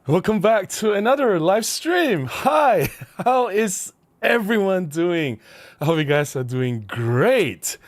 Welcome back to another live stream. Hi, how is everyone doing? I hope you guys are doing great.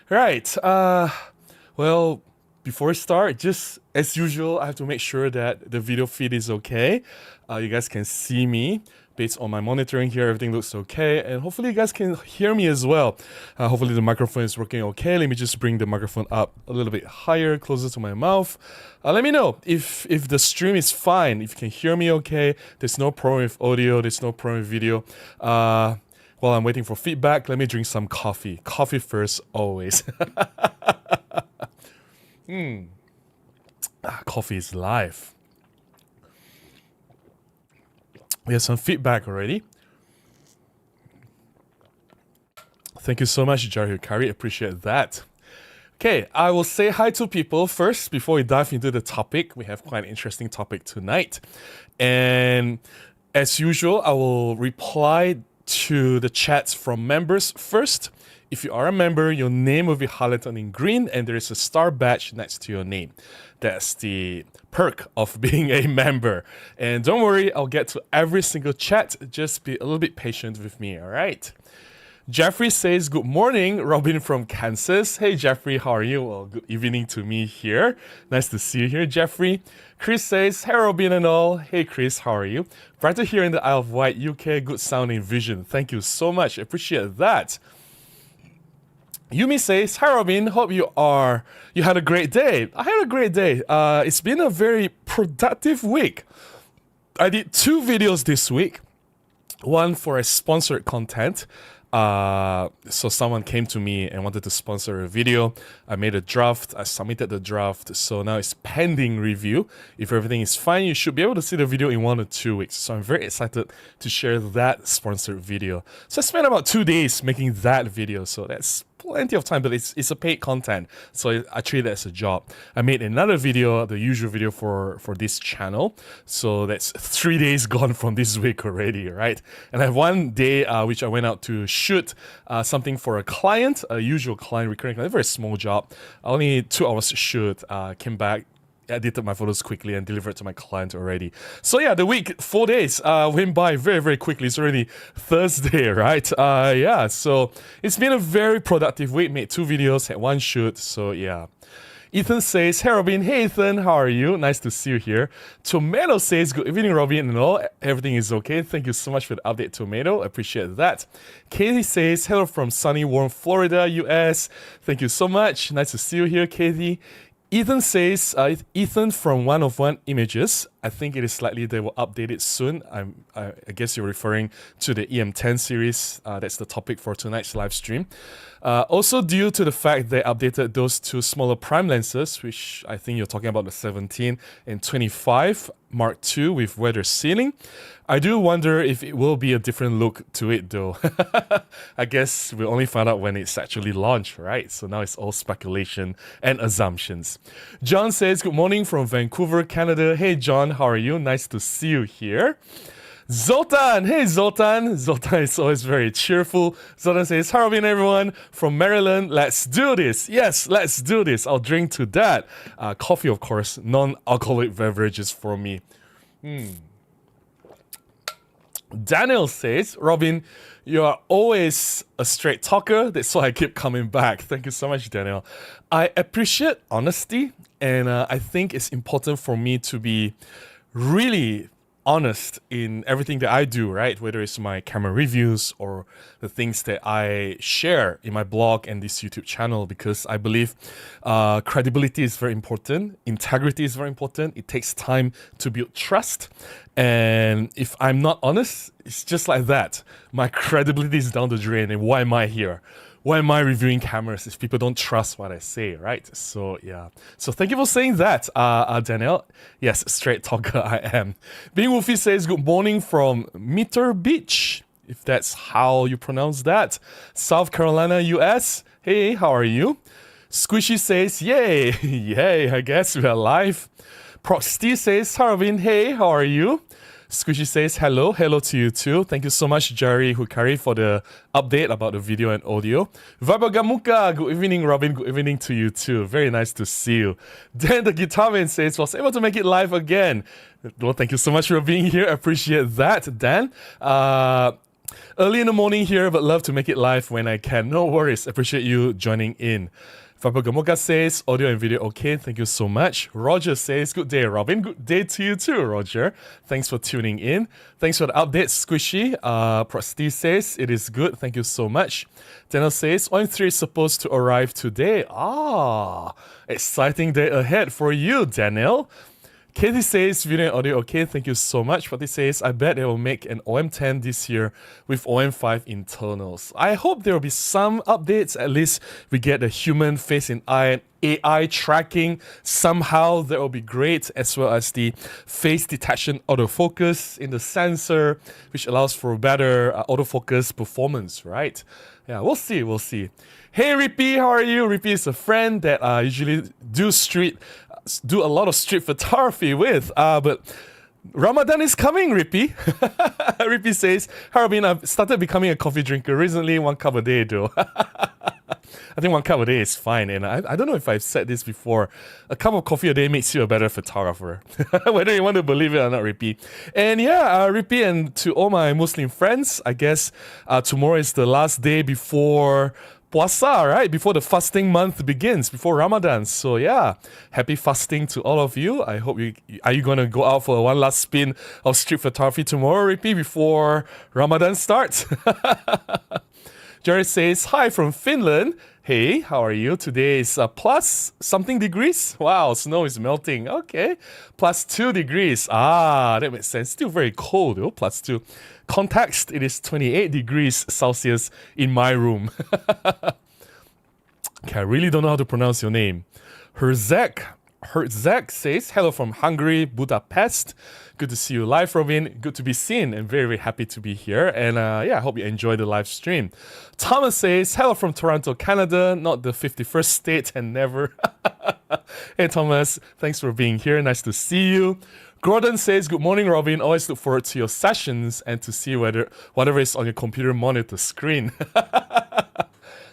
Right, well, before we start, just as usual, I have to make sure that the video feed is okay. You guys can see me based on my monitoring here. Everything looks okay, and hopefully you guys can hear me as well. Hopefully the microphone is working okay. Let me just bring the microphone up a little bit higher, closer to my mouth. Let me know if the stream is fine, if you can hear me okay. There's no problem with audio, there's no problem with video. While I'm waiting for feedback, let me drink some coffee. Coffee first, always. Coffee is life. We have some feedback already. Thank you so much, Jari Hikari. Appreciate that. Okay, I will say hi to people first before we dive into the topic. We have quite an interesting topic tonight. And as usual, I will reply to the chats from members first. If you are a member, your name will be highlighted in green and there is a star badge next to your name. That's the perk of being a member. And don't worry, I'll get to every single chat. Just be a little bit patient with me, all right? Jeffrey says, good morning, Robin from Kansas. Hey, Jeffrey, how are you? Well, good evening to me here. Nice to see you here, Jeffrey. Chris says, hey, Robin and all. Hey, Chris, how are you? Brighter here in the Isle of Wight, UK. Good sounding vision. Thank you so much. Appreciate that. Yumi says, hi Robin, hope you had a great day. I had a great day. It's been a very productive week. I did 2 videos this week. One for a sponsored content. So someone came to me and wanted to sponsor a video. I made a draft, I submitted the draft, so now it's pending review. If everything is fine, you should be able to see the video in 1 or 2 weeks. So I'm very excited to share that sponsored video. So I spent about 2 days making that video, so that's plenty of time, but it's a paid content, so I treat it as a job. I made another video, the usual video for this channel, so that's 3 days gone from this week already, right? And I have 1 day which I went out to shoot something for a client, a usual client, recurring client, a very small job. Only 2 hours to shoot, came back, edited my photos quickly and delivered to my client already. So yeah, the week, 4 days went by very, very quickly. It's already Thursday, right? Yeah, so it's been a very productive week. Made 2 videos, had 1 shoot, so yeah. Ethan says, hey Robin, hey Ethan, how are you? Nice to see you here. Tomato says, good evening Robin and all. Everything is okay. Thank you so much for the update, Tomato. Appreciate that. Katie says, hello from sunny, warm Florida, US. Thank you so much. Nice to see you here, Katie. Ethan says, Ethan from 1 Images. I think it is likely they will update it soon. I guess you're referring to the EM10 series. That's the topic for tonight's live stream. Also due to the fact they updated those 2 smaller prime lenses, which I think you're talking about the 17 and 25 Mark II with weather sealing. I do wonder if it will be a different look to it though. I guess we'll only find out when it's actually launched, right? So now it's all speculation and assumptions. John says, good morning from Vancouver, Canada. Hey John, how are you? Nice to see you here. Zoltan! Hey Zoltan! Zoltan is always very cheerful. Zoltan says, hi Robin everyone from Maryland. Let's do this. Yes, let's do this. I'll drink to that. Coffee, of course. Non-alcoholic beverages for me. Daniel says, Robin, you are always a straight talker. That's why I keep coming back. Thank you so much, Daniel. I appreciate honesty, and I think it's important for me to be really honest in everything that I do, right? Whether it's my camera reviews or the things that I share in my blog and this YouTube channel, because I believe credibility is very important. Integrity is very important. It takes time to build trust. And if I'm not honest, it's just like that. My credibility is down the drain, and why am I here? Why am I reviewing cameras if people don't trust what I say, right? So yeah. So thank you for saying that, Danielle. Yes, straight talker I am. Being Wolfie says, good morning from Meetup Beach, if that's how you pronounce that. South Carolina, US. Hey, how are you? Squishy says, yay, yay, I guess we are live. Proxty says, Harvin, hey, how are you? Squishy says, hello to you too. Thank you so much, Jari Hukari, for the update about the video and audio. Vabagamuka, good evening, Robin. Good evening to you too. Very nice to see you. Dan the Guitar Man says, was able to make it live again. Well, thank you so much for being here. Appreciate that, Dan. Early in the morning here, but love to make it live when I can. No worries. Appreciate you joining in. Fabagamoka says, audio and video okay, thank you so much. Roger says, good day, Robin. Good day to you too, Roger. Thanks for tuning in. Thanks for the update, Squishy. Prosty says, it is good, thank you so much. Daniel says, OM3 is supposed to arrive today. Exciting day ahead for you, Daniel. Katie says, video and audio okay, thank you so much. Fatih says, I bet they will make an OM10 this year with OM5 internals. I hope there will be some updates. At least we get the human face in eye AI tracking. Somehow that will be great, as well as the face detection autofocus in the sensor, which allows for better autofocus performance, right? Yeah, we'll see. Hey Rippy, how are you? Rippy is a friend that I usually do a lot of street photography with, but Ramadan is coming, Rippy. Rippy says, Harabin, I've started becoming a coffee drinker recently, 1 cup a day though. I think 1 cup a day is fine, and I don't know if I've said this before. A cup of coffee a day makes you a better photographer. Whether you want to believe it or not, Rippy. And yeah, Rippy, and to all my Muslim friends, I guess tomorrow is the last day before Puasa, right? Before the fasting month begins, before Ramadan. So yeah, happy fasting to all of you. I hope are you going to go out for one last spin of street photography tomorrow, Rippy, before Ramadan starts? Jared says, hi from Finland. Hey, how are you? Today is plus something degrees. Wow, snow is melting. Okay, plus 2 degrees. That makes sense. Still very cold though, plus 2. Context, it is 28 degrees Celsius in my room. Okay, I really don't know how to pronounce your name. Herzek says, hello from Hungary, Budapest. Good to see you live, Robin. Good to be seen and very, very happy to be here. And yeah, I hope you enjoy the live stream. Thomas says, hello from Toronto, Canada, not the 51st state and never. Hey, Thomas, thanks for being here. Nice to see you. Gordon says, good morning, Robin. Always look forward to your sessions and to see whatever is on your computer monitor screen.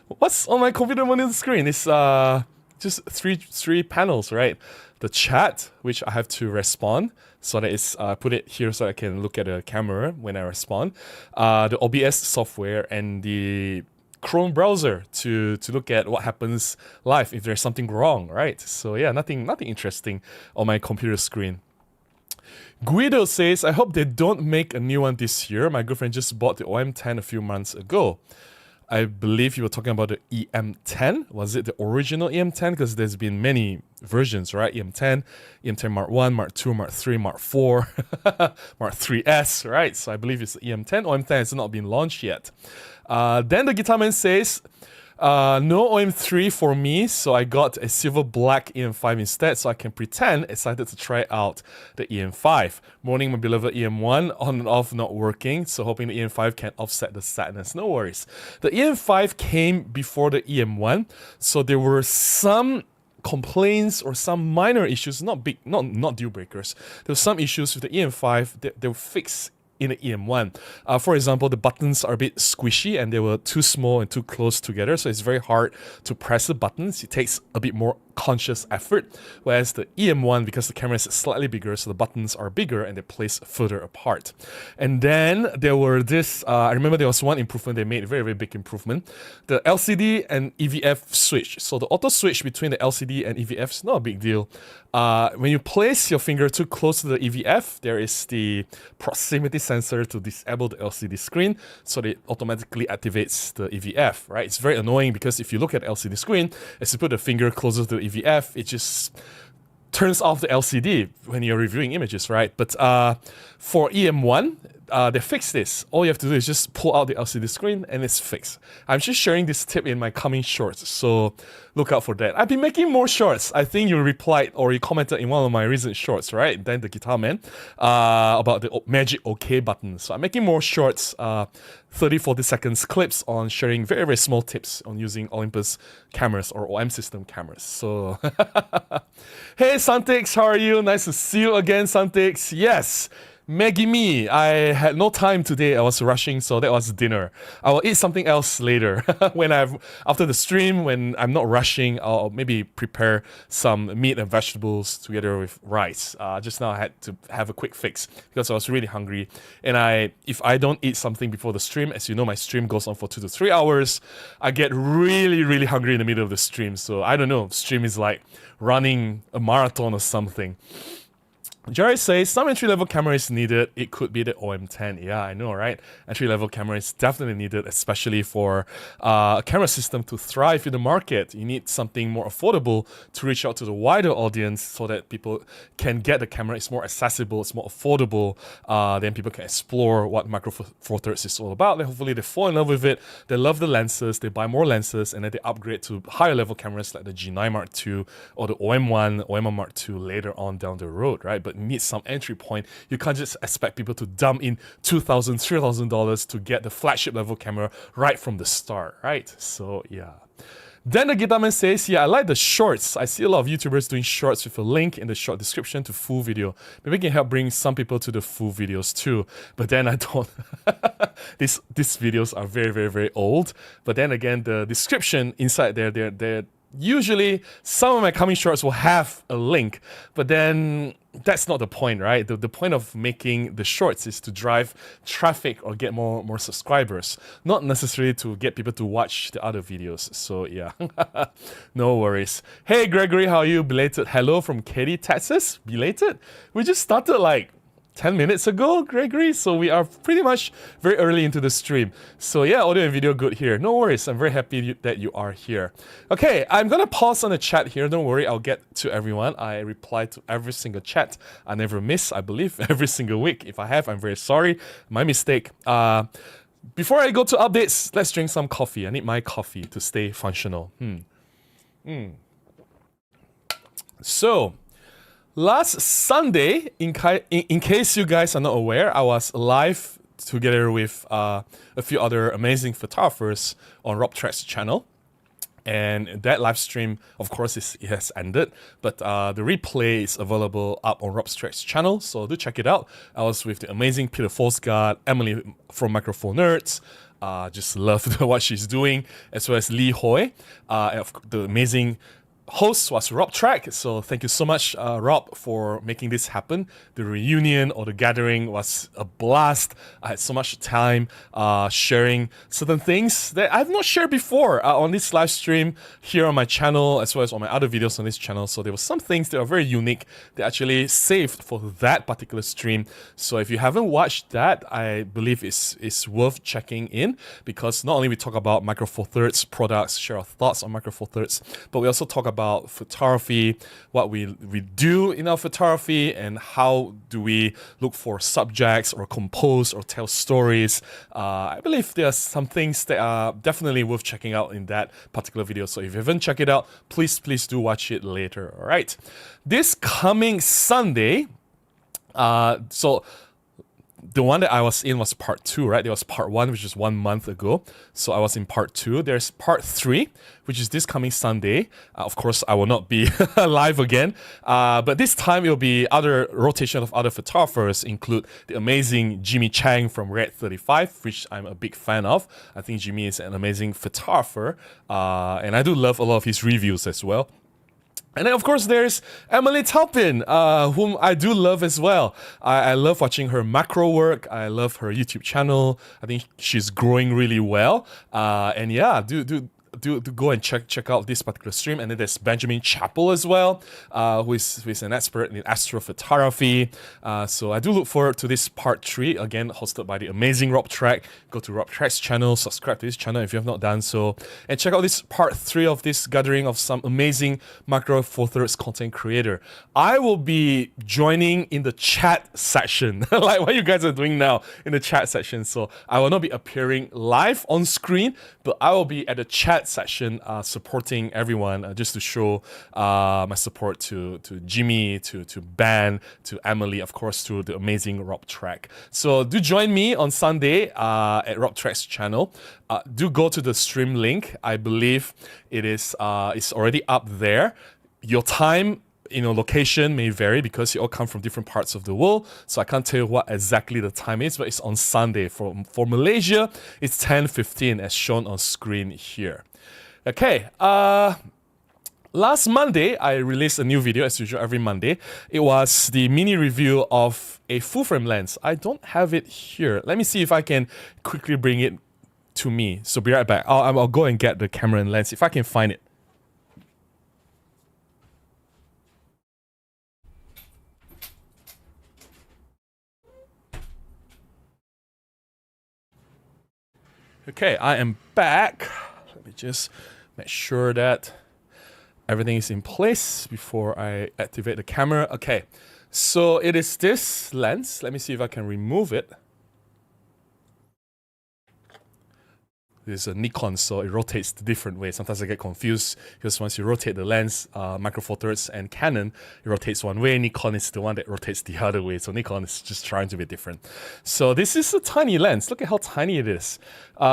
What's on my computer monitor screen? It's just three panels, right? The chat, which I have to respond, so that it's put it here so I can look at the camera when I respond. The OBS software and the Chrome browser to look at what happens live if there's something wrong, right? So yeah, nothing interesting on my computer screen. Guido says, I hope they don't make a new one this year. My girlfriend just bought the OM10 a few months ago. I believe you were talking about the EM10. Was it the original EM10? Because there's been many versions, right? EM10, EM10 Mark 1, Mark 2, Mark 3, Mark 4, Mark 3S, right? So I believe it's the EM10. OM10 has not been launched yet. Then the guitar man says, no OM3 for me, so I got a silver black EM5 instead, so I can pretend excited to try out the EM5. Morning, my beloved EM1, on and off not working, so hoping the EM5 can offset the sadness. No worries. The EM5 came before the EM1, so there were some complaints or some minor issues, not deal breakers. There were some issues with the EM5 that they were fixed in the EM1. For example, the buttons are a bit squishy and they were too small and too close together, so it's very hard to press the buttons. It takes a bit more conscious effort, whereas the EM1, because the camera is slightly bigger, so the buttons are bigger and they're placed further apart. And then there were this, I remember there was one improvement they made, a very, very big improvement, the LCD and EVF switch. So the auto switch between the LCD and EVF is not a big deal. When you place your finger too close to the EVF, there is the proximity sensor to disable the LCD screen, so that it automatically activates the EVF, right? It's very annoying because if you look at the LCD screen, as you put the finger closer to the EVF, it just turns off the LCD when you're reviewing images, right? But for EM1, they fixed this. All you have to do is just pull out the LCD screen and it's fixed. I'm just sharing this tip in my coming shorts, so look out for that. I've been making more shorts. I think you replied or you commented in one of my recent shorts, right? Then the Guitar Man, about the magic OK button. So I'm making more shorts, 30-40 seconds clips on sharing very, very small tips on using Olympus cameras or OM system cameras. So, hey Santix, how are you? Nice to see you again, Santix. Yes. Maggie me, I had no time today. I was rushing, so that was dinner. I will eat something else later. After the stream, when I'm not rushing, I'll maybe prepare some meat and vegetables together with rice. Just now I had to have a quick fix because I was really hungry. And if I don't eat something before the stream, as you know, my stream goes on for 2 to 3 hours. I get really, really hungry in the middle of the stream. So I don't know, stream is like running a marathon or something. Jerry says, some entry-level camera is needed. It could be the OM10. Yeah, I know, right? Entry-level camera is definitely needed, especially for a camera system to thrive in the market. You need something more affordable to reach out to the wider audience so that people can get the camera. It's more accessible, it's more affordable. Then people can explore what Micro Four Thirds is all about. Then hopefully they fall in love with it. They love the lenses. They buy more lenses, and then they upgrade to higher-level cameras like the G9 Mark II or the OM1, OM1 Mark II later on down the road, right? But need some entry point. You can't just expect people to dump in $2,000, $3,000 to get the flagship level camera right from the start, right? So yeah. Then the Guitar Man says, yeah, I like the shorts. I see a lot of YouTubers doing shorts with a link in the short description to full video. Maybe it can help bring some people to the full videos too. But then I don't. These videos are very, very, very old. But then again, the description inside there, they're usually some of my coming shorts will have a link, but then that's not the point, right? The point of making the shorts is to drive traffic or get more subscribers, not necessarily to get people to watch the other videos. So yeah, no worries. Hey Gregory, how are you? Belated hello from Katy, Texas. Belated? We just started like 10 minutes ago, Gregory, so we are pretty much very early into the stream. So yeah, audio and video good here. No worries, I'm very happy that you are here. Okay, I'm gonna pause on the chat here. Don't worry, I'll get to everyone. I reply to every single chat. I never miss, I believe, every single week. If I have, I'm very sorry. My mistake. Before I go to updates, let's drink some coffee. I need my coffee to stay functional. So, last Sunday, in case you guys are not aware, I was live together with a few other amazing photographers on Rob Track's channel. And that live stream, of course, it has ended, but the replay is available up on Rob Track's channel, so do check it out. I was with the amazing Peter Forsgard, Emily from Micro Four Nerds. Just love what she's doing, as well as Lee Hoy, the amazing host was Rob Track, so thank you so much, Rob, for making this happen. The reunion or the gathering was a blast. I had so much time sharing certain things that I've not shared before on this live stream here on my channel, as well as on my other videos on this channel. So there were some things that are very unique that actually saved for that particular stream. So if you haven't watched that, I believe it's worth checking in, because not only we talk about Micro Four Thirds products, share our thoughts on Micro Four Thirds, but we also talk about photography, what we do in our photography, and how do we look for subjects or compose or tell stories. I believe there are some things that are definitely worth checking out in that particular video. So if you haven't checked it out, please do watch it later. All right, this coming Sunday, so the one that I was in was part 2, right? There was part 1, which is 1 month ago. So I was in part 2. There's part 3, which is this coming Sunday. Of course, I will not be live again. But this time, it will be other rotation of other photographers, include the amazing Jimmy Chang from Red 35, which I'm a big fan of. I think Jimmy is an amazing photographer. And I do love a lot of his reviews as well. And then, of course, there's Emily Taupin, whom I do love as well. I love watching her macro work. I love her YouTube channel. I think she's growing really well. And yeah, do go and check out this particular stream. And then there's Benjamin Chappell as well, who is an expert in astrophotography. So I do look forward to this part 3, again hosted by the amazing Rob Track. Go to Rob Track's channel, subscribe to his channel if you have not done so, and check out this part 3 of this gathering of some amazing Micro Four Thirds content creator. I will be joining in the chat section, like what you guys are doing now in the chat section. So I will not be appearing live on screen, but I will be at the chat section supporting everyone, just to show my support to Jimmy, to Ben, to Emily, of course, to the amazing Rob Track. So do join me on Sunday at Rob Track's channel. Do go to the stream link. I believe it is it's already up there. Your time, location may vary because you all come from different parts of the world. So I can't tell you what exactly the time is, but it's on Sunday. For Malaysia, it's 10:15 as shown on screen here. Okay, last Monday, I released a new video, as usual, every Monday. It was the mini review of a full-frame lens. I don't have it here. Let me see if I can quickly bring it to me. So be right back. I'll go and get the camera and lens if I can find it. Okay, I am back. Let me just make sure that everything is in place before I activate the camera. Okay, so it is this lens. Let me see if I can remove it. This is a Nikon, so it rotates the different ways. Sometimes I get confused because once you rotate the lens, Micro Four Thirds and Canon, it rotates one way. Nikon is the one that rotates the other way. So Nikon is just trying to be different. So this is a tiny lens. Look at how tiny it is.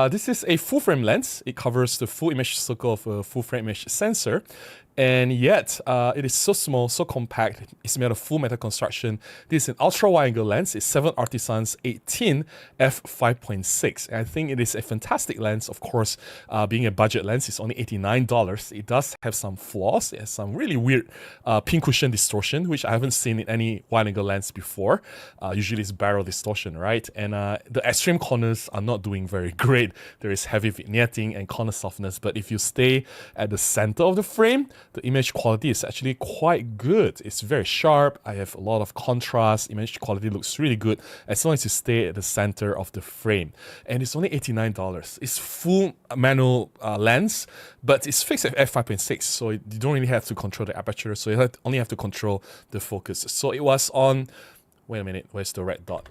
This is a full frame lens. It covers the full image circle of a full frame image sensor. And yet, it is so small, so compact. It's made of full metal construction. This is an ultra wide angle lens. It's 7 Artisans 18 f5.6. And I think it is a fantastic lens. Of course, being a budget lens, it's only $89. It does have some flaws. It has some really weird pincushion distortion, which I haven't seen in any wide angle lens before. Usually it's barrel distortion, right? And the extreme corners are not doing very great. There is heavy vignetting and corner softness. But if you stay at the center of the frame, the image quality is actually quite good. It's very sharp. I have a lot of contrast. Image quality looks really good as long as you stay at the center of the frame. And it's only $89. It's full manual lens, but it's fixed at f5.6, so you don't really have to control the aperture. So you only have to control the focus. So it was on, wait a minute, where's the red dot?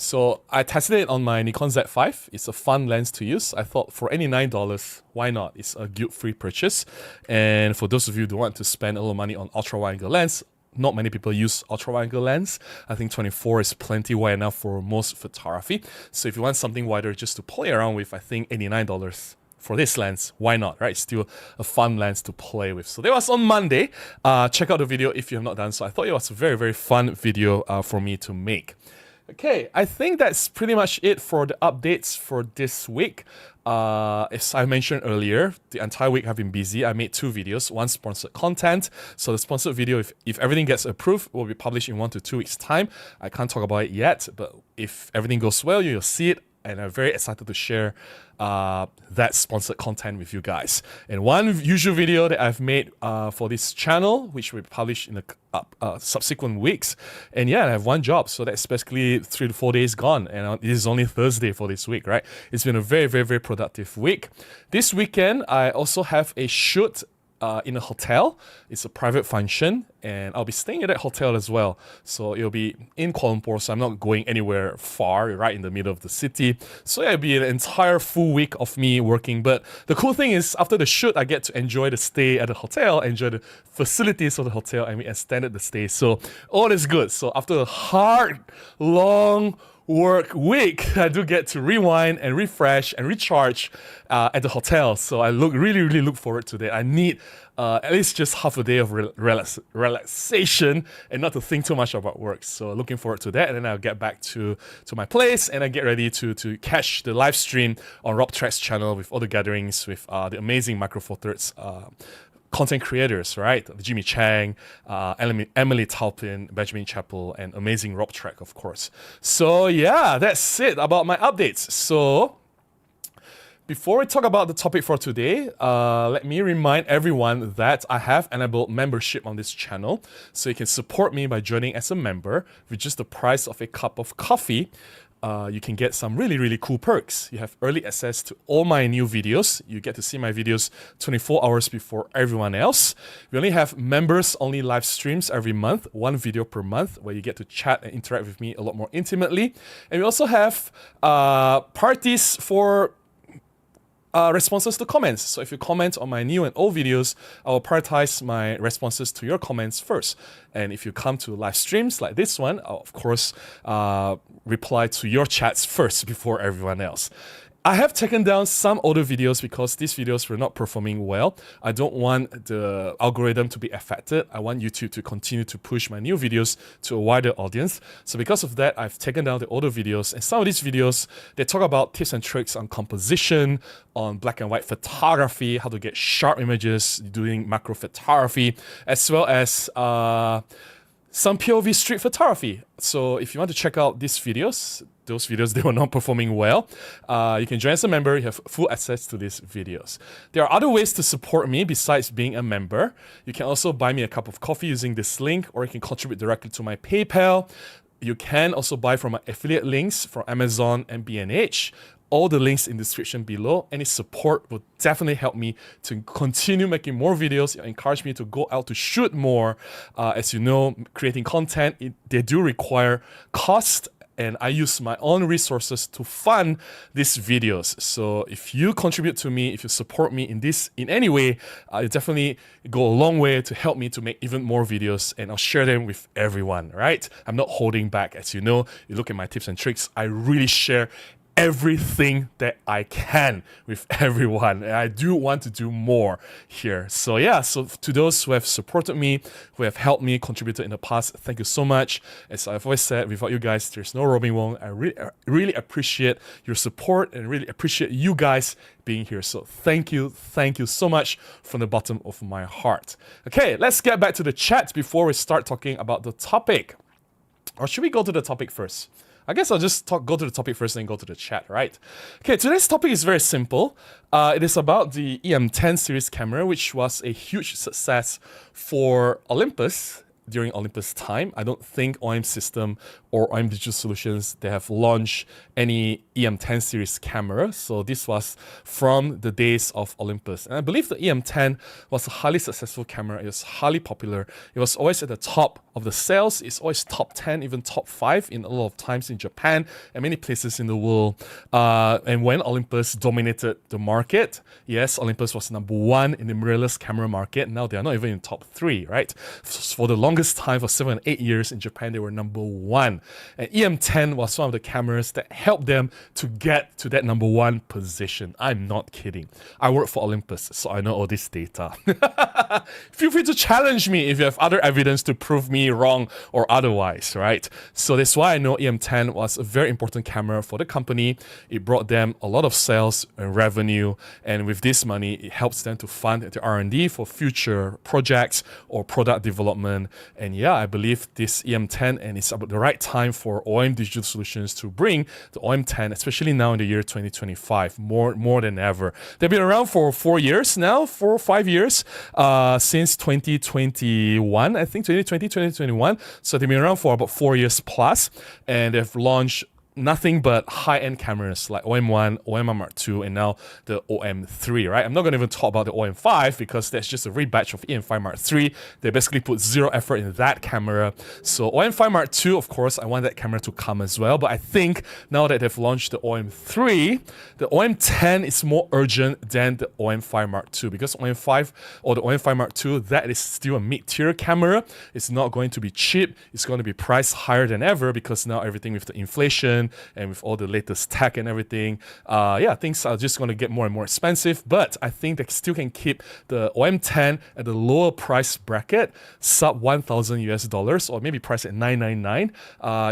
So I tested it on my Nikon Z5. It's a fun lens to use. I thought for $89, why not? It's a guilt-free purchase. And for those of you who want to spend a little money on ultra-wide-angle lens, not many people use ultra-wide-angle lens. I think 24 is plenty wide enough for most photography. So if you want something wider just to play around with, I think $89 for this lens, why not, right? It's still a fun lens to play with. So that was on Monday. Check out the video if you have not done so. I thought it was a very, very fun video for me to make. Okay, I think that's pretty much it for the updates for this week. As I mentioned earlier, the entire week I've been busy. I made 2 videos, one sponsored content. So the sponsored video, if everything gets approved, will be published in 1 to 2 weeks' time. I can't talk about it yet, but if everything goes well, you'll see it. And I'm very excited to share that sponsored content with you guys. And one usual video that I've made for this channel, which will be published in the subsequent weeks. And yeah, I have one job, so that's basically 3 to 4 days gone. And it is only Thursday for this week, right? It's been a very, very, very productive week. This weekend, I also have a shoot in a hotel. It's a private function, and I'll be staying at that hotel as well. So it'll be in Kuala Lumpur, so I'm not going anywhere far, right in the middle of the city. So yeah, it'll be an entire full week of me working. But the cool thing is, after the shoot, I get to enjoy the stay at the hotel, enjoy the facilities of the hotel, and we extended the stay. So all is good. So after a hard, long work week, I do get to rewind and refresh and recharge at the hotel. So I really, really look forward to that. I need at least just half a day of relaxation and not to think too much about work. So looking forward to that. And then I'll get back to my place and I get ready to catch the live stream on Rob Track's channel with all the gatherings with the amazing Micro Four Thirds content creators, right? Jimmy Chang, Emily Taupin, Benjamin Chappell, and amazing Rob Track, of course. So yeah, that's it about my updates. So Before we talk about the topic for today, let me remind everyone that I have enabled membership on this channel, so you can support me by joining as a member with just the price of a cup of coffee. You can get some really cool perks. You have early access to all my new videos. You get to see my videos 24 hours before everyone else. We only have members only live streams every month, one video per month, where you get to chat and interact with me a lot more intimately. And we also have parties for responses to comments. So if you comment on my new and old videos, I will prioritize my responses to your comments first. And if you come to live streams like this one, I'll of course reply to your chats first before everyone else. I have taken down some older videos because these videos were not performing well. I don't want the algorithm to be affected. I want YouTube to continue to push my new videos to a wider audience. So because of that, I've taken down the older videos. And some of these videos, they talk about tips and tricks on composition, on black and white photography, how to get sharp images, doing macro photography, as well as some POV street photography. So if you want to check out these videos, those videos, they were not performing well, you can join as a member. You have full access to these videos. There are other ways to support me besides being a member. You can also buy me a cup of coffee using this link, or you can contribute directly to my PayPal. You can also buy from my affiliate links from Amazon and B&H. All the links in the description below. Any support will definitely help me to continue making more videos. It encourage me to go out to shoot more. As you know, creating content, they do require cost, and I use my own resources to fund these videos. So if you contribute to me, if you support me in any way, it definitely go a long way to help me to make even more videos, and I'll share them with everyone, right? I'm not holding back. As you know, you look at my tips and tricks, I really share everything that I can with everyone, and I do want to do more here. So yeah, so to those who have supported me, who have helped me, contributed in the past, thank you so much. As I've always said, without you guys, there's no Robin Wong. I really appreciate your support and really appreciate you guys being here. So thank you so much from the bottom of my heart. Okay, let's get back to the chat before we start talking about the topic. Or should we go to the topic first? I guess I'll just go to the topic first and then go to the chat, right? Okay, today's topic is very simple. It is about the EM10 series camera, which was a huge success for Olympus during Olympus time. I don't think OM System or OM Digital Solutions, they have launched any EM10 series camera. So this was from the days of Olympus. And I believe the EM10 was a highly successful camera. It was highly popular. It was always at the top of the sales. It's always top 10, even top 5 in a lot of times in Japan and many places in the world. And when Olympus dominated the market, yes, Olympus was number 1 in the mirrorless camera market. Now they are not even in top 3, right? For the longest time, for 7 and 8 years in Japan, they were number 1. And EM10 was one of the cameras that helped them to get to that number 1 position. I'm not kidding. I work for Olympus, so I know all this data. Feel free to challenge me if you have other evidence to prove me wrong or otherwise, right? So that's why I know EM10 was a very important camera for the company. It brought them a lot of sales and revenue, and with this money, it helps them to fund the R&D for future projects or product development. And yeah, I believe this EM10, and it's about the right time for OM Digital Solutions to bring the OM10, especially now in the year 2025, more than ever. They've been around for 4 years now, 4 or 5 years, since 2021, I think 2021. So they've been around for about 4 years plus, and they've launched nothing but high-end cameras like OM1, OM Mark II, and now the OM3, right? I'm not going to even talk about the OM5 because that's just a rebatch of E-M5 Mark III. They basically put zero effort in that camera. So OM5 Mark II, of course, I want that camera to come as well. But I think now that they've launched the OM3, the OM10 is more urgent than the OM5 Mark II, because OM5 or the OM5 Mark II, that is still a mid-tier camera. It's not going to be cheap. It's going to be priced higher than ever because now everything with the inflation and with all the latest tech and everything, yeah, things are just going to get more and more expensive. But I think they still can keep the OM10 at the lower price bracket, sub $1,000 or maybe priced at $999.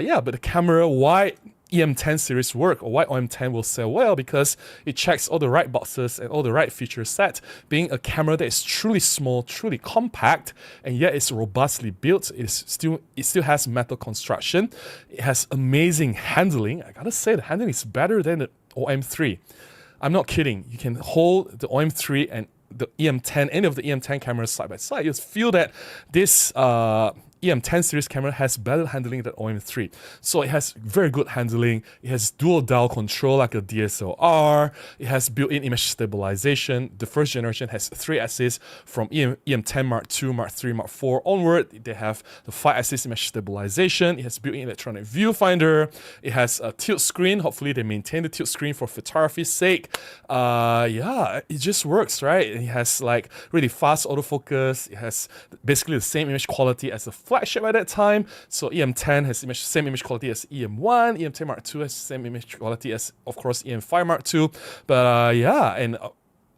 Yeah, but the camera, why EM10 series work, or why OM10 will sell well, because it checks all the right boxes and all the right feature set, being a camera that is truly small, truly compact, and yet it's robustly built. It still has metal construction. It has amazing handling. I gotta say, the handling is better than the OM3. I'm not kidding. You can hold the OM3 and the EM10, any of the EM10 cameras side by side. You feel that this EM10 series camera has better handling than OM3. So it has very good handling. It has dual dial control like a DSLR. It has built-in image stabilization. The first generation has 3-axis from EM10 Mark II, Mark III, Mark IV onward. They have the 5-axis image stabilization. It has built-in electronic viewfinder. It has a tilt screen. Hopefully they maintain the tilt screen for photography's sake. Yeah, it just works, right? It has like really fast autofocus. It has basically the same image quality as the flagship at that time. So EM10 has same image quality as EM1. EM10 Mark II has the same image quality as, of course, EM5 Mark II. But yeah, and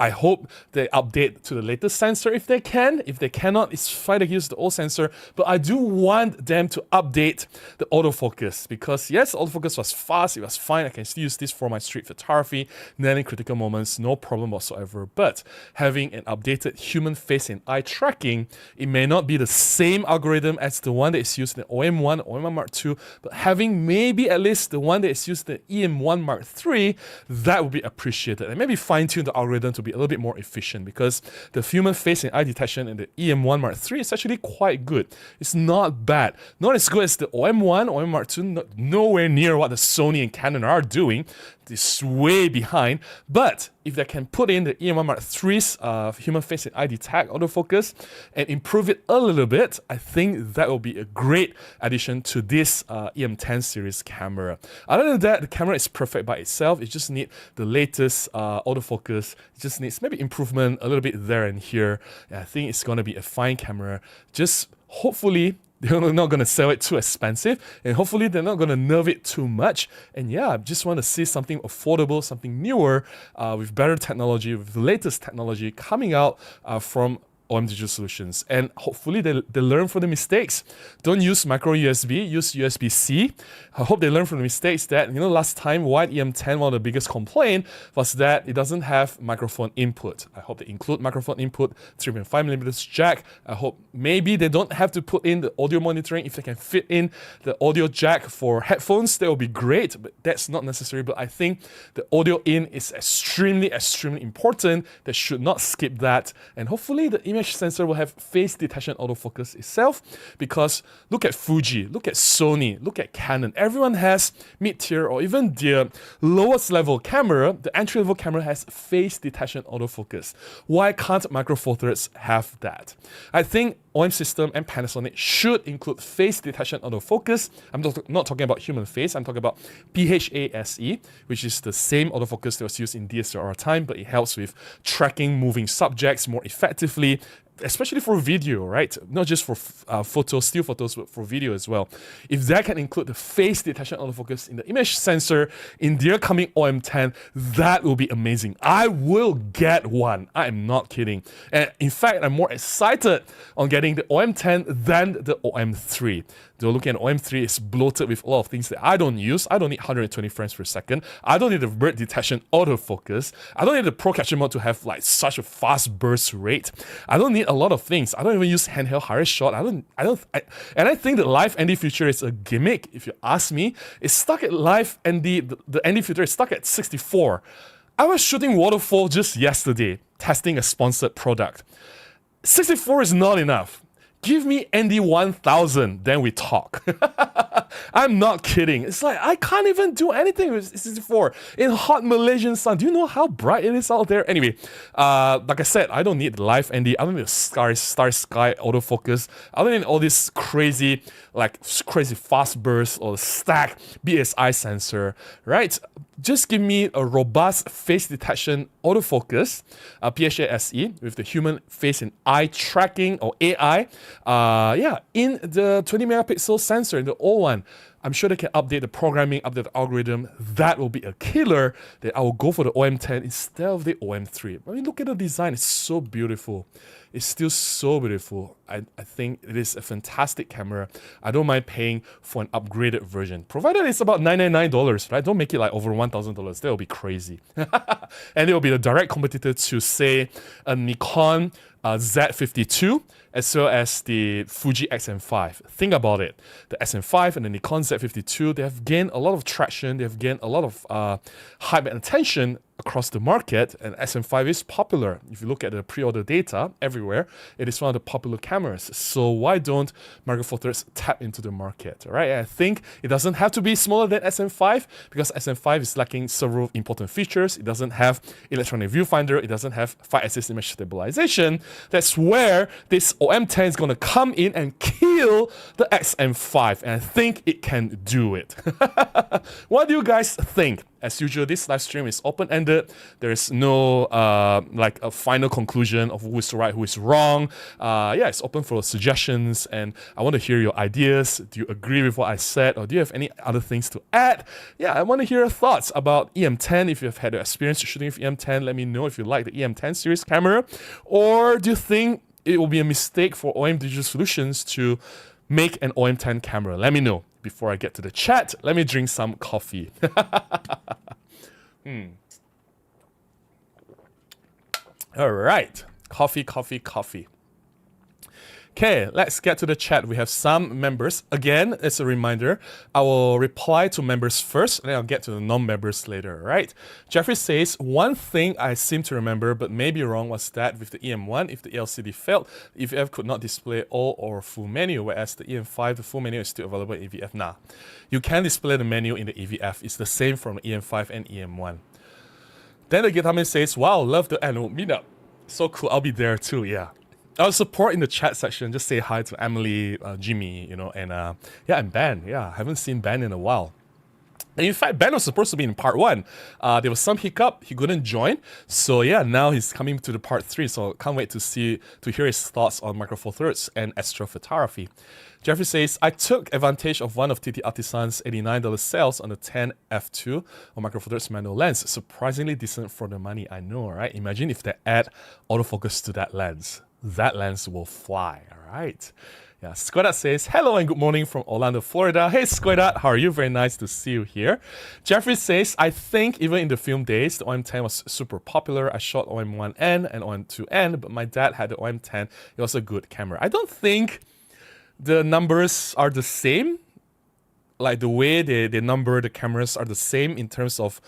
I hope they update to the latest sensor if they can. If they cannot, it's fine to use the old sensor. But I do want them to update the autofocus because yes, autofocus was fast, it was fine. I can still use this for my street photography, nailing critical moments, no problem whatsoever. But having an updated human face and eye tracking, it may not be the same algorithm as the one that is used in the OM1, OM1 Mark II, but having maybe at least the one that is used in the EM1 Mark III, that would be appreciated. And maybe fine-tune the algorithm to be a little bit more efficient because the human face and eye detection in the EM1 Mark III is actually quite good. It's not bad. Not as good as the OM1, OM Mark II, nowhere near what the Sony and Canon are doing. It's way behind. But if they can put in the EM1 Mark III's human face and eye detect autofocus and improve it a little bit, I think that will be a great addition to this EM10 series camera. Other than that, the camera is perfect by itself. It just needs the latest autofocus. It just needs maybe improvement a little bit there and here. And I think it's going to be a fine camera. Just hopefully they're not going to sell it too expensive, and hopefully they're not going to nerf it too much. And yeah, I just want to see something affordable, something newer, with better technology, with the latest technology coming out from OM Digital Solutions. And hopefully they learn from the mistakes. Don't use micro USB, use USB-C. I hope they learn from the mistakes that, last time White EM10, one of the biggest complaint was that it doesn't have microphone input. I hope they include microphone input, 3.5mm jack. I hope maybe they don't have to put in the audio monitoring. If they can fit in the audio jack for headphones, that would be great, but that's not necessary. But I think the audio in is extremely, extremely important. They should not skip that. And hopefully the image sensor will have face detection autofocus itself, because look at Fuji, look at Sony, look at Canon. Everyone has mid-tier or even their lowest level camera. The entry-level camera has face detection autofocus. Why can't Micro Four Thirds have that? I think OM system and Panasonic should include face detection autofocus. I'm not talking about human face, I'm talking about PHASE, which is the same autofocus that was used in DSLR time, but it helps with tracking moving subjects more effectively, especially for video, right? Not just for photos, still photos, but for video as well. If that can include the face detection autofocus in the image sensor in their coming OM10, that will be amazing. I will get one. I am not kidding. And in fact, I'm more excited on getting the OM10 than the OM3. Though looking at OM3, it's bloated with a lot of things that I don't use. I don't need 120 frames per second. I don't need the bird detection autofocus. I don't need the Pro Capture Mode to have like such a fast burst rate. I don't need a lot of things. I don't even use handheld higher shot. And I think the live ND feature is a gimmick. If you ask me, it's stuck at live ND. The ND feature is stuck at 64. I was shooting waterfall just yesterday, testing a sponsored product. 64 is not enough. Give me ND 1000, then we talk. I'm not kidding. It's like, I can't even do anything with 64 in hot Malaysian sun. Do you know how bright it is out there? Anyway, like I said, I don't need the live ND. I don't need the star sky autofocus. I don't need all this crazy fast burst or stack BSI sensor, right? Just give me a robust face detection autofocus, PHASE, with the human face and eye tracking, or AI, in the 20 megapixel sensor, in the old one. I'm sure they can update the programming, update the algorithm. That will be a killer. That I will go for the OM10 instead of the OM3. I mean, look at the design. It's so beautiful. It's still so beautiful. I think it is a fantastic camera. I don't mind paying for an upgraded version, provided it's about $999, right? Don't make it like over $1,000. That will be crazy. And it will be the direct competitor to, say, a Nikon Z52, as well as the Fuji XM5. Think about it. The XM5 and the Nikon Z52, they have gained a lot of traction. They have gained a lot of hype and attention across the market, and SM5 is popular. If you look at the pre-order data everywhere, it is one of the popular cameras. So why don't Micro Four Thirds tap into the market, right? And I think it doesn't have to be smaller than SM5 because SM5 is lacking several important features. It doesn't have electronic viewfinder. It doesn't have 5-axis image stabilization. That's where this OM10 is going to come in and kill the XM5, and I think it can do it. What do you guys think? As usual, this live stream is open-ended. There is no like a final conclusion of who is right, who is wrong. Yeah, it's open for suggestions, and I want to hear your ideas. Do you agree with what I said, or do you have any other things to add? Yeah, I want to hear your thoughts about EM10. If you've had the experience shooting with EM10, let me know if you like the EM10 series camera, or do you think it will be a mistake for OM Digital Solutions to make an OM10 camera? Let me know. Before I get to the chat, let me drink some coffee. All right, coffee. Okay, let's get to the chat. We have some members. Again, as a reminder, I will reply to members first, and then I'll get to the non-members later, right? Jeffrey says, one thing I seem to remember, but may be wrong, was that with the EM1, if the LCD failed, EVF could not display all or full menu, whereas the EM5, the full menu is still available in EVF. Nah, you can display the menu in the EVF. It's the same from the EM5 and EM1. Then the Guitarman says, wow, love the annual meetup. So cool, I'll be there too, yeah. I'll support in the chat section. Just say hi to Emily, Jimmy, you know, and yeah, and Ben. Yeah, I haven't seen Ben in a while. And in fact, Ben was supposed to be in part 1. There was some hiccup. He couldn't join. So yeah, now he's coming to the part 3. So can't wait to hear his thoughts on Micro Four Thirds and astrophotography. Jeffrey says, I took advantage of one of TT Artisans' $89 sales on the 10 f2 on Micro Four Thirds manual lens. Surprisingly decent for the money, I know, right? Imagine if they add autofocus to that lens. That lens will fly, all right? Yeah, Squadat says, hello and good morning from Orlando, Florida. Hey, Squadat, how are you? Very nice to see you here. Jeffrey says, I think even in the film days, the OM10 was super popular. I shot OM1N and OM2N, but my dad had the OM10. It was a good camera. I don't think the numbers are the same. Like the way they number the cameras are the same in terms of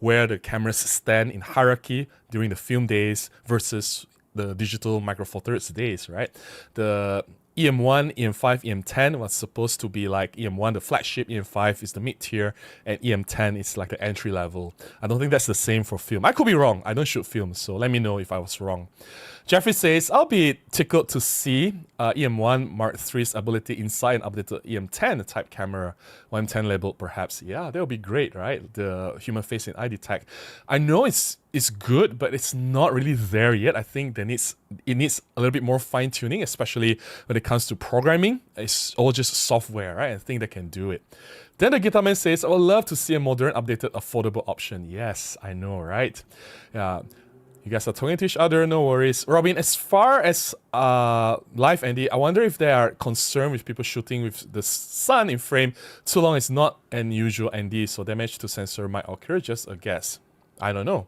where the cameras stand in hierarchy during the film days versus the digital Micro Four Thirds days, right? The EM1, EM5, EM10 was supposed to be like EM1, the flagship, EM5 is the mid-tier, and EM10 is like the entry level. I don't think that's the same for film. I could be wrong. I don't shoot film, so let me know if I was wrong. Jeffrey says, I'll be tickled to see EM1 Mark III's ability inside an updated EM10 type camera, OM10 labeled perhaps. Yeah, that would be great, right? The human face in eye detect. I know it's good, but it's not really there yet. I think it needs a little bit more fine-tuning, especially when it comes to programming. It's all just software, right? I think they can do it. Then the Guitarman says, I would love to see a modern, updated, affordable option. Yes, I know, right? Yeah. You guys are talking to each other, no worries. Robin, as far as live ND, I wonder if they are concerned with people shooting with the sun in frame too long. It's not an usual ND, so damage to sensor might occur, just a guess. I don't know.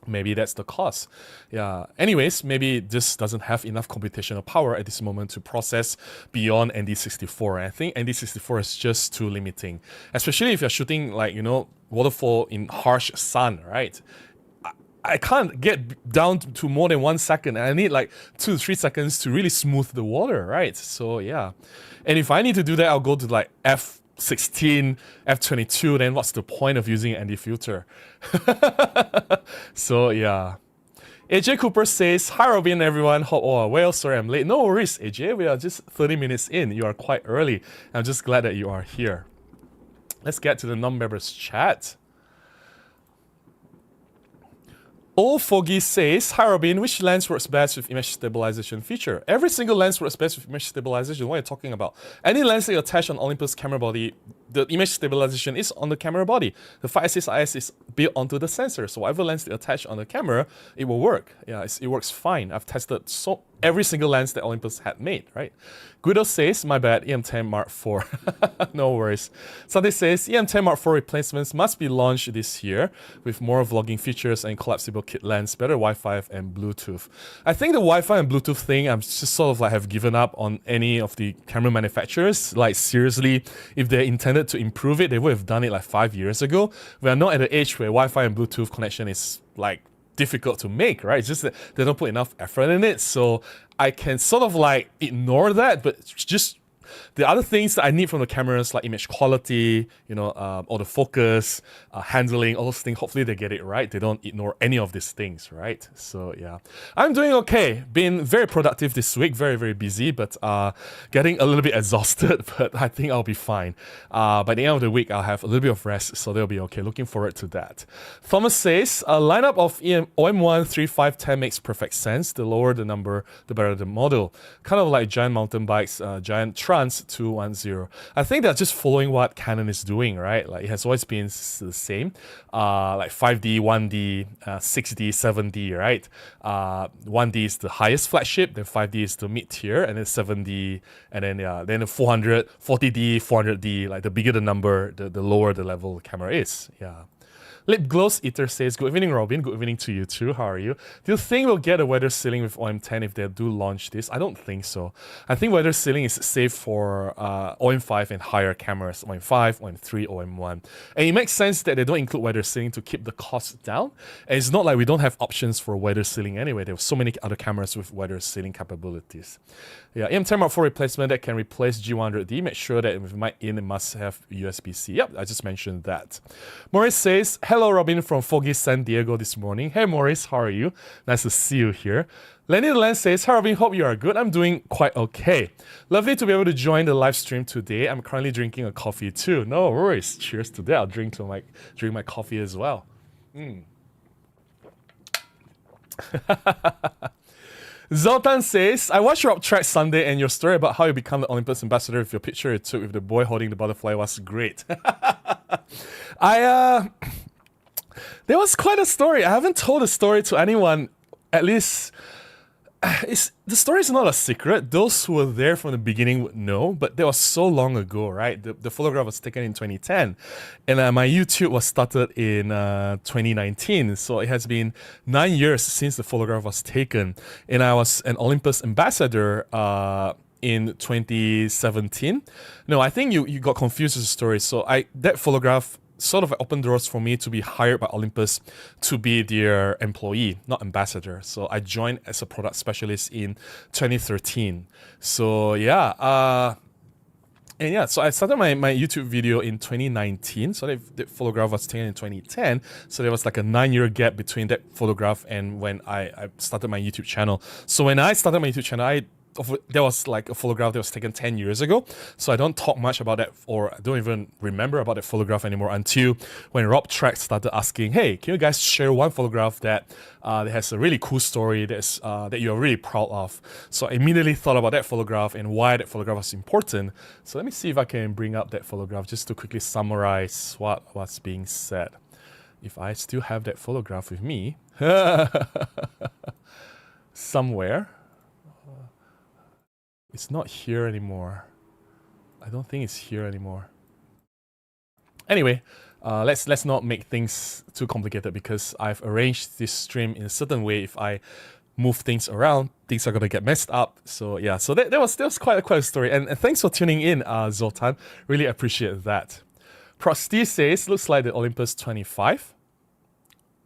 Maybe that's the cause. Yeah. Anyways, maybe this doesn't have enough computational power at this moment to process beyond ND64. And I think ND64 is just too limiting, especially if you're shooting like, you know, waterfall in harsh sun, right? I can't get down to more than 1 second, and I need like 2 to 3 seconds to really smooth the water, right? So yeah. And if I need to do that, I'll go to like F16, F22, then what's the point of using an ND filter? So yeah. AJ Cooper says, hi Robin everyone, hope all are well. Sorry I'm late. No worries, AJ, we are just 30 minutes in. You are quite early. I'm just glad that you are here. Let's get to the non-members chat. Old Foggy says, hi Robin, which lens works best with image stabilization feature? Every single lens works best with image stabilization. What are you talking about? Any lens that you attach on Olympus camera body, the image stabilization is on the camera body. The 5-axis IS is built onto the sensor. So whatever lens you attach on the camera, it will work. Yeah, it works fine. I've tested so every single lens that Olympus had made, right? Guido says, my bad, EM10 Mark IV. No worries. Sunday says, EM10 Mark IV replacements must be launched this year with more vlogging features and collapsible kit lens, better Wi-Fi and Bluetooth. I think the Wi-Fi and Bluetooth thing, I'm just sort of like have given up on any of the camera manufacturers. Like seriously, if they intended to improve it, they would have done it like 5 years ago. We are not at the age where Wi-Fi and Bluetooth connection is like difficult to make, right? It's just that they don't put enough effort in it. So I can sort of like ignore that, but just the other things that I need from the cameras, like image quality, you know, autofocus, handling, all those things, hopefully they get it right. They don't ignore any of these things, right? So yeah, I'm doing okay. Been very productive this week, very, very busy, but getting a little bit exhausted, but I think I'll be fine. By the end of the week, I'll have a little bit of rest, so they'll be okay. Looking forward to that. Thomas says, a lineup of OM1 3, 5, 10 makes perfect sense. The lower the number, the better the model. Kind of like giant mountain bikes, giant Trans 210. I think they're just following what Canon is doing, right? Like it has always been the same. Like 5D, 1D, 6D, 7D, right? 1D is the highest flagship, then 5D is the mid tier, and then 7D, and then the 400, 40D, 400D. Like the bigger the number, the lower the level the camera is. Yeah. Lip Gloss Eater says, good evening, Robin. Good evening to you too. How are you? Do you think we'll get a weather sealing with OM10 if they do launch this? I don't think so. I think weather sealing is safe for OM5 and higher cameras, OM5, OM3, OM1. And it makes sense that they don't include weather sealing to keep the cost down. And it's not like we don't have options for weather sealing anyway. There are so many other cameras with weather sealing capabilities. Yeah, EM10 Mark IV replacement that can replace G100D. Make sure that if it might in, it must have USB-C. Yep, I just mentioned that. Maurice says, hello, Robin from foggy San Diego this morning. Hey, Maurice, how are you? Nice to see you here. Lenny the Land says, hi, Robin, hope you are good. I'm doing quite okay. Lovely to be able to join the live stream today. I'm currently drinking a coffee too. No worries. Cheers to that. I'll drink my coffee as well. Zoltan says, I watched your up track Sunday and your story about how you become the Olympus ambassador with your picture you took with the boy holding the butterfly was great. There was quite a story. I haven't told the story to anyone, at least. The story is not a secret. Those who were there from the beginning would know, but that was so long ago, right? The photograph was taken in 2010, and my YouTube was started in 2019. So it has been 9 years since the photograph was taken, and I was an Olympus ambassador in 2017. No, I think you got confused with the story. So that photograph sort of opened doors for me to be hired by Olympus to be their employee, not ambassador. So I joined as a product specialist in 2013. So yeah, so I started my YouTube video in 2019. So the photograph was taken in 2010. So there was like a 9-year gap between that photograph and when I started my YouTube channel. So when I started my YouTube channel, there was like a photograph that was taken 10 years ago. So I don't talk much about that, or I don't even remember about that photograph anymore until when Rob Track started asking, hey, can you guys share one photograph that has a really cool story that you're really proud of? So I immediately thought about that photograph and why that photograph was important. So let me see if I can bring up that photograph just to quickly summarize what was being said. If I still have that photograph with me somewhere. It's not here anymore. I don't think it's here anymore. Anyway, let's not make things too complicated because I've arranged this stream in a certain way. If I move things around, things are gonna get messed up. So yeah, so that was quite a story. And thanks for tuning in, Zoltan. Really appreciate that. Prosty says, looks like the Olympus 25.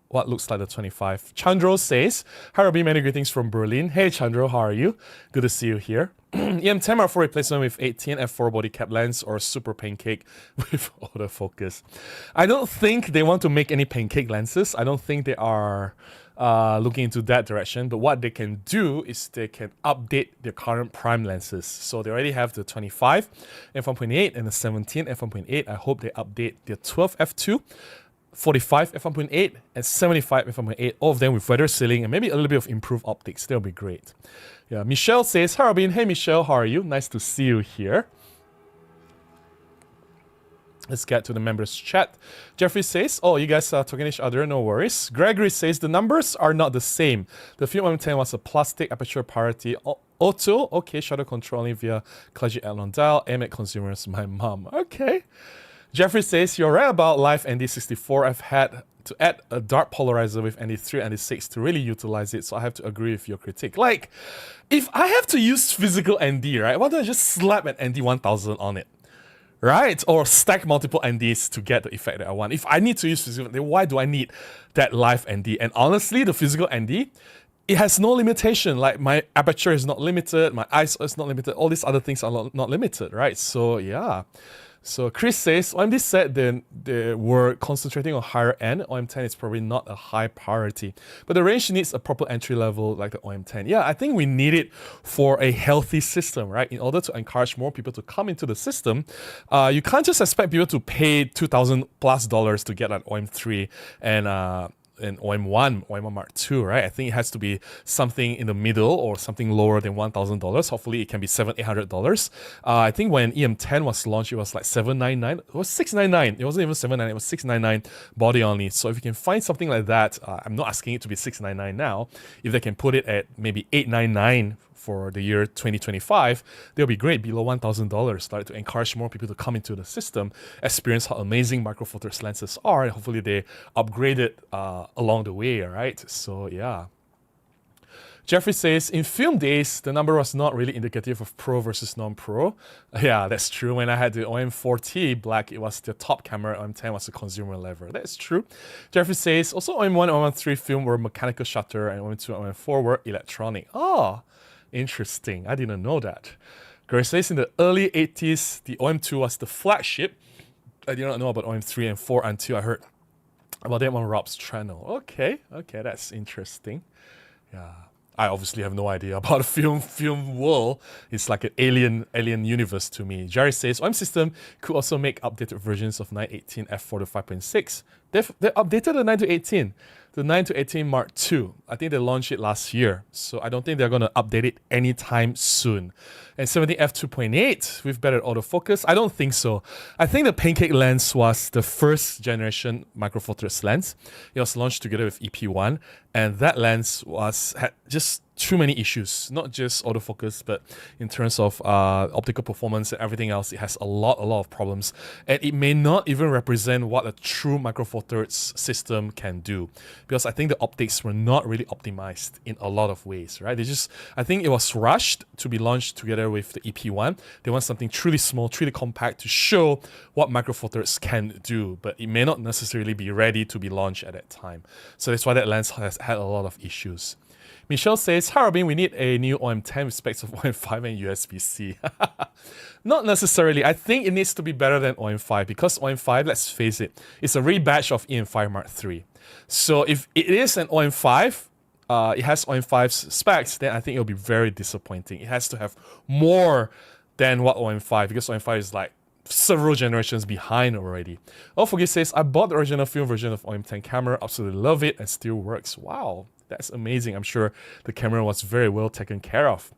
What looks like the 25? Chandro says, hi Robin, many greetings from Berlin. Hey Chandro, how are you? Good to see you here. EM10 Mark IV replacement with 18 f4 body cap lens or super pancake with autofocus. I don't think they want to make any pancake lenses. I don't think they are looking into that direction. But what they can do is they can update their current prime lenses. So they already have the 25 f1.8 and the 17 f1.8. I hope they update their 12 f2. 45 f1.8 and 75 f1.8, all of them with weather sealing and maybe a little bit of improved optics. That'll be great. Yeah, Michelle says, hi Robin. Hey Michelle, how are you? Nice to see you here. Let's get to the members chat. Jeffrey says, oh, you guys are talking to each other, no worries. Gregory says, the numbers are not the same. The film M10 was a plastic aperture priority auto. Okay, shutter controlling via Clergy Athlon dial. Aim at consumers, my mom. Okay. Jeffrey says, you're right about Live ND64. I've had to add a dark polarizer with ND3 and ND6 to really utilize it, so I have to agree with your critique. Like, if I have to use physical ND, right, why don't I just slap an ND1000 on it? Right? Or stack multiple NDs to get the effect that I want. If I need to use physical, then why do I need that live ND? And honestly, the physical ND, it has no limitation. Like, my aperture is not limited, my ISO is not limited, all these other things are not limited, right? So yeah. So Chris says, OMD said then they were concentrating on higher end. OM10 is probably not a high priority, but the range needs a proper entry level like the OM10. Yeah, I think we need it for a healthy system, right? In order to encourage more people to come into the system, you can't just expect people to pay $2,000+ to get an OM3 and OM1 Mark II, right? I think it has to be something in the middle or something lower than $1,000. Hopefully it can be $700-800. I think when EM10 was launched, it was like $799. It was $699. It wasn't even $799. It was $699 body only. So if you can find something like that, I'm not asking it to be $699 now. If they can put it at maybe $899 for the year 2025, they'll be great, below $1,000, like, to encourage more people to come into the system, experience how amazing Micro Four Thirds lenses are, and hopefully they upgrade it along the way, right? So yeah. Jeffrey says, in film days, the number was not really indicative of pro versus non-pro. Yeah, that's true. When I had the OM4T Black, it was the top camera, OM10 was the consumer level. That's true. Jeffrey says, also OM1 and OM3 film were mechanical shutter, and OM2 and OM4 were electronic. Oh, interesting. I didn't know that. Gary says, in the early 80s, the OM2 was the flagship. I did not know about OM3 and 4 until I heard about them on Rob's channel. Okay, that's interesting. Yeah. I obviously have no idea about the film world. It's like an alien universe to me. Jerry says, OM system could also make updated versions of 918 f4 to 5.6. They updated the 9 to 18. The 9 to 18 Mark II. I think they launched it last year. So I don't think they're going to update it anytime soon. And 17 f2.8 with better autofocus. I don't think so. I think the Pancake lens was the first generation Micro Four Thirds lens. It was launched together with EP1. And that lens had just too many issues, not just autofocus, but in terms of optical performance and everything else, it has a lot of problems. And it may not even represent what a true Micro Four Thirds system can do, because I think the optics were not really optimized in a lot of ways, right? I think it was rushed to be launched together with the EP1. They want something truly small, truly compact to show what Micro Four Thirds can do, but it may not necessarily be ready to be launched at that time. So that's why that lens has had a lot of issues. Michelle says, hi Robin, we need a new OM10 with specs of OM5 and USB-C. Not necessarily. I think it needs to be better than OM5 because OM5, let's face it, it's a rebatch of E-M5 Mark III. So if it is an OM5, it has OM5's specs, then I think it'll be very disappointing. It has to have more than what OM5, because OM5 is like several generations behind already. Autofocus says, I bought the original film version of OM10 camera, absolutely love it and still works. Wow. That's amazing. I'm sure the camera was very well taken care of.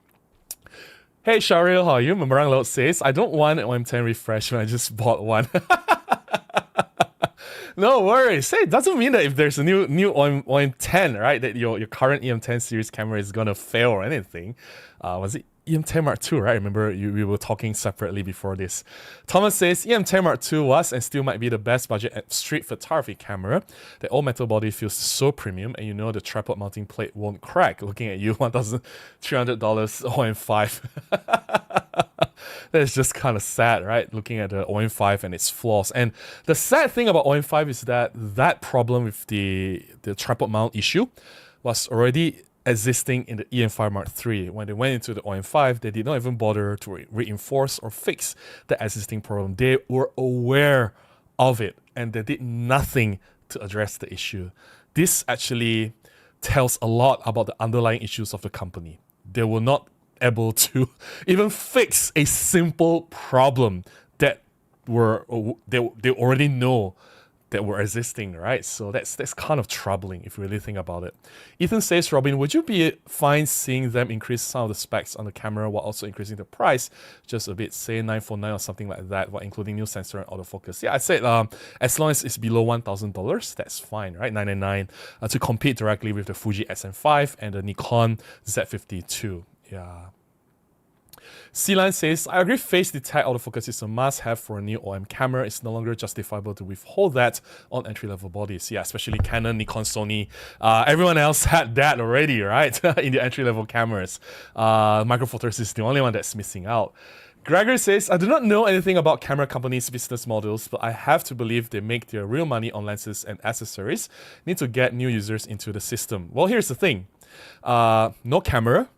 Hey, Sharil, how are you? Memerang Laut says, I don't want an OM10 refresh when I just bought one. No worries. Hey, it doesn't mean that if there's a new OM10, right, that your current EM10 series camera is going to fail or anything. Was it EM10 Mark II, right? Remember, we were talking separately before this. Thomas says, EM10 Mark II was and still might be the best budget street photography camera. The all-metal body feels so premium, and you know the tripod mounting plate won't crack. Looking at you, $1,300 OM5. That's just kind of sad, right? Looking at the OM5 and its flaws. And the sad thing about OM5 is that problem with the tripod mount issue was already existing in the EM5 Mark III. When they went into the OM5, they did not even bother to reinforce or fix the existing problem. They were aware of it and they did nothing to address the issue. This actually tells a lot about the underlying issues of the company. They were not able to even fix a simple problem that they already know that were existing, right? So that's kind of troubling if you really think about it. Ethan says, Robin, would you be fine seeing them increase some of the specs on the camera while also increasing the price just a bit, say 949 or something like that, while including new sensor and autofocus? Yeah, I said as long as it's below $1,000, that's fine, right? 999 to compete directly with the Fuji SM5 and the Nikon Z52. Yeah. C-Line says, I agree face detect autofocus is a must-have for a new OM camera. It's no longer justifiable to withhold that on entry-level bodies. Yeah, especially Canon, Nikon, Sony. Everyone else had that already, right? In the entry-level cameras. Micro Four Thirds is the only one that's missing out. Gregory says, I do not know anything about camera companies' business models, but I have to believe they make their real money on lenses and accessories. Need to get new users into the system. Well, here's the thing. No camera,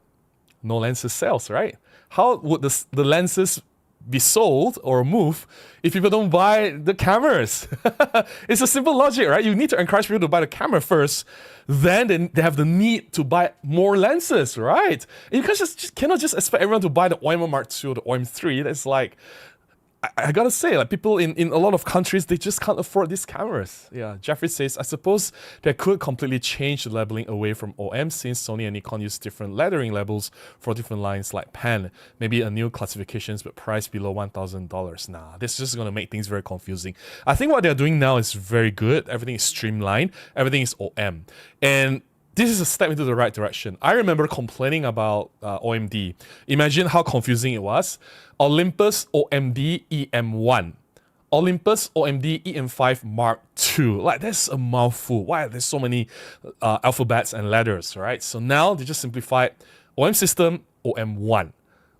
no lenses sales, right? How would the lenses be sold or move if people don't buy the cameras? It's a simple logic, right? You need to encourage people to buy the camera first, then they have the need to buy more lenses, right? And you cannot just expect everyone to buy the OM Mark II or the OM3. That's like, I gotta say, like people in a lot of countries, they just can't afford these cameras. Yeah, Jeffrey says, I suppose they could completely change the labeling away from OM since Sony and Nikon use different lettering labels for different lines like pen. Maybe a new classifications but price below $1,000. Nah, this is just gonna make things very confusing. I think what they're doing now is very good. Everything is streamlined. Everything is OM. And this is a step into the right direction. I remember complaining about OMD. Imagine how confusing it was. Olympus OMD EM1. Olympus OMD EM5 Mark II. Like, that's a mouthful. Why are there so many alphabets and letters, right? So now they just simplified OM system, OM1.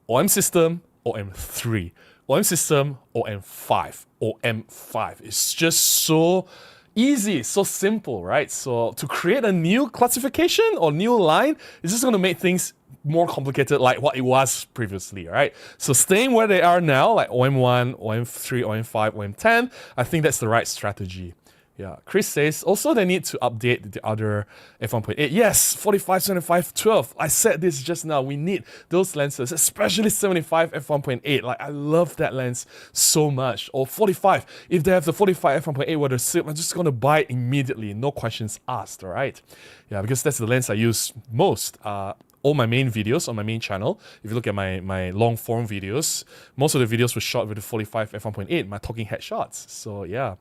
OM system, OM3. OM system, OM5. OM5. It's just so easy, so simple, right? So to create a new classification or new line is just going to make things more complicated like what it was previously, right? So staying where they are now, like OM1, OM3, OM5, OM10, I think that's the right strategy. Yeah, Chris says, also they need to update the other f1.8. Yes, 45, 75, 12. I said this just now. We need those lenses, especially 75 f1.8. Like, I love that lens so much. Or 45. If they have the 45 f1.8 with a SIP, I'm just going to buy it immediately. No questions asked, all right? Yeah, because that's the lens I use most. All my main videos on my main channel, if you look at my long form videos, most of the videos were shot with the 45 f1.8, my talking head shots. So yeah.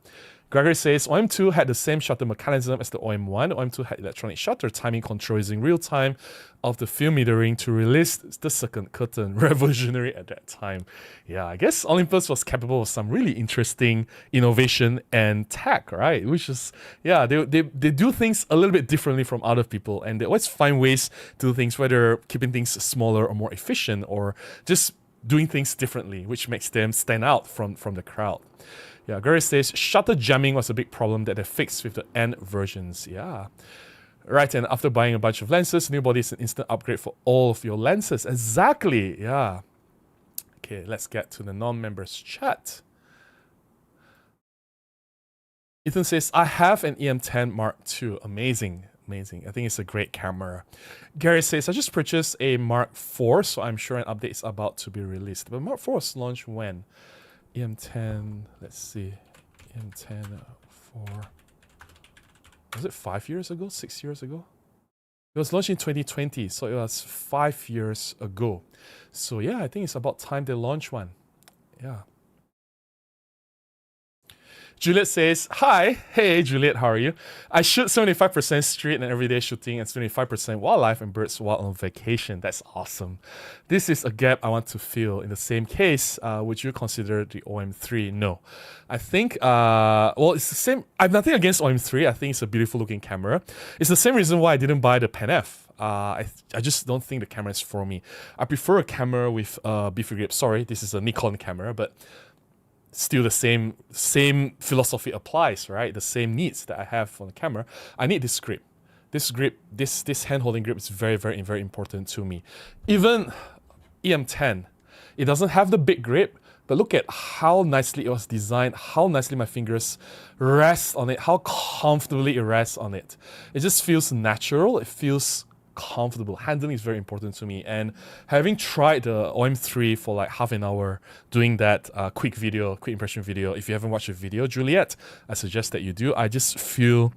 Gregory says, OM2 had the same shutter mechanism as the OM1. OM2 had electronic shutter timing control using real time of the film metering to release the second curtain. Revolutionary at that time. Yeah, I guess Olympus was capable of some really interesting innovation and tech, right? Which is, yeah, they do things a little bit differently from other people, and they always find ways to do things, whether keeping things smaller or more efficient, or just doing things differently, which makes them stand out from the crowd. Yeah, Gary says, shutter jamming was a big problem that they fixed with the end versions. Yeah. Right, and after buying a bunch of lenses, new body is an instant upgrade for all of your lenses. Exactly, yeah. Okay, let's get to the non-members chat. Ethan says, I have an EM10 Mark II. Amazing, amazing. I think it's a great camera. Gary says, I just purchased a Mark IV, so I'm sure an update is about to be released. But Mark IV was launched when? EM10, let's see, EM10 4, was it 5 years ago, 6 years ago? It was launched in 2020, so it was 5 years ago. So yeah, I think it's about time they launch one. Yeah. Juliet says, hi, hey Juliet, how are you? I shoot 75% street and everyday shooting and 75% wildlife and birds while on vacation. That's awesome. This is a gap I want to fill. In the same case, would you consider the OM3? No. I think, well, it's the same. I have nothing against OM3. I think it's a beautiful looking camera. It's the same reason why I didn't buy the Pen F. I just don't think the camera is for me. I prefer a camera with beefy grip. Sorry, this is a Nikon camera, but still the same philosophy applies, right? The same needs that I have for the camera. I need this grip. This grip, this hand-holding grip is very, very, very important to me. Even EM10, it doesn't have the big grip, but look at how nicely it was designed, how nicely my fingers rest on it, how comfortably it rests on it. It just feels natural. It feels comfortable. Handling is very important to me. And having tried the OM3 for like half an hour, doing that quick impression video, if you haven't watched the video, Juliet, I suggest that you do. I just feel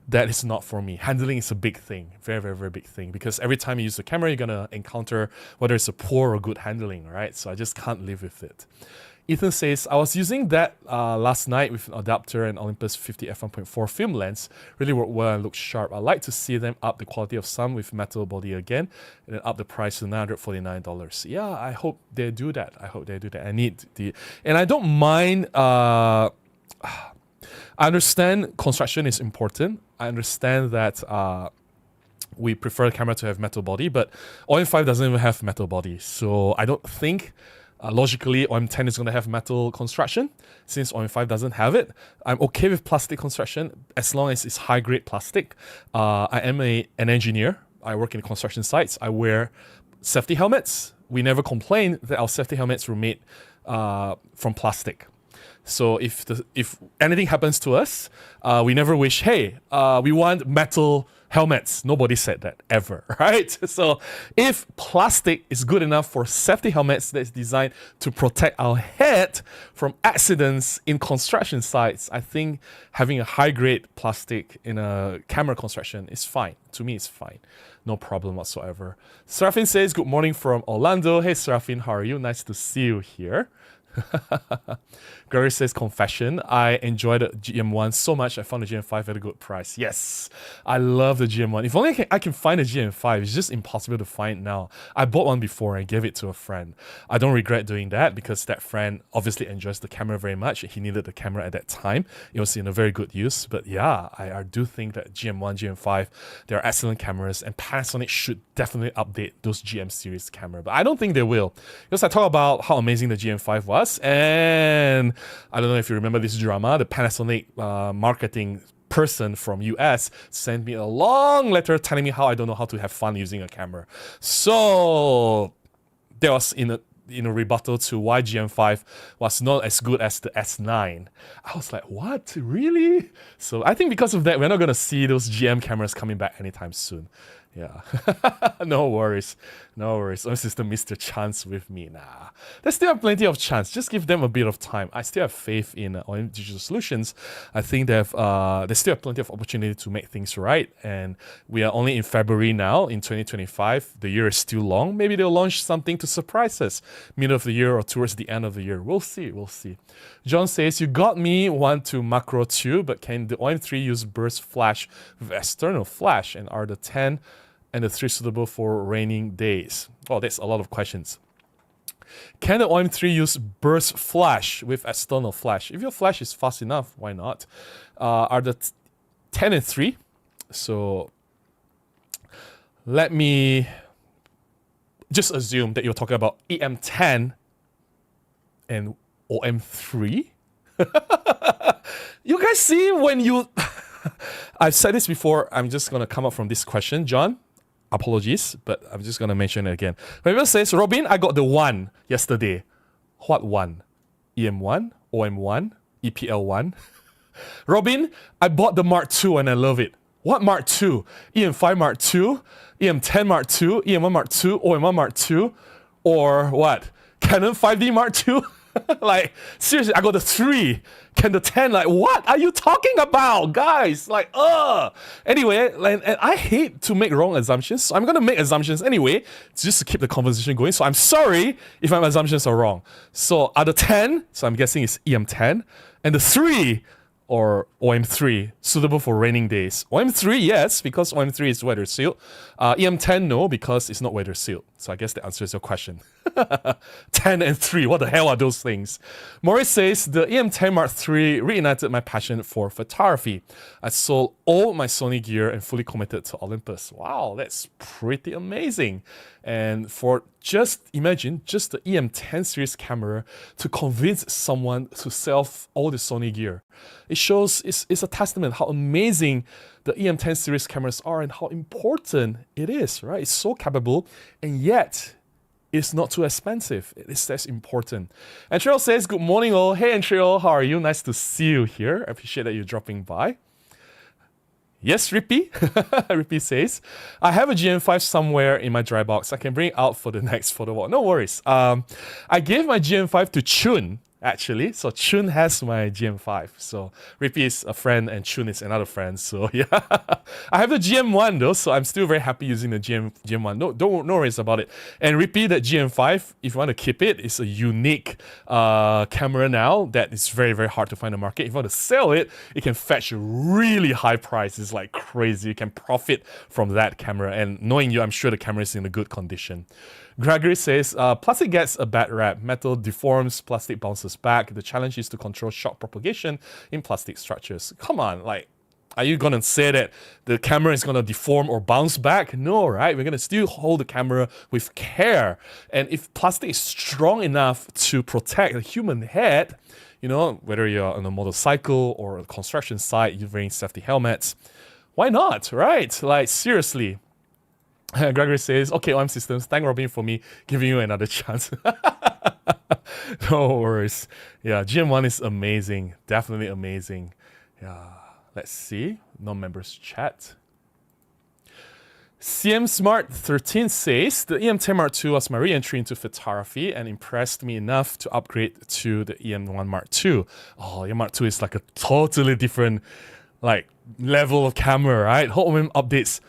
that is not for me. Handling is a big thing, very, very, very big thing, because every time you use the camera, you're gonna encounter whether it's a poor or good handling, right? So I just can't live with it. Ethan says, I was using that last night with an adapter and Olympus 50 f1.4 film lens. Really worked well and looked sharp. I'd like to see them up the quality of some with metal body again and then up the price to $949. Yeah, I hope they do that. I need and I don't mind. I understand construction is important. I understand that we prefer the camera to have metal body, but OM5 doesn't even have metal body. So I don't think logically OM10 is going to have metal construction, since OM5 doesn't have it. I'm okay with plastic construction as long as it's high-grade plastic. I am an engineer. I work in construction sites. I wear safety helmets. We never complain that our safety helmets were made from plastic. So if anything happens to us, we never wish, hey, we want metal helmets. Nobody said that ever, right? So if plastic is good enough for safety helmets that's designed to protect our head from accidents in construction sites, I think having a high-grade plastic in a camera construction is fine. To me, it's fine. No problem whatsoever. Serafin says, good morning from Orlando. Hey, Serafin, how are you? Nice to see you here. Gary says, confession, I enjoyed the GM1 so much, I found the GM5 at a good price. Yes, I love the GM1. If only I can find a GM5. It's just impossible to find now. I bought one before and gave it to a friend. I don't regret doing that because that friend obviously enjoys the camera very much. He needed the camera at that time. It was in a very good use. But yeah, I do think that GM1, GM5, they're excellent cameras, and Panasonic should definitely update those GM series camera. But I don't think they will, because I talk about how amazing the GM5 was. And I don't know if you remember this drama, the Panasonic marketing person from US sent me a long letter telling me how I don't know how to have fun using a camera. So that was in a rebuttal to why GM5 was not as good as the S9. I was like, what? Really? So I think because of that, we're not going to see those GM cameras coming back anytime soon. Yeah. No worries. No worries. My sister missed a chance with me. Nah. They still have plenty of chance. Just give them a bit of time. I still have faith in OM Digital Solutions. I think they still have plenty of opportunity to make things right. And we are only in February now, in 2025. The year is still long. Maybe they'll launch something to surprise us middle of the year or towards the end of the year. We'll see. We'll see. John says, you got me one to macro too, but can the OM3 use burst flash with external flash? And are the 10 and the 3 suitable for raining days? Oh, that's a lot of questions. Can the OM3 use burst flash with external flash? If your flash is fast enough, why not? Are the 10 and 3? So let me just assume that you're talking about EM10 and OM3. You guys see when you... I've said this before. I'm just going to come up from this question, John. Apologies, but I'm just going to mention it again. Whoever says, Robin, I got the 1 yesterday. What 1? EM1, OM1, EPL1. Robin, I bought the Mark II and I love it. What Mark II? EM5 Mark II, EM10 Mark II, EM1 Mark II, OM1 Mark II, or what? Canon 5D Mark II? Like, seriously, I got the 3. Can the 10, like, what are you talking about, guys? Like, Anyway, and I hate to make wrong assumptions, so I'm going to make assumptions anyway, just to keep the conversation going. So I'm sorry if my assumptions are wrong. So are the 10, so I'm guessing it's EM10, and the 3, or OM3, suitable for raining days? OM3, yes, because OM3 is weather sealed. EM10, no, because it's not weather sealed. So I guess that answers your question. 10 and 3, what the hell are those things? Maurice says, the EM10 Mark III reignited my passion for photography. I sold all my Sony gear and fully committed to Olympus. Wow, that's pretty amazing. And for imagine just the EM10 series camera to convince someone to sell all the Sony gear. It shows, it's a testament how amazing the EM10 series cameras are and how important it is, right? It's so capable, and yet it's not too expensive. It's less important. And Trill says, good morning all. Hey, Trill, how are you? Nice to see you here. I appreciate that you're dropping by. Yes, Rippy. Rippy says, I have a GM5 somewhere in my dry box. I can bring it out for the next photo walk. No worries. I gave my GM5 to Chun, actually. So Chun has my GM5. So Rippy is a friend and Chun is another friend. So yeah, I have the GM1 though, so I'm still very happy using the GM1. No worries about it. And Rippy, that GM5, if you want to keep it, it's a unique camera now that is very, very hard to find in the market. If you want to sell it, it can fetch a really high price. It's like crazy. You can profit from that camera. And knowing you, I'm sure the camera is in a good condition. Gregory says, plastic gets a bad rap. Metal deforms, plastic bounces back. The challenge is to control shock propagation in plastic structures. Come on, like, are you gonna say that the camera is gonna deform or bounce back? No, right? We're gonna still hold the camera with care. And if plastic is strong enough to protect the human head, you know, whether you're on a motorcycle or a construction site, you're wearing safety helmets, why not, right? Like, seriously. Gregory says, okay, OM Systems, thank Robin for me giving you another chance. No worries. Yeah, GM1 is amazing. Definitely amazing. Yeah, let's see. Non-members chat. CM Smart 13 says, the EM10 Mark II was my re-entry into photography and impressed me enough to upgrade to the EM1 Mark II. Oh, EM Mark II is like a totally different like level of camera, right? OM updates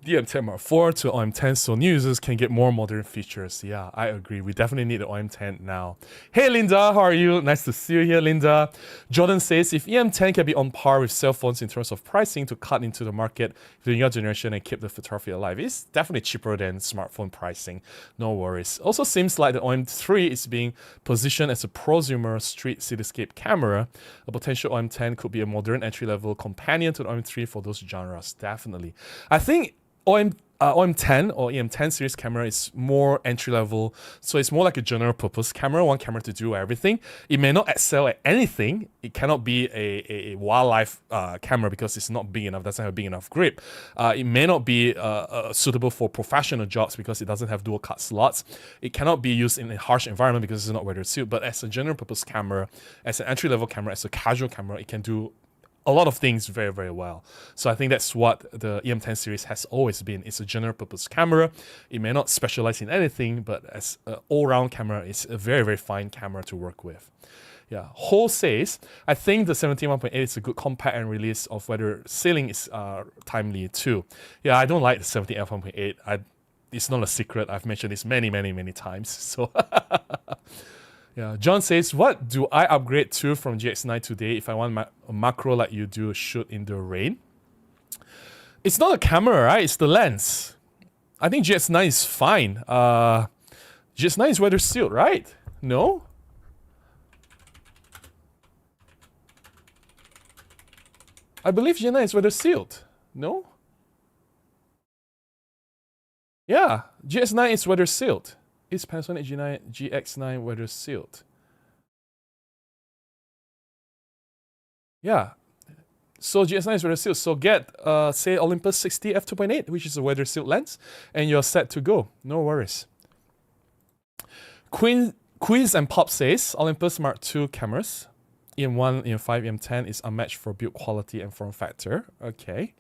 the EM10 Mark IV to OM10 so new users can get more modern features. Yeah, I agree. We definitely need the OM10 now. Hey Linda, how are you? Nice to see you here, Linda. Jordan says, if EM10 can be on par with cell phones in terms of pricing to cut into the market for the younger generation and keep the photography alive, it's definitely cheaper than smartphone pricing. No worries. Also seems like the OM3 is being positioned as a prosumer street cityscape camera. A potential OM10 could be a modern entry-level companion to the OM3 for those genres. Definitely. I think OM10 or EM10 series camera is more entry level, so it's more like a general purpose camera, one camera to do everything. It may not excel at anything. It cannot be a wildlife camera because it's not big enough, doesn't have a big enough grip. It may not be suitable for professional jobs because it doesn't have dual cut slots. It cannot be used in a harsh environment because it's not weather sealed. But as a general purpose camera, as an entry level camera, as a casual camera, it can do a lot of things very, very well. So I think that's what the EM10 series has always been. It's a general purpose camera. It may not specialize in anything, but as an all-round camera, it's a very, very fine camera to work with. Yeah, Ho says, I think the 17.1.8 is a good compact and release of whether sailing is timely too. Yeah, I don't like the 17.1.8. It's not a secret. I've mentioned this many, many, many times. So yeah, John says, what do I upgrade to from GX9 today if I want a macro like you do shoot in the rain? It's not a camera, right? It's the lens. I think GX9 is fine. GX9 is weather sealed, right? No? I believe GX9 is weather sealed. No? Yeah, GX9 is weather sealed. Is Panasonic GX9 weather sealed? Yeah. So GX9 is weather sealed. So get, say, Olympus 60 f2.8, which is a weather sealed lens, and you're set to go. No worries. Quiz and Pop says, Olympus Mark II cameras, EM1, EM5, EM10 is unmatched for build quality and form factor. Okay.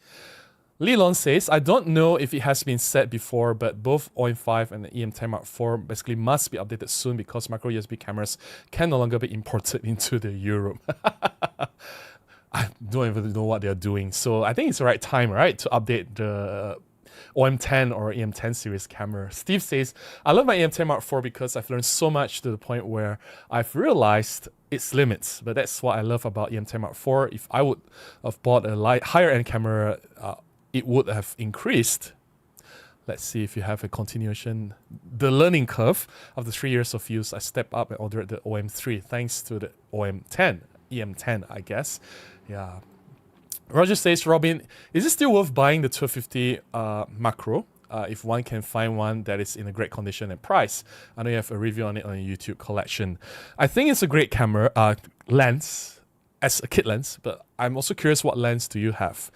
Lelon says, I don't know if it has been said before, but both OM5 and the EM10 Mark IV basically must be updated soon because micro USB cameras can no longer be imported into the Europe. I don't even know what they're doing. So I think it's the right time, right, to update the OM10 or EM10 series camera. Steve says, I love my EM10 Mark IV because I've learned so much to the point where I've realized its limits. But that's what I love about EM10 Mark IV. If I would have bought a higher end camera, it would have increased. Let's see if you have a continuation. The learning curve of the 3 years of use, I stepped up and ordered the OM3 thanks to the OM10, EM10, I guess. Yeah. Roger says, Robin, is it still worth buying the 1250 macro if one can find one that is in a great condition and price? I know you have a review on it on your YouTube collection. I think it's a great camera, lens, as a kit lens, but I'm also curious what lens do you have?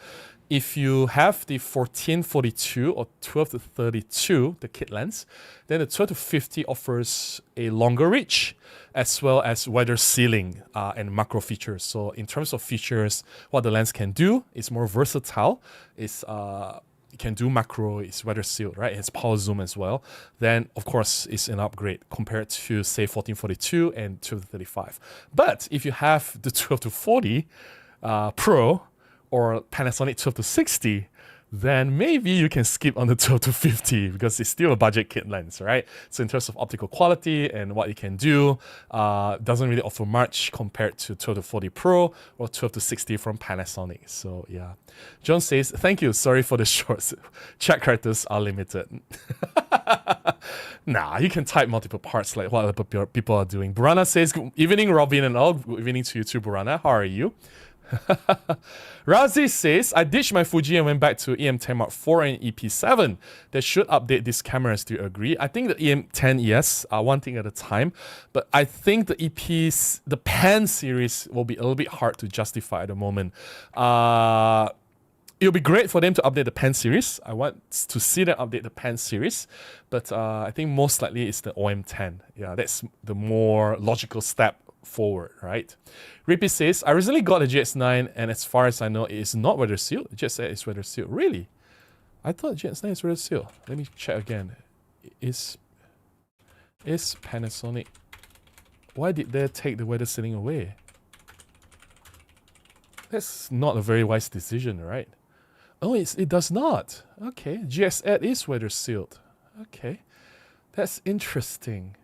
if you have the 14-42 or 12-32, the kit lens, then the 12-50 offers a longer reach as well as wider sealing and macro features. So in terms of features, what the lens can do is more versatile. It can do macro, it's wider sealed, right? It has power zoom as well. Then, of course, it's an upgrade compared to, say, 14-42 and 12-35. But if you have the 12-40 Pro or Panasonic 12-60, then maybe you can skip on the 12-50 because it's still a budget kit lens, right? So in terms of optical quality and what it can do, doesn't really offer much compared to 12-40 Pro or 12-60 from Panasonic. So yeah. John says, thank you, sorry for the shorts. Chat characters are limited. Nah, you can type multiple parts like what other people are doing. Burana says, good evening, Robin and all. Good evening to you too, Burana. How are you? Razi says, I ditched my Fuji and went back to EM10 Mark IV and EP7. They should update this camera. Do you agree? I think the EM10, yes, one thing at a time. But I think the the Pan series will be a little bit hard to justify at the moment. It'll be great for them to update the Pan series. I want to see them update the Pan series. But I think most likely it's the OM10. Yeah, that's the more logical step forward, right? Rippy says, I recently got a GX9 and as far as I know, it is not weather sealed. It just said it's weather sealed. Really? I thought GX9 is weather sealed. Let me check again. Is Panasonic... Why did they take the weather sealing away? That's not a very wise decision, right? Oh, it does not. Okay, GX8 is weather sealed. Okay, that's interesting.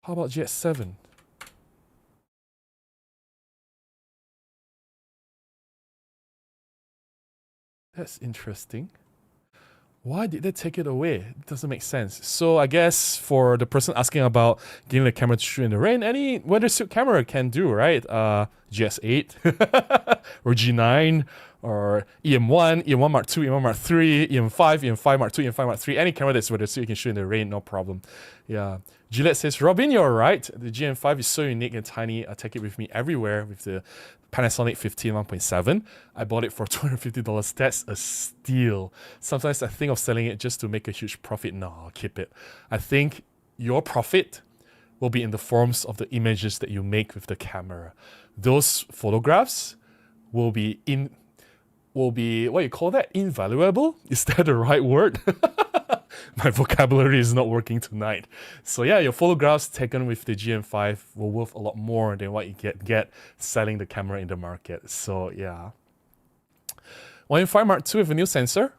How about GX7? That's interesting. Why did they take it away? It doesn't make sense. So I guess for the person asking about getting the camera to shoot in the rain, any weather suit camera can do, right? GS8 or G9 or EM1, EM1 Mark II, EM1 Mark III, EM5, EM5 Mark II, EM5 Mark III. Any camera that's weather suit you can shoot in the rain, no problem. Yeah. Gillette says, Robin, you're right. The GM5 is so unique and tiny. I take it with me everywhere with the Panasonic 15 1.7. I bought it for $250. That's a steal. Sometimes I think of selling it just to make a huge profit. No, I'll keep it. I think your profit will be in the forms of the images that you make with the camera. Those photographs will be what you call that? Invaluable? Is that the right word? My vocabulary is not working tonight. So yeah, your photographs taken with the GM5 will worth a lot more than what you get selling the camera in the market. So yeah. EM5 Mark II with a new sensor.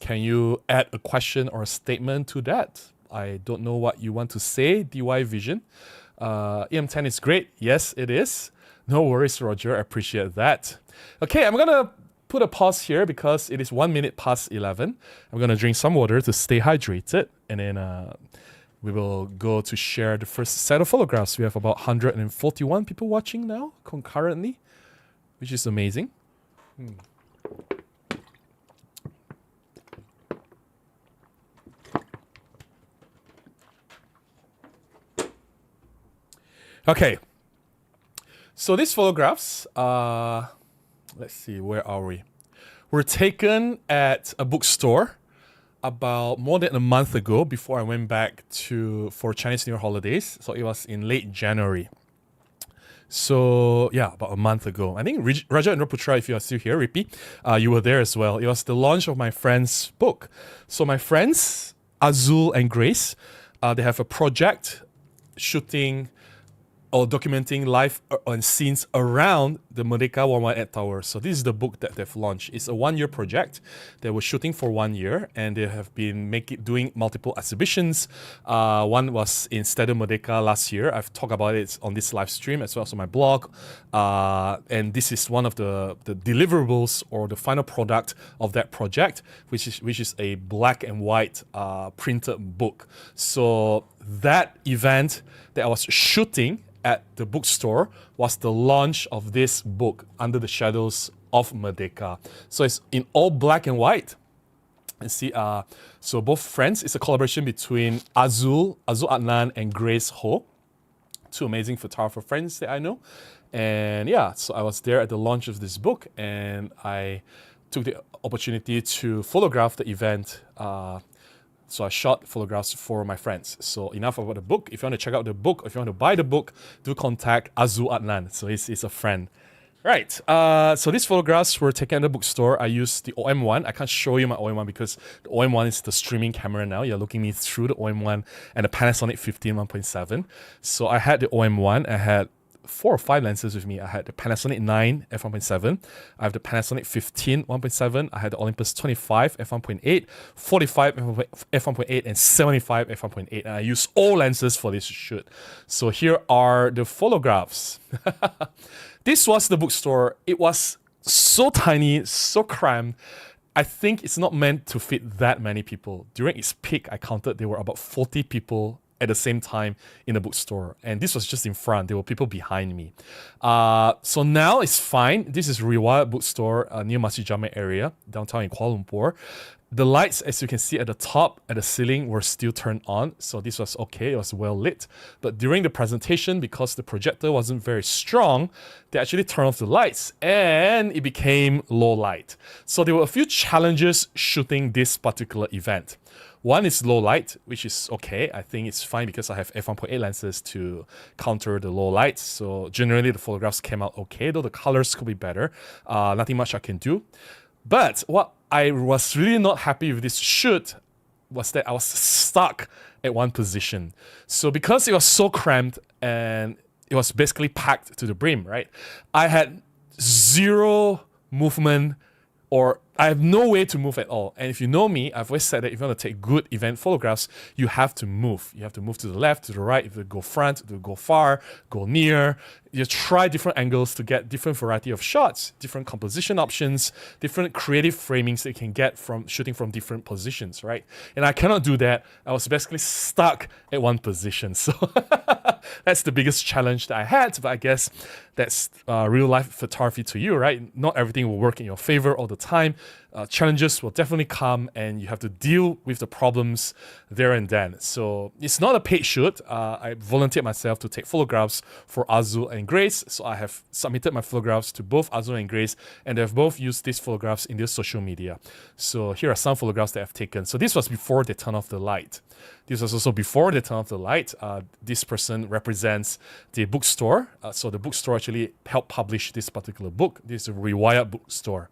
Can you add a question or a statement to that? I don't know what you want to say, DY Vision. EM10 is great. Yes, it is. No worries, Roger. I appreciate that. Okay, I'm gonna put a pause here because it is 1 minute past 11. I'm gonna drink some water to stay hydrated, and then we will go to share the first set of photographs. We have about 141 people watching now concurrently, which is amazing. Okay, so these photographs, let's see, where are we? Were taken at a bookstore about more than a month ago before I went back for Chinese New Year holidays. So it was in late January. So yeah, about a month ago. I think Raja and Raputra, if you are still here, Rippy, you were there as well. It was the launch of my friend's book. So my friends, Azul and Grace, they have a project shooting or documenting life and scenes around the Merdeka 118 Tower. So this is the book that they've launched. It's a 1-year project. They were shooting for 1 year and they have been doing multiple exhibitions. One was in Stadium Merdeka last year. I've talked about it on this live stream as well as on my blog. And this is one of the deliverables or the final product of that project, which is a black and white printed book. So that event that I was shooting at the bookstore was the launch of this book, Under the Shadows of Merdeka. So it's in all black and white. You see, so both friends, it's a collaboration between Azul Adnan and Grace Ho, two amazing photographer friends that I know. And yeah, so I was there at the launch of this book, and I took the opportunity to photograph the event. So I shot photographs for my friends. So enough about the book. If you want to check out the book, or if you want to buy the book, do contact Azul Adnan. So he's a friend. Right, so these photographs were taken at the bookstore. I used the OM1. I can't show you my OM1 because the OM1 is the streaming camera now. You're looking me through the OM1 and the Panasonic 15 1.7. So I had the OM1. I had 4 or 5 lenses with me. I had the Panasonic 9 f1.7. I have the Panasonic 15 1.7. I had the Olympus 25 f1.8, 45 f1.8, and 75 f1.8. And I used all lenses for this shoot. So here are the photographs. This was the bookstore. It was so tiny, so cramped. I think it's not meant to fit that many people. During its peak, I counted there were about 40 people at the same time in the bookstore. And this was just in front. There were people behind me. So now it's fine. This is Riwayat bookstore near Masjid Jamek area, downtown in Kuala Lumpur. The lights, as you can see at the top, at the ceiling, were still turned on. So this was okay. It was well lit. But during the presentation, because the projector wasn't very strong, they actually turned off the lights and it became low light. So there were a few challenges shooting this particular event. One is low light, which is okay. I think it's fine because I have f1.8 lenses to counter the low light. So generally the photographs came out okay, though the colors could be better. Nothing much I can do. But what I was really not happy with this shoot was that I was stuck at one position. So because it was so cramped and it was basically packed to the brim, right? I had zero movement, or I have no way to move at all. And if you know me, I've always said that if you want to take good event photographs, you have to move. You have to move to the left, to the right, if you go front, to go far, go near. You try different angles to get different variety of shots, different composition options, different creative framings that you can get from shooting from different positions, right? And I cannot do that. I was basically stuck at one position. So that's the biggest challenge that I had, but I guess that's real life photography to you, right? Not everything will work in your favor all the time. Challenges will definitely come and you have to deal with the problems there and then. So it's not a paid shoot. I volunteered myself to take photographs for Azul and Grace. So I have submitted my photographs to both Azul and Grace, and they have both used these photographs in their social media. So here are some photographs that I've taken. So this was before they turned off the light. This was also before they turned off the light. This person represents the bookstore. So the bookstore actually helped publish this particular book. This is a Riwayat bookstore.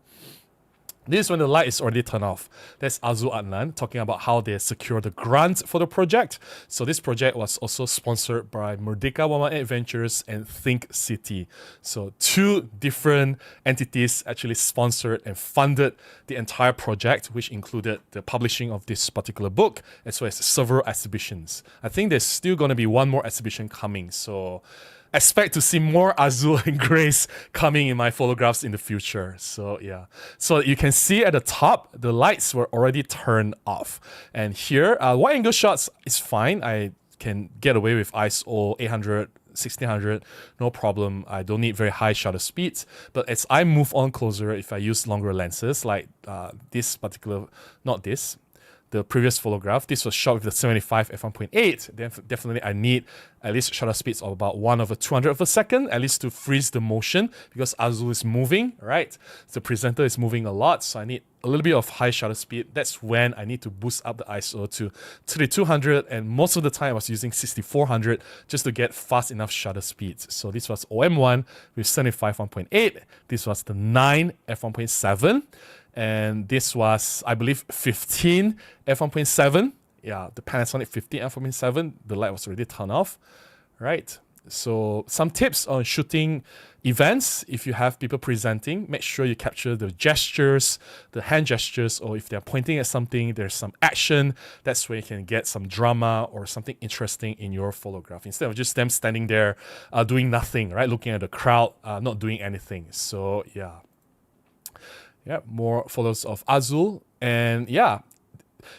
This is when the light is already turned off. That's Azul Adnan talking about how they secured the grant for the project. So this project was also sponsored by Merdeka 118 Ventures and Think City. So 2 different entities actually sponsored and funded the entire project, which included the publishing of this particular book, as well as several exhibitions. I think there's still going to be one more exhibition coming. So expect to see more Azul and Grace coming in my photographs in the future. So yeah, so you can see at the top, the lights were already turned off. And here, wide angle shots is fine. I can get away with ISO 800, 1600, no problem. I don't need very high shutter speeds. But as I move on closer, if I use longer lenses, like this particular, not this, the previous photograph, this was shot with the 75 f1.8. Then definitely I need at least shutter speeds of about 1/200 of a second, at least to freeze the motion, because Azul is moving, right? The presenter is moving a lot, so I need a little bit of high shutter speed. That's when I need to boost up the ISO to 3200, and most of the time I was using 6400 just to get fast enough shutter speeds. So this was OM1 with 75 1.8. This was the 9 f1.7. And this was, I believe, 15 f1.7. Yeah, the Panasonic 15 f1.7. The light was already turned off, right? So some tips on shooting events. If you have people presenting, make sure you capture the gestures, the hand gestures, or if they're pointing at something, there's some action. That's where you can get some drama or something interesting in your photograph, instead of just them standing there doing nothing, right? Looking at the crowd, not doing anything. So yeah. Yeah, more photos of Azul. And yeah,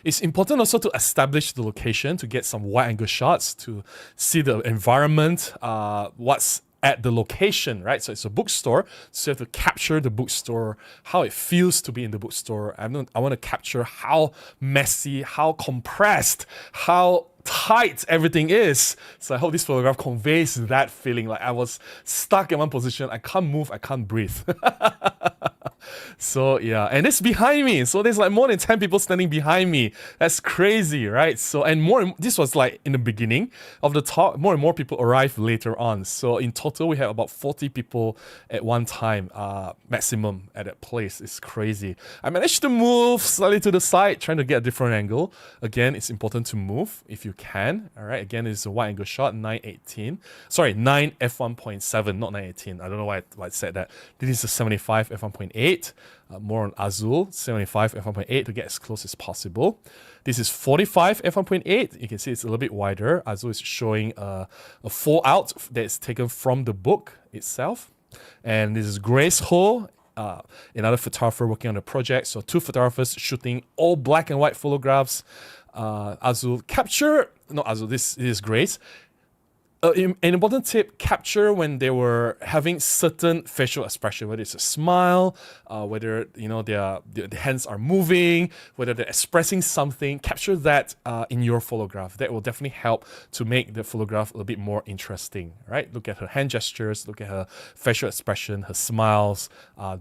it's important also to establish the location, to get some wide angle shots, to see the environment, what's at the location, right? So it's a bookstore, so you have to capture the bookstore, how it feels to be in the bookstore. I want to capture how messy, how compressed, how tight everything is. So I hope this photograph conveys that feeling, like I was stuck in one position, I can't move, I can't breathe. So yeah, and it's behind me. So there's like more than 10 people standing behind me. That's crazy, right? So, and this was like in the beginning of the talk, more and more people arrived later on. So in total, we had about 40 people at one time, maximum at that place. It's crazy. I managed to move slightly to the side, trying to get a different angle. Again, it's important to move if you can. All right, again, it's a wide angle shot, 918. Sorry, 9 f1.7, not 918. I don't know why I said that. This is a 75 f1.8. More on Azul, 75 f1.8 to get as close as possible. This is 45 f1.8. You can see it's a little bit wider. Azul is showing a fallout that's taken from the book itself. And this is Grace Ho, another photographer working on the project. So 2 photographers shooting all black and white photographs. Azul capture, not Azul, this is Grace. An important tip, capture when they were having certain facial expression, whether it's a smile, whether the hands are moving, whether they're expressing something. Capture that in your photograph. That will definitely help to make the photograph a little bit more interesting, right? Look at her hand gestures, look at her facial expression, her smiles.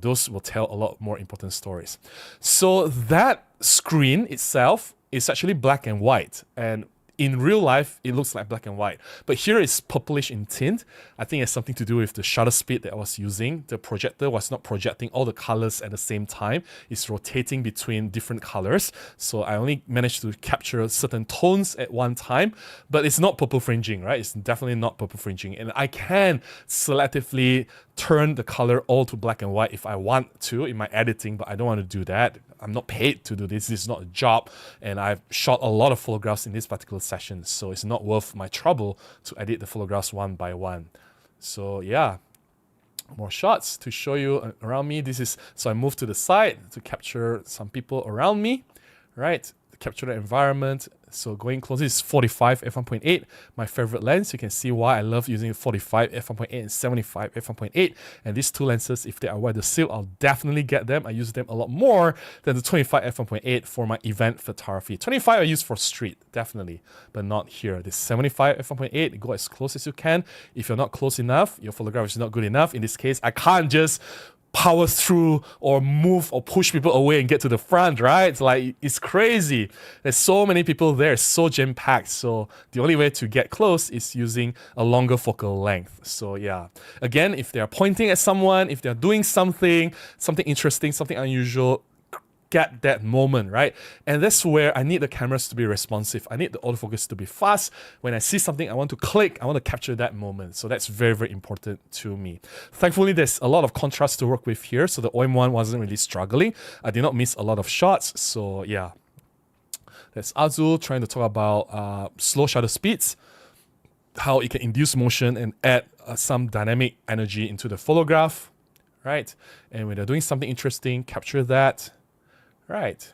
Those will tell a lot more important stories. So that screen itself is actually black and white, and in real life, it looks like black and white. But here it's purplish in tint. I think it's something to do with the shutter speed that I was using. The projector was not projecting all the colors at the same time. It's rotating between different colors. So I only managed to capture certain tones at one time. But it's not purple fringing, right? It's definitely not purple fringing. And I can selectively turn the color all to black and white if I want to in my editing, but I don't want to do that. I'm not paid to do this. This is not a job, and I've shot a lot of photographs in this particular session, so it's not worth my trouble to edit the photographs one by one. So yeah, more shots to show you around me. So I moved to the side to capture some people around me, right? Capture the environment. So going close, this is 45 f1.8, my favorite lens. You can see why I love using 45 f1.8 and 75 f1.8. And these 2 lenses, if they are wide the seal, I'll definitely get them. I use them a lot more than the 25 f1.8 for my event photography. 25 I use for street, definitely, but not here. This 75 f1.8, go as close as you can. If you're not close enough, your photograph is not good enough. In this case, I can't just power through or move or push people away and get to the front, right? It's crazy. There's so many people there, so jam-packed. So the only way to get close is using a longer focal length. So yeah, again, if they're pointing at someone, if they're doing something interesting, something unusual, get that moment, right? And that's where I need the cameras to be responsive. I need the autofocus to be fast. When I see something I want to click, I want to capture that moment. So that's very, very important to me. Thankfully, there's a lot of contrast to work with here, so the OM1 wasn't really struggling. I did not miss a lot of shots, so yeah. That's Azul trying to talk about slow shutter speeds, how it can induce motion and add some dynamic energy into the photograph, right? And when they're doing something interesting, capture that. Right.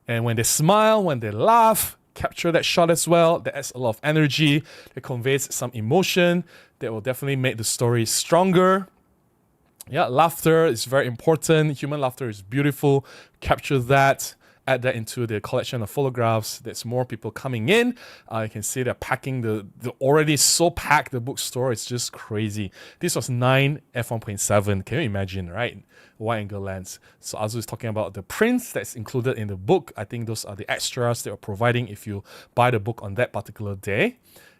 And when they smile, when they laugh, capture that shot as well. That adds a lot of energy. That conveys some emotion. That will definitely make the story stronger. Yeah, laughter is very important. Human laughter is beautiful. Capture that. Add that into the collection of photographs. There's more people coming in. You can see they're packing the already so packed the bookstore. It's just crazy. This was 9 f1.7. Can you imagine, right? Wide angle lens. So Azu is talking about the prints that's included in the book. I think those are the extras they are providing if you buy the book on that particular day.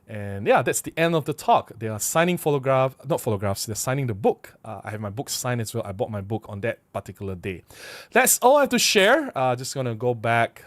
And yeah, that's the end of the talk. They are signing not photographs, they're signing the book. I have my book signed as well. I bought my book on that particular day. That's all I have to share. Just gonna go back.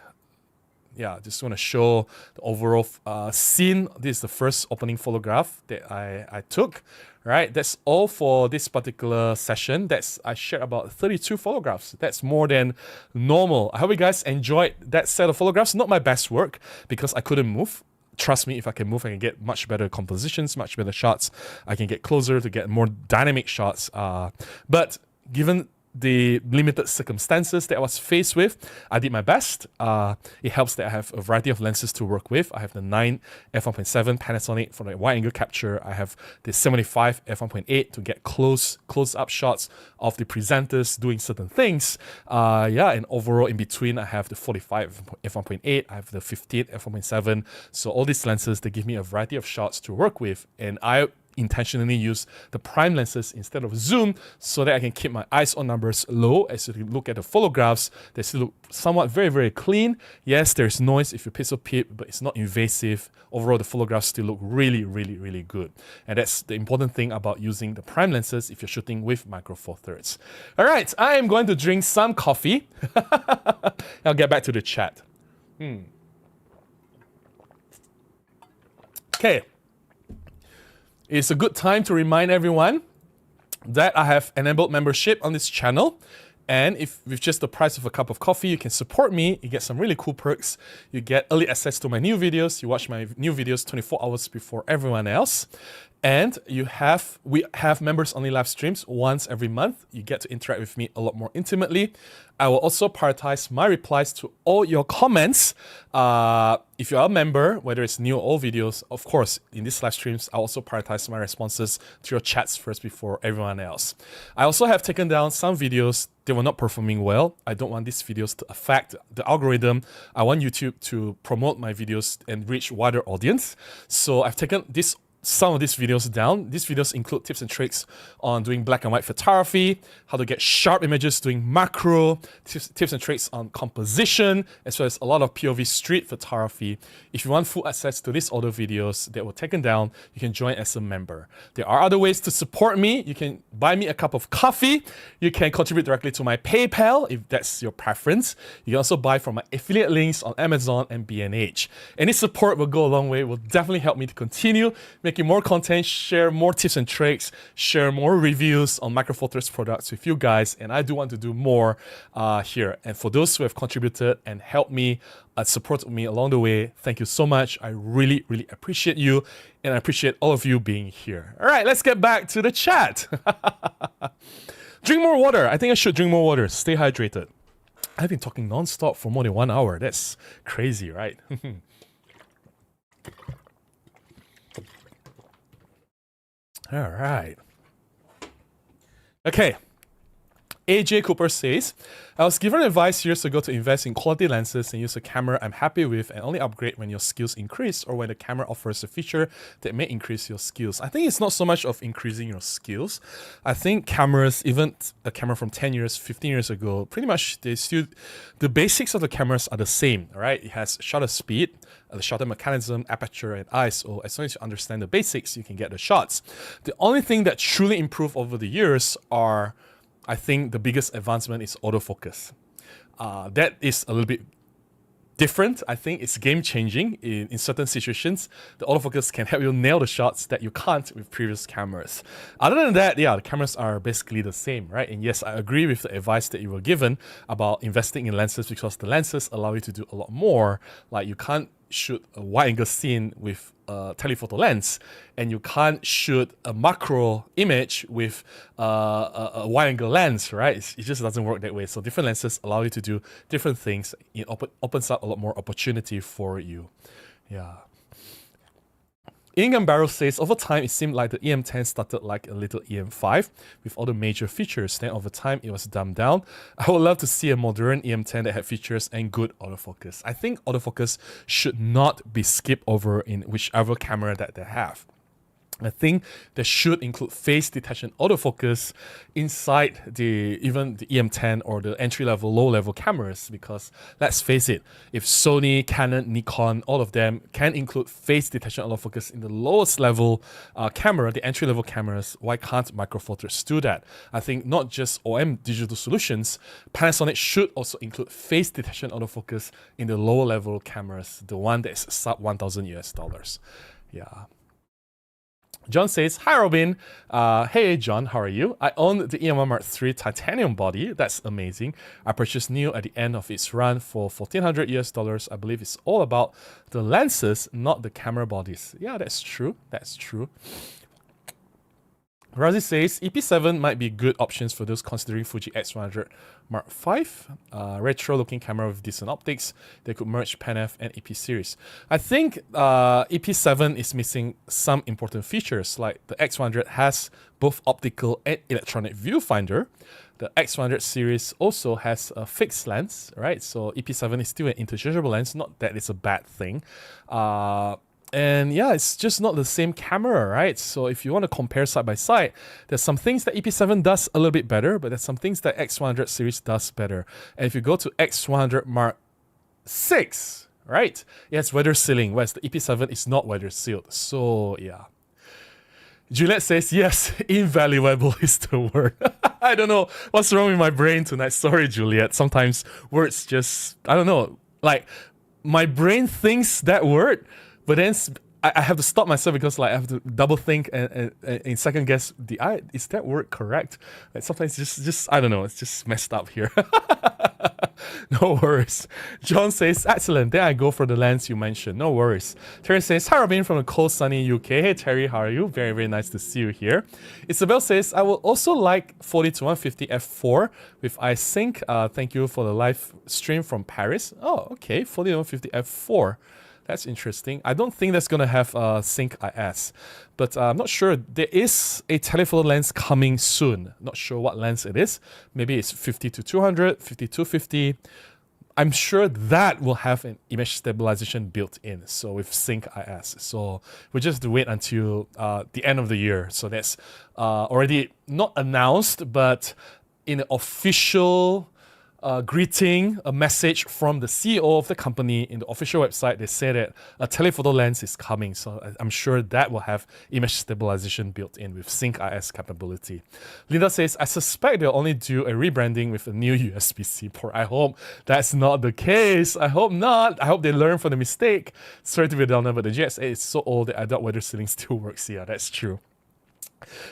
Yeah, just want to show the overall scene. This is the first opening photograph that I took. Right, that's all for this particular session. I shared about 32 photographs. That's more than normal. I hope you guys enjoyed that set of photographs. Not my best work because I couldn't move. Trust me, if I can move, I can get much better compositions, much better shots. I can get closer to get more dynamic shots. But given the limited circumstances that I was faced with, I did my best. It helps that I have a variety of lenses to work with. I have the 9 f1.7 Panasonic for the wide angle capture. I have the 75 f1.8 to get close-up shots of the presenters doing certain things. And overall in between, I have the 45 f1.8, I have the 15 f1.7. So all these lenses, they give me a variety of shots to work with, and I intentionally use the prime lenses instead of zoom so that I can keep my ISO numbers low. As you look at the photographs, they still look somewhat very, very clean. Yes, there's noise if you pixel peep, but it's not invasive. Overall, the photographs still look really, really, really good. And that's the important thing about using the prime lenses if you're shooting with micro four thirds. All right, I am going to drink some coffee. I'll get back to the chat. Okay. It's a good time to remind everyone that I have enabled membership on this channel. And if with just the price of a cup of coffee, you can support me. You get some really cool perks. You get early access to my new videos. You watch my new videos 24 hours before everyone else. And we have members only live streams once every month. You get to interact with me a lot more intimately. I will also prioritize my replies to all your comments. If you are a member, whether it's new or old videos, of course, in these live streams, I also prioritize my responses to your chats first before everyone else. I also have taken down some videos that were not performing well. I don't want these videos to affect the algorithm. I want YouTube to promote my videos and reach wider audience. So I've taken some of these videos down. These videos include tips and tricks on doing black and white photography, how to get sharp images doing macro, tips and tricks on composition, as well as a lot of POV street photography. If you want full access to these older videos that were taken down, you can join as a member. There are other ways to support me. You can buy me a cup of coffee. You can contribute directly to my PayPal if that's your preference. You can also buy from my affiliate links on Amazon and B&H. Any support will go a long way, will definitely help me to continue making more content, share more tips and tricks, share more reviews on Micro Four Thirds products with you guys, and I do want to do more here. And for those who have contributed and helped me, supported me along the way, thank you so much. I really, really appreciate you, and I appreciate all of you being here. All right, let's get back to the chat. Drink more water. I think I should drink more water. Stay hydrated. I've been talking non-stop for more than 1 hour. That's crazy, right? All right. Okay. AJ Cooper says, I was given advice years ago to invest in quality lenses and use a camera I'm happy with and only upgrade when your skills increase or when the camera offers a feature that may increase your skills. I think it's not so much of increasing your skills. I think cameras, even a camera from 10 years, 15 years ago, pretty much the basics of the cameras are the same, all right? It has shutter speed, the shutter mechanism, aperture, and ISO. As long as you understand the basics, you can get the shots. The only thing that truly improved over the years are, I think the biggest advancement is autofocus. That is a little bit different. I think it's game-changing in certain situations. The autofocus can help you nail the shots that you can't with previous cameras. Other than that, yeah, the cameras are basically the same, right? And yes, I agree with the advice that you were given about investing in lenses because the lenses allow you to do a lot more. Like you can't shoot a wide-angle scene with a telephoto lens, and you can't shoot a macro image with a wide-angle lens, right? It just doesn't work that way. So different lenses allow you to do different things. It opens up a lot more opportunity for you. Yeah. Ingham Barrow says, over time, it seemed like the EM10 started like a little EM5 with all the major features. Then over time, it was dumbed down. I would love to see a modern EM10 that had features and good autofocus. I think autofocus should not be skipped over in whichever camera that they have. I think they should include phase detection autofocus inside even the EM10 or the entry-level, low-level cameras, because let's face it, if Sony, Canon, Nikon, all of them can include phase detection autofocus in the lowest level camera, the entry-level cameras, why can't Micro Four Thirds do that? I think not just OM digital solutions, Panasonic should also include phase detection autofocus in the lower-level cameras, the one that is sub $1,000 US. Yeah. John says, hi Robin. Hey John, how are you? I own the EM1 Mark III titanium body. That's amazing. I purchased new at the end of its run for $1,400 US. I believe it's all about the lenses, not the camera bodies. Yeah, that's true. That's true. Razi says EP7 might be good options for those considering Fuji X100 Mark V, retro-looking camera with decent optics. They could merge Pan-F and EP series. I think EP7 is missing some important features, like the X100 has both optical and electronic viewfinder. The X100 series also has a fixed lens, right? So EP7 is still an interchangeable lens. Not that it's a bad thing. And yeah, it's just not the same camera, right? So if you want to compare side by side, there's some things that EP7 does a little bit better, but there's some things that X100 series does better. And if you go to X100 Mark VI, right, it has weather sealing, whereas the EP7 is not weather sealed. So yeah. Juliet says, yes, invaluable is the word. I don't know what's wrong with my brain tonight. Sorry, Juliet. Sometimes words just, I don't know, like my brain thinks that word, but then I have to stop myself because like I have to double think and second guess, is that word correct? Like sometimes just I don't know, it's just messed up here. No worries. John says, excellent. Then I go for the lens you mentioned. No worries. Terry says, hi Robin from the cold sunny UK. Hey Terry, how are you? Very, very nice to see you here. Isabel says, I would also like 40 to 150 f4 with iSync. Thank you for the live stream from Paris. Oh, okay. 40 to 150 f4. That's interesting. I don't think that's going to have Sync IS, but I'm not sure. There is a telephoto lens coming soon. Not sure what lens it is. Maybe it's 50 to 200, 50 to 50. I'm sure that will have an image stabilization built in, so with Sync IS. So we just have to wait until the end of the year. So that's already not announced, but in an official greeting, a message from the CEO of the company in the official website, they say that a telephoto lens is coming. So I'm sure that will have image stabilization built in with Sync IS capability. Linda says, I suspect they'll only do a rebranding with a new USB-C port. I hope that's not the case. I hope not. I hope they learn from the mistake. Sorry to be a downer, but the GX8 is so old that I doubt weather sealing still works. Yeah, that's true.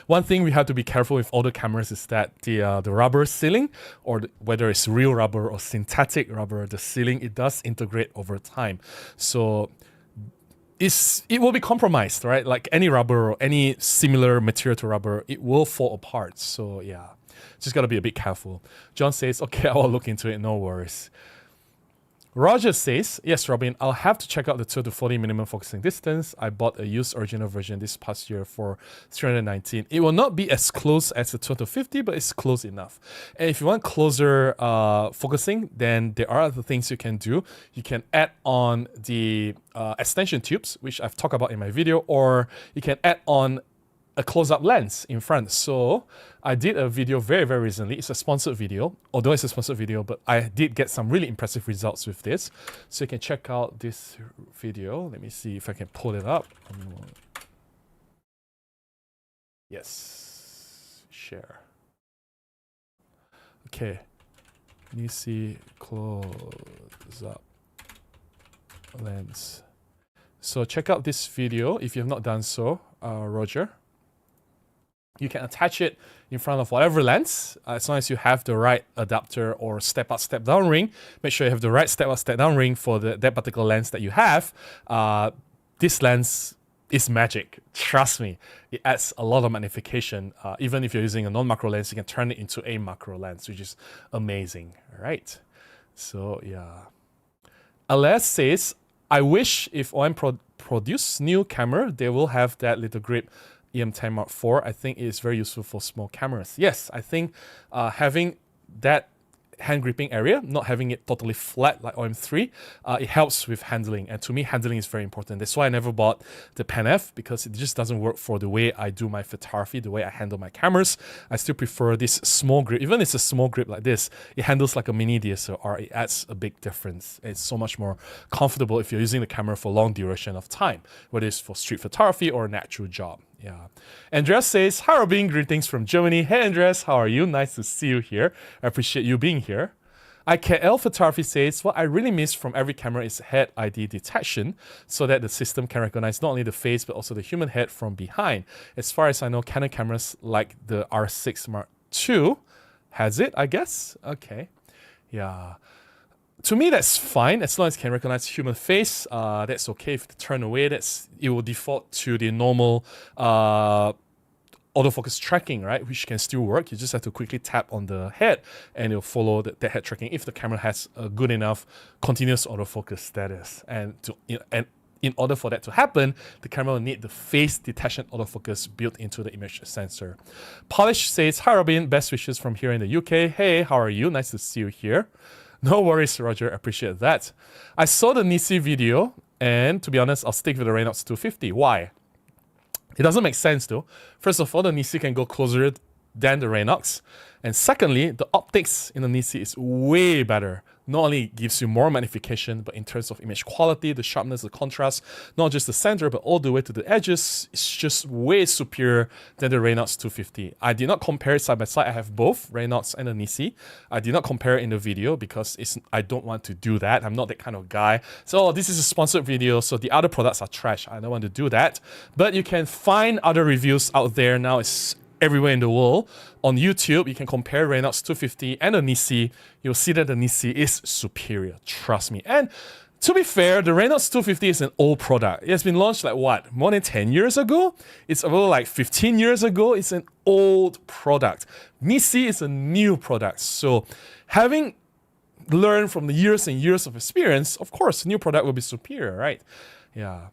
One thing we have to be careful with older cameras is that the rubber sealing, or whether it's real rubber or synthetic rubber, the sealing, it does integrate over time. So it will be compromised, right? Like any rubber or any similar material to rubber, it will fall apart. So yeah, just got to be a bit careful. John says, okay, I'll look into it, no worries. Roger says, yes, Robin, I'll have to check out the 2 to 40 minimum focusing distance. I bought a used original version this past year for 319. It will not be as close as the 2 to 50, but it's close enough. And if you want closer focusing, then there are other things you can do. You can add on the extension tubes, which I've talked about in my video, or you can add on a close-up lens in front. So I did a video very, very recently. It's a sponsored video, although it's a sponsored video, but I did get some really impressive results with this. So you can check out this video. Let me see if I can pull it up. Yes, share. Okay, let me see close-up lens. So check out this video if you have not done so, Roger. You can attach it in front of whatever lens, as long as you have the right adapter or step up, step down ring. Make sure you have the right step up, step down ring for that particular lens that you have. This lens is magic. Trust me, it adds a lot of magnification. Even if you're using a non-macro lens, you can turn it into a macro lens, which is amazing, right? So yeah. Alas says, I wish if OM produce new camera, they will have that little grip E-M10 Mark IV. I think it is very useful for small cameras. Yes, I think having that hand gripping area, not having it totally flat like OM3, it helps with handling. And to me, handling is very important. That's why I never bought the Pan-F, because it just doesn't work for the way I do my photography, the way I handle my cameras. I still prefer this small grip. Even if it's a small grip like this, it handles like a mini DSLR. It adds a big difference. It's so much more comfortable if you're using the camera for long duration of time, whether it's for street photography or a natural job. Yeah. Andreas says, hi Robin, greetings from Germany. Hey Andreas, how are you? Nice to see you here. I appreciate you being here. IKL Photography says, what I really miss from every camera is head ID detection, so that the system can recognize not only the face but also the human head from behind. As far as I know, Canon cameras like the R6 Mark II has it, I guess. Okay. Yeah. To me, that's fine as long as it can recognize human face. That's okay. If you turn away, it will default to the normal autofocus tracking, right, which can still work. You just have to quickly tap on the head and it'll follow the head tracking if the camera has a good enough continuous autofocus status. And in order for that to happen, the camera will need the face detection autofocus built into the image sensor. Polish says, hi Robin, best wishes from here in the UK. Hey, how are you? Nice to see you here. No worries, Roger, appreciate that. I saw the Nisi video, and to be honest, I'll stick with the Raynox 250. Why? It doesn't make sense though. First of all, the Nisi can go closer than the Raynox. And secondly, the optics in the Nisi is way better. Not only gives you more magnification, but in terms of image quality, the sharpness, the contrast, not just the center, but all the way to the edges, it's just way superior than the Raynox 250. I did not compare it side by side. I have both Raynox and the Nisi. I did not compare it in the video because I don't want to do that. I'm not that kind of guy. So this is a sponsored video, so the other products are trash. I don't want to do that. But you can find other reviews out there now. It's everywhere in the world. On YouTube, you can compare Raynox 250 and the Nisi. You'll see that the Nisi is superior, trust me. And to be fair, the Raynox 250 is an old product. It has been launched like what, more than 10 years ago? It's about like 15 years ago. It's an old product. Nisi is a new product. So having learned from the years and years of experience, of course, new product will be superior, right? Yeah.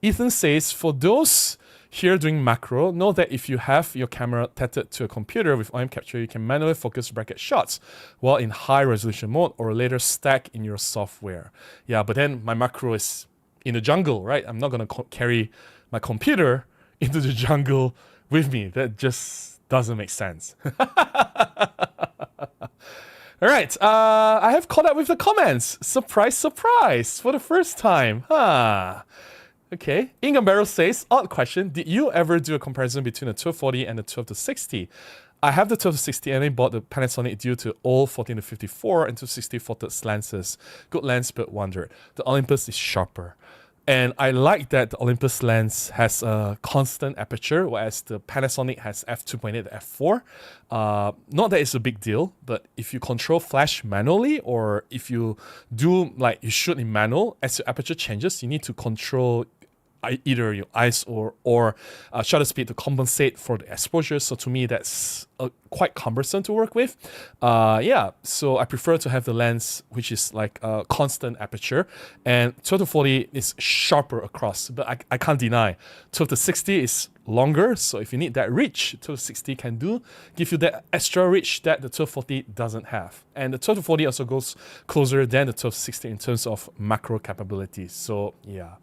Ethan says, for those here doing macro, know that if you have your camera tethered to a computer with OM capture, you can manually focus bracket shots while in high resolution mode or later stack in your software. Yeah, but then my macro is in the jungle, right? I'm not going to carry my computer into the jungle with me. That just doesn't make sense. All right, I have caught up with the comments. Surprise, surprise, for the first time. Okay, Ingham Barrel says, odd question, did you ever do a comparison between the 1240 and the 12-60? I have the 12-60 and I bought the Panasonic due to old 14-54 and 260 photos lenses. Good lens, but wondered. The Olympus is sharper. And I like that the Olympus lens has a constant aperture, whereas the Panasonic has f2.8 to f4. Not that it's a big deal, but if you control flash manually, or if you do like you shoot in manual, as your aperture changes, you need to control either your ISO or shutter speed to compensate for the exposure. So to me, that's quite cumbersome to work with. Yeah, so I prefer to have the lens which is like a constant aperture, and 12-40 is sharper across, but I can't deny 12-60 is longer. So if you need that reach, 12-60 can give you that extra reach that the 12-40 doesn't have. And the 12-40 also goes closer than the 12-60 in terms of macro capabilities. So yeah.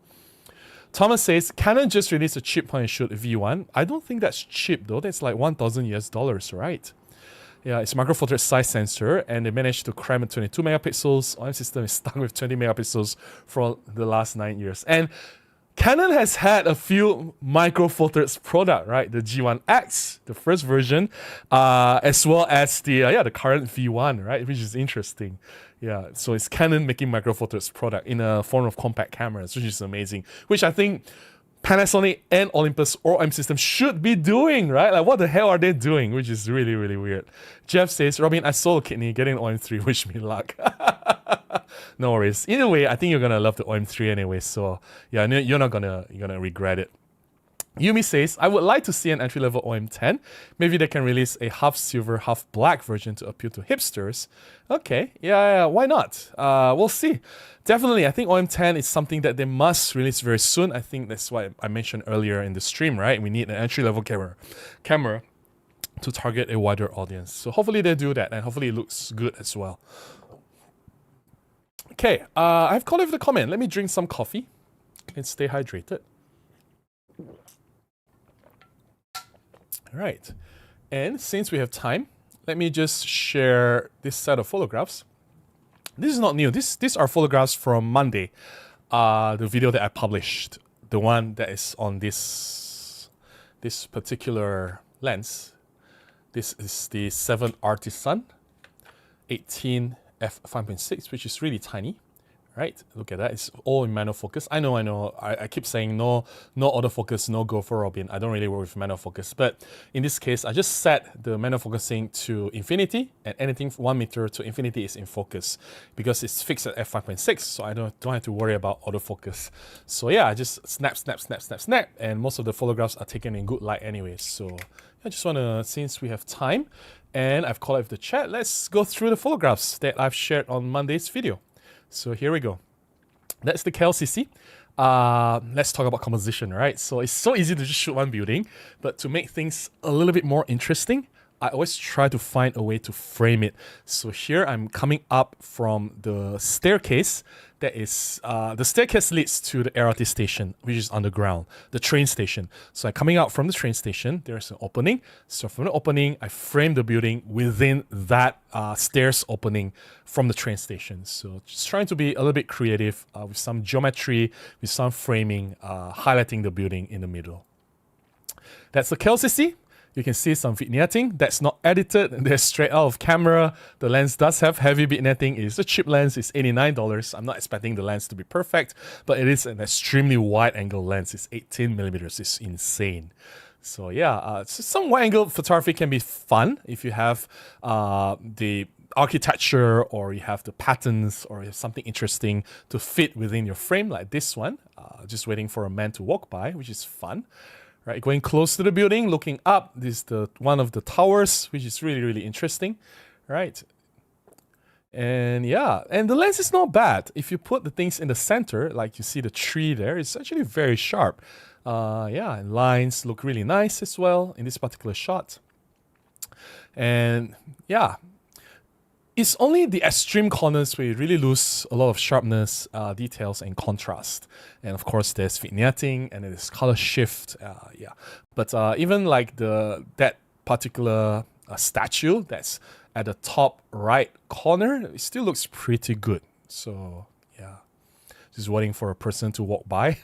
Thomas says, Canon just released a cheap point and shoot V1. I don't think that's cheap though. That's like $1,000 US, right? Yeah, it's a macro four thirds size sensor, and they managed to cram in 22 megapixels. OM system is stuck with 20 megapixels for the last 9 years. And Canon has had a few micro four thirds product, right? The G1X, the first version, as well as the current V1, right? Which is interesting. Yeah, so it's Canon making micro four thirds product in a form of compact cameras, which is amazing. Which I think Panasonic and Olympus or OM system should be doing, right? Like, what the hell are they doing? Which is really, really weird. Jeff says, Robin, I sold a kidney, getting an OM3, wish me luck. No worries. Either way, I think you're gonna love the OM3 anyway. So yeah, you're gonna regret it. Yumi says, I would like to see an entry-level OM10. Maybe they can release a half silver, half black version to appeal to hipsters. Okay, yeah, why not? We'll see. Definitely, I think OM10 is something that they must release very soon. I think that's what I mentioned earlier in the stream, right? We need an entry-level camera to target a wider audience. So hopefully they do that, and hopefully it looks good as well. Okay, I've called over the comment. Let me drink some coffee and stay hydrated. All right, and since we have time, let me just share this set of photographs. This is not new. These are photographs from Monday, the video that I published, the one that is on this particular lens. This is the 7 Artisan 18 f5.6, which is really tiny, Right, look at that. It's all in manual focus. I know. I keep saying no autofocus, no go for Robin. I don't really work with manual focus, but in this case, I just set the manual focusing to infinity, and anything 1 meter to infinity is in focus because it's fixed at f5.6. So I don't have to worry about autofocus. So yeah, I just snap, and most of the photographs are taken in good light anyway. So I just want to, since we have time, and I've called out the chat, let's go through the photographs that I've shared on Monday's video. So here we go. That's the KLCC. Let's talk about composition, right? So it's so easy to just shoot one building, but to make things a little bit more interesting, I always try to find a way to frame it. So here I'm coming up from the staircase. That is, the staircase leads to the LRT station, which is underground, the train station. So I'm coming out from the train station, there's an opening. So from the opening, I frame the building within that stairs opening from the train station. So just trying to be a little bit creative with some geometry, with some framing, highlighting the building in the middle. That's the KLCC. You can see some vignetting that's not edited, and they're straight out of camera. The lens does have heavy vignetting. It's a cheap lens, it's $89. I'm not expecting the lens to be perfect, but it is an extremely wide angle lens. It's 18 millimeters, it's insane. So yeah, so some wide angle photography can be fun if you have the architecture, or you have the patterns, or you have something interesting to fit within your frame like this one. Just waiting for a man to walk by, which is fun. Right, going close to the building, looking up. This is the one of the towers, which is really interesting, right? And yeah, and the lens is not bad. If you put the things in the center, like you see the tree there, it's actually very sharp. Yeah, and lines look really nice as well in this particular shot. And yeah, it's only the extreme corners where you really lose a lot of sharpness, details, and contrast. And of course, there's vignetting and there's color shift. Yeah, but even like that particular statue that's at the top right corner, it still looks pretty good. So yeah, just waiting for a person to walk by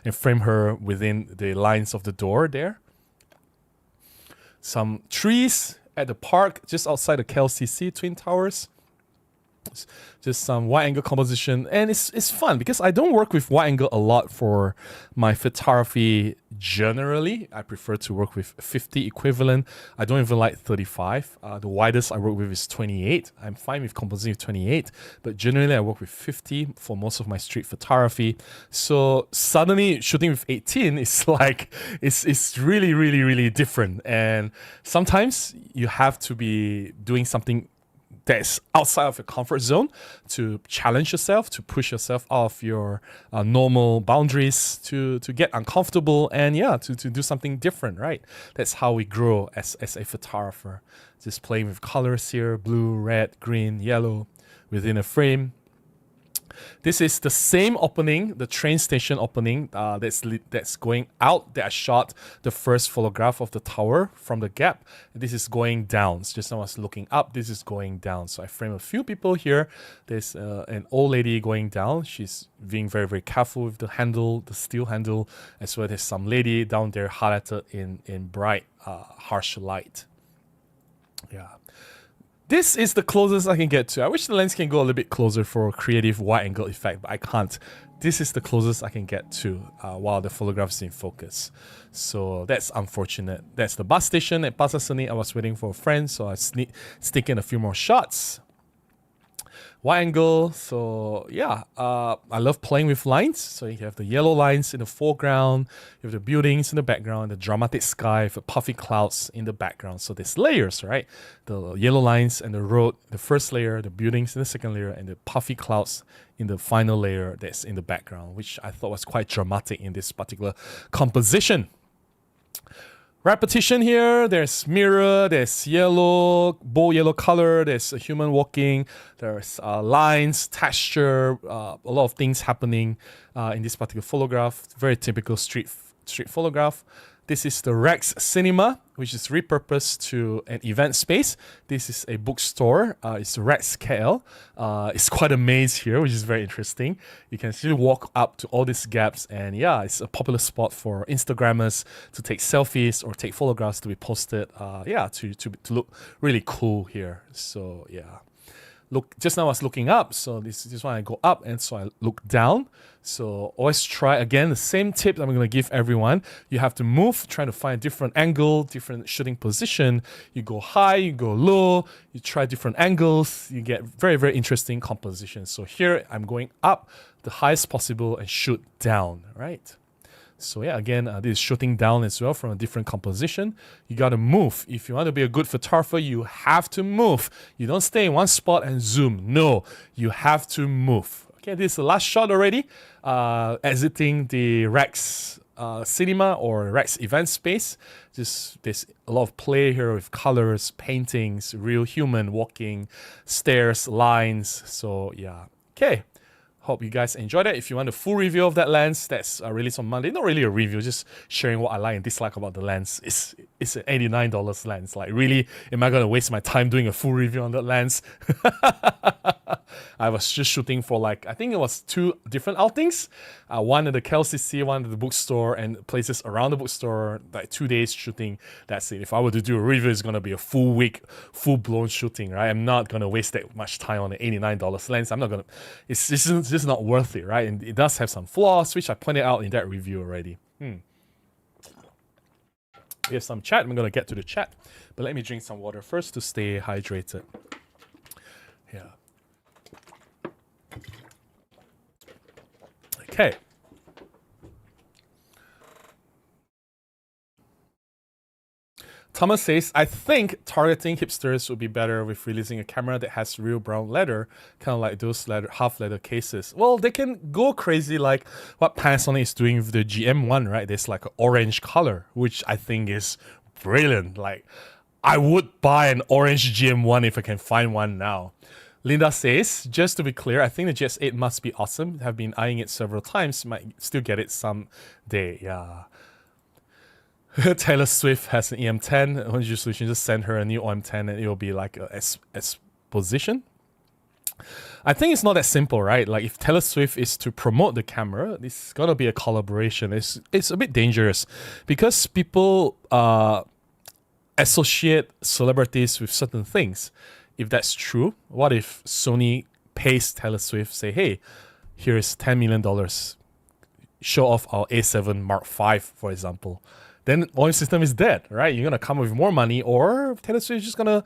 and frame her within the lines of the door there. Some trees at the park just outside the KLCC Twin Towers. Just some wide angle composition, and it's fun because I don't work with wide angle a lot for my photography generally. I prefer to work with 50 equivalent. I don't even like 35. The widest I work with is 28. I'm fine with compositing with 28, but generally I work with 50 for most of my street photography. So suddenly shooting with 18 is like, it's really different. And sometimes you have to be doing something that's outside of your comfort zone to challenge yourself, to push yourself out of your normal boundaries, to get uncomfortable, and yeah, to do something different, right? That's how we grow as a photographer. Just playing with colors here, blue, red, green, yellow, within a frame. This is the same opening, the train station opening that's going out that I shot the first photograph of the tower from the gap. This is going down. It's just I was looking up, this is going down. So I frame a few people here. There's an old lady going down. She's being very careful with the handle, the steel handle, as well as some lady down there highlighted in bright, harsh light. Yeah. This is the closest I can get to. I wish the lens can go a little bit closer for a creative wide angle effect, but I can't. This is the closest I can get to while the photograph is in focus. So that's unfortunate. That's the bus station at Pasar Seni. I was waiting for a friend, so I sneak in a few more shots. Wide angle, so yeah, I love playing with lines. So you have the yellow lines in the foreground, you have the buildings in the background, the dramatic sky with puffy clouds in the background. So there's layers, right? The yellow lines and the road, the first layer, the buildings in the second layer, and the puffy clouds in the final layer that's in the background, which I thought was quite dramatic in this particular composition. Repetition here, there's mirror, there's yellow, bold yellow color, there's a human walking, there's lines, texture, a lot of things happening in this particular photograph. Very typical street photograph. This is the Rex Cinema, which is repurposed to an event space. This is a bookstore. It's Rex KL. It's quite a maze here, which is very interesting. You can still walk up to all these gaps, and yeah, it's a popular spot for Instagrammers to take selfies or take photographs to be posted. Yeah, to look really cool here. So yeah. look, just now I was looking up, so this one I go up, and so I look down. So always try, again, the same tip that I'm going to give everyone. You have to move, trying to find a different angle, different shooting position. You go high, you go low, you try different angles, you get very, very interesting compositions. So here I'm going up the highest possible and shoot down, right? So yeah, again, this is shooting down as well from a different composition. You got to move. If you want to be a good photographer, you have to move. You don't stay in one spot and zoom. No, you have to move. Okay, this is the last shot already. Exiting the Rex cinema or Rex event space. Just there's a lot of play here with colors, paintings, real human walking, stairs, lines. So yeah, okay. Hope you guys enjoyed it. If you want a full review of that lens, that's released on Monday. Not really a review, just sharing what I like and dislike about the lens. It's an $89 lens. Like, really, am I going to waste my time doing a full review on that lens? I was just shooting for, like, I think it was 2 different outings. One at the KLCC, one at the bookstore, and places around the bookstore, like 2 days shooting. That's it. If I were to do a review, it's going to be a full week, full-blown shooting, right? I'm not going to waste that much time on an $89 lens. I'm not going to... It's just not worth it, right? And it does have some flaws, which I pointed out in that review already. We have some chat. I'm going to get to the chat. But let me drink some water first to stay hydrated. Yeah. Okay. Thomas says, I think targeting hipsters would be better with releasing a camera that has real brown leather, kind of like those half leather cases. Well, they can go crazy like what Panasonic is doing with the GM1, right? There's like an orange color, which I think is brilliant. Like, I would buy an orange GM1 if I can find one now. Linda says, just to be clear, I think the GS8 must be awesome. Have been eyeing it several times. Might still get it someday. Yeah. Taylor Swift has an EM10. When you just send her a new OM10 and it will be like a exposition. I think it's not that simple, right? Like, if Taylor Swift is to promote the camera, it's gonna be a collaboration. It's a bit dangerous because people associate celebrities with certain things. If that's true, what if Sony pays Taylor Swift, say, hey, here's $10 million, show off our A7 Mark V, for example. Then OM system is dead, right? You're going to come up with more money, or Taylor Swift is just going to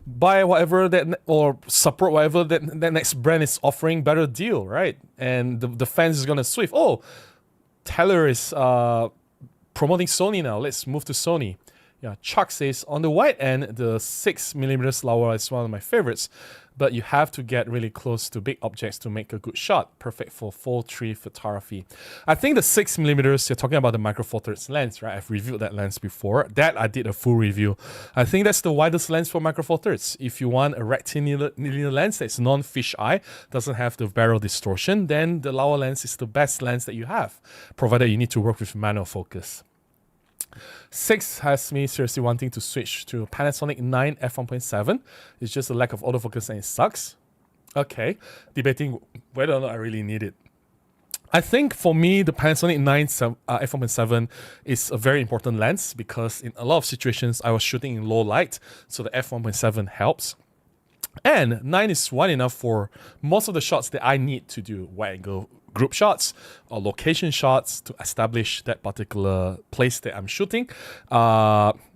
buy whatever that, or support whatever that next brand is offering better deal, right? And the fans is going to Swift. Oh, Taylor is promoting Sony now. Let's move to Sony. Yeah, Chuck says, on the wide end, the 6mm Laowa is one of my favorites, but you have to get really close to big objects to make a good shot. Perfect for full tree photography. I think the 6mm, you're talking about the Micro Four Thirds lens, right? I've reviewed that lens before. That I did a full review. I think that's the widest lens for Micro Four Thirds. If you want a rectilinear lens that's non-fisheye, doesn't have the barrel distortion, then the Laowa lens is the best lens that you have, provided you need to work with manual focus. 6 has me seriously wanting to switch to Panasonic 9 f1.7. It's just a lack of autofocus and it sucks. Okay, debating whether or not I really need it. I think for me, the Panasonic 9 f1.7 is a very important lens because in a lot of situations, I was shooting in low light, so the f1.7 helps. And 9 is wide enough for most of the shots that I need to do wide angle group shots or location shots to establish that particular place that I'm shooting.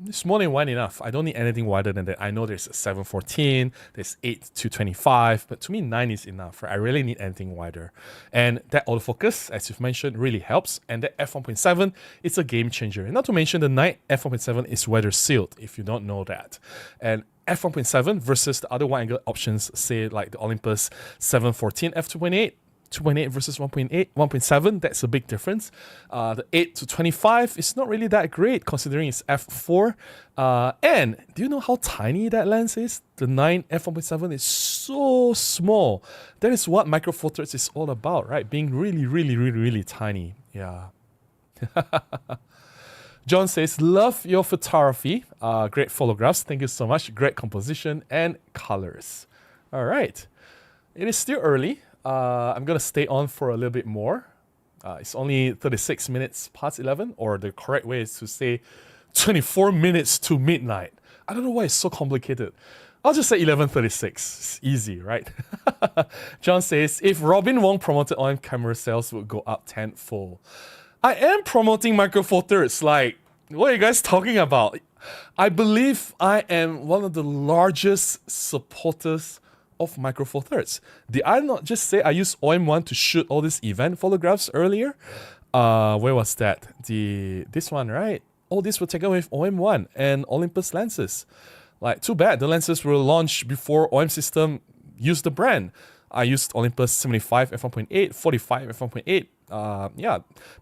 It's more than wide enough. I don't need anything wider than that. I know there's 714, there's 8-25, but to me 9 is enough. Right? I really need anything wider. And that autofocus, as you've mentioned, really helps. And that f1.7 is a game changer. And not to mention the 9 f1.7 is weather sealed, if you don't know that. And f1.7 versus the other wide angle options, say like the Olympus 714 f2.8, 2.8 versus 1.7, that's a big difference. The 8-25 is not really that great considering it's f4. And do you know how tiny that lens is? The 9 f1.7 is so small. That is what Micro Four Thirds is all about, right? Being really, really, really, really tiny. Yeah. John says, love your photography. Great photographs. Thank you so much. Great composition and colors. All right. It is still early. I'm going to stay on for a little bit more. It's only 36 minutes past 11, or the correct way is to say 24 minutes to midnight. I don't know why it's so complicated. I'll just say 1136. It's easy, right? John says, if Robin Wong promoted OM camera sales would go up tenfold. I am promoting Micro Four Thirds. Like, what are you guys talking about? I believe I am one of the largest supporters of Micro Four Thirds. Did I not just say I used OM1 to shoot all these event photographs earlier? Where was that? This one, right? All these were taken with OM1 and Olympus lenses. Like, too bad the lenses were launched before OM system used the brand. I used Olympus 75 f1.8, 45 f1.8.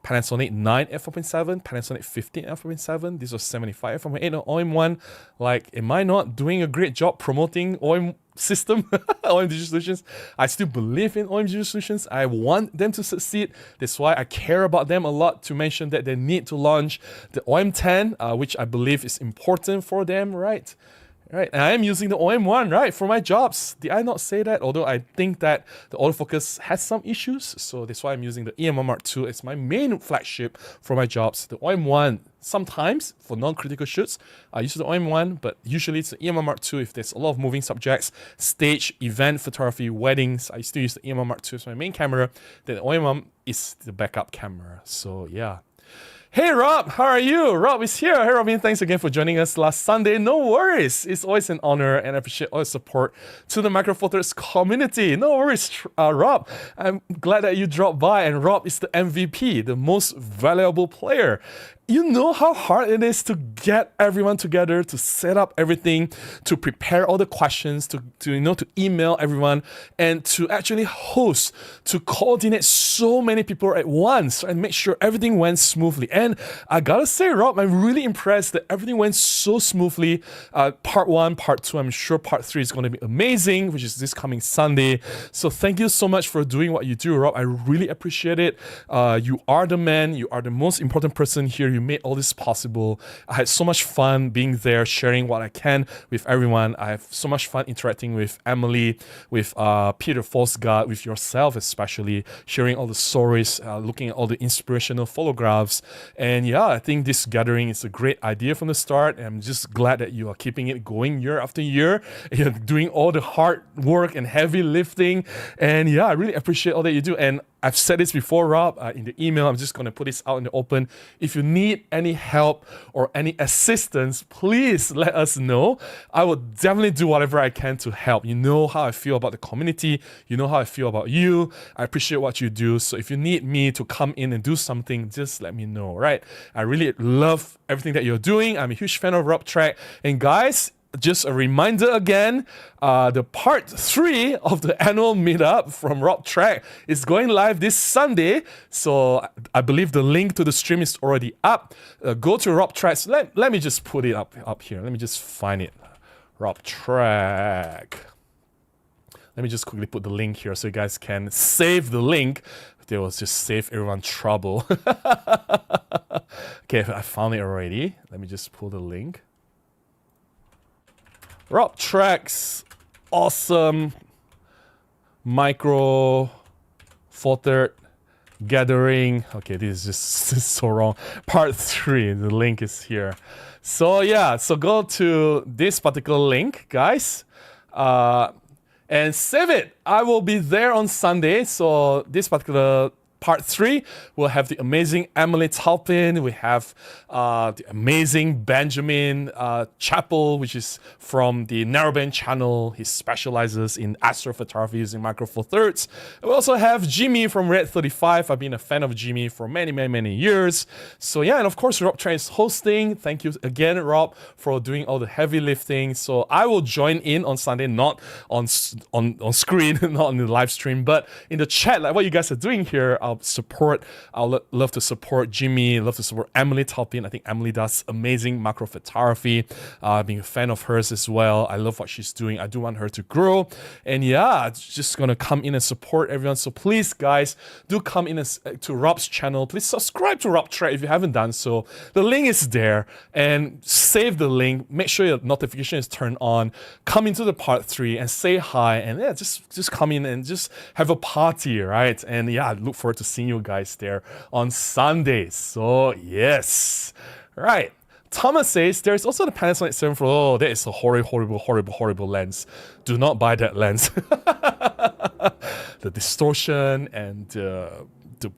Panasonic 9 f1.7, Panasonic 15 f1.7. This was 75 f1.8 and OM1. Like, am I not doing a great job promoting OM system, OM Digital Solutions? I still believe in OM Digital Solutions. I want them to succeed. That's why I care about them a lot, to mention that they need to launch the OM10, which I believe is important for them, right? Right, and I am using the OM1, right, for my jobs. Did I not say that? Although I think that the autofocus has some issues, so that's why I'm using the EM1 Mark II as my main flagship for my jobs. The OM1, sometimes, for non-critical shoots, I use the OM1, but usually it's the EM1 Mark II if there's a lot of moving subjects, stage, event, photography, weddings. I still use the EM1 Mark II as my main camera. Then the OM1 is the backup camera, so yeah. Hey Rob, how are you? Rob is here. Hey Robin, thanks again for joining us last Sunday. No worries. It's always an honor, and I appreciate all the support to the Micro Four Thirds community. No worries, Rob. I'm glad that you dropped by, and Rob is the MVP, the most valuable player. You know how hard it is to get everyone together, to set up everything, to prepare all the questions, to email everyone, and to actually host, to coordinate so many people at once and make sure everything went smoothly. And I gotta say, Rob, I'm really impressed that everything went so smoothly. Part 1, Part 2, I'm sure Part 3 is going to be amazing, which is this coming Sunday. So thank you so much for doing what you do, Rob. I really appreciate it. You are the man. You are the most important person here. You made all this possible. I had so much fun being there, sharing what I can with everyone. I have so much fun interacting with Emily, with Peter Forsgard, with yourself especially, sharing all the stories, looking at all the inspirational photographs. And yeah, I think this gathering is a great idea from the start. And I'm just glad that you are keeping it going year after year. You're doing all the hard work and heavy lifting. And yeah, I really appreciate all that you do. And I've said this before, Rob, in the email. I'm just going to put this out in the open. If you need any help or any assistance, please let us know. I will definitely do whatever I can to help. You know how I feel about the community. You know how I feel about you. I appreciate what you do. So if you need me to come in and do something, just let me know, right? I really love everything that you're doing. I'm a huge fan of Rob Track. And guys, just a reminder again, the part 3 of the annual meetup from Rob Track is going live this Sunday. So I believe the link to the stream is already up. Go to Rob Track's. Let me just put it up here. Let me just find it. Rob Track. Let me just quickly put the link here so you guys can save the link. They will just save everyone trouble. Okay, I found it already. Let me just pull the link. Rob Track's awesome Micro Four Thirds gathering. Okay, this is just so wrong. Part 3, the link is here. So yeah, so go to this particular link, guys, and save it. I will be there on Sunday. So this particular Part 3 will have the amazing Emily Taupin. We have the amazing Benjamin Chappell, which is from the Narrowband channel. He specializes in astrophotography using Micro Four Thirds. We also have Jimmy from Red 35. I've been a fan of Jimmy for many years. So yeah, and of course Rob Tran is hosting. Thank you again, Rob, for doing all the heavy lifting. So I will join in on Sunday, not on screen, not on the live stream, but in the chat, like what you guys are doing here. I'll love to support Jimmy, love to support Emily Taupin. I think Emily does amazing macro photography. Being a fan of hers as well. I love what she's doing. I do want her to grow. And yeah, just gonna come in and support everyone. So please, guys, do come in to Rob's channel. Please subscribe to Rob Track if you haven't done so. The link is there. And save the link. Make sure your notification is turned on. Come into the part 3 and say hi. And yeah, just come in and just have a party, right? And yeah, I look forward to seeing you guys there on Sunday. So yes, right. Thomas says, there is also the Panasonic 740. Oh, that is a horrible lens. Do not buy that lens. The distortion and the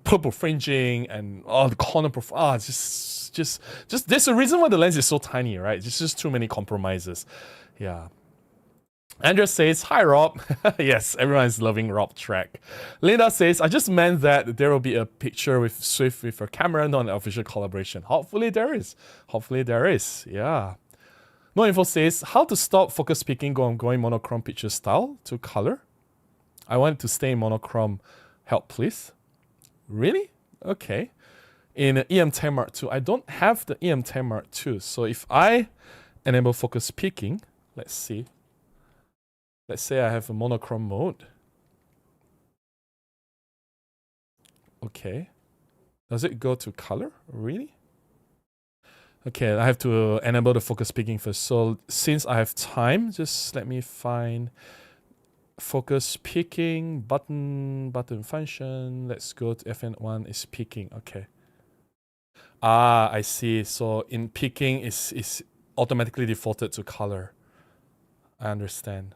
purple fringing and the corner profile. Just there's a reason why the lens is so tiny, right? It's just too many compromises. Yeah. Andrea says, hi Rob. Yes, everyone is loving Rob track. Linda says, I just meant that there will be a picture with Swift with a camera, not an official collaboration. Hopefully there is. Yeah. No Info says, how to stop focus peaking going monochrome picture style to color? I want it to stay monochrome. Help please. Really? Okay. In an EM10 Mark II, I don't have the EM10 Mark II. So if I enable focus peaking, let's see. Let's say I have a monochrome mode. Okay. Does it go to color? Really? Okay, I have to enable the focus peaking first. So since I have time, just let me find focus peaking button function. Let's go to FN1 is peaking. Okay. I see. So in peaking is automatically defaulted to color. I understand.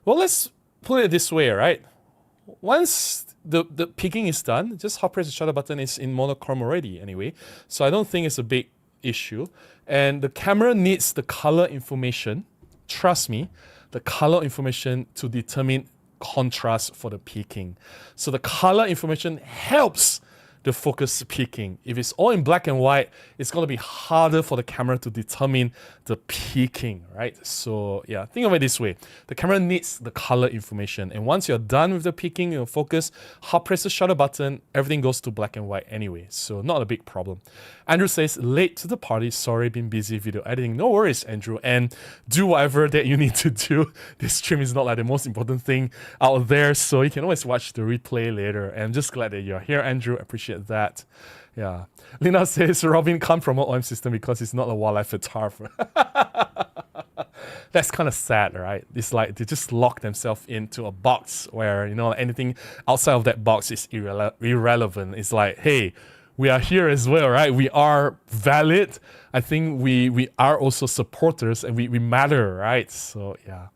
Well, let's put it this way, right? Once the peaking is done, just hot press the shutter button is in monochrome already anyway. So I don't think it's a big issue. And the camera needs the color information. Trust me, the color information to determine contrast for the peaking. So the color information helps the focus peaking. If it's all in black and white, it's going to be harder for the camera to determine the peaking, right? So yeah, think of it this way. The camera needs the color information. And once you're done with the peaking, your focus, hot press the shutter button, everything goes to black and white anyway. So not a big problem. Andrew says, late to the party, sorry, been busy video editing. No worries, Andrew. And do whatever that you need to do. This stream is not like the most important thing out there. So you can always watch the replay later. And I'm just glad that you're here, Andrew. Appreciate that. Yeah. Lina says Robin can't promote OM system because he's not a wildlife photographer. That's kind of sad, right? It's like they just lock themselves into a box where, you know, anything outside of that box is irrelevant. It's like, hey, we are here as well, right? We are valid. I think we are also supporters and we matter, right? So yeah.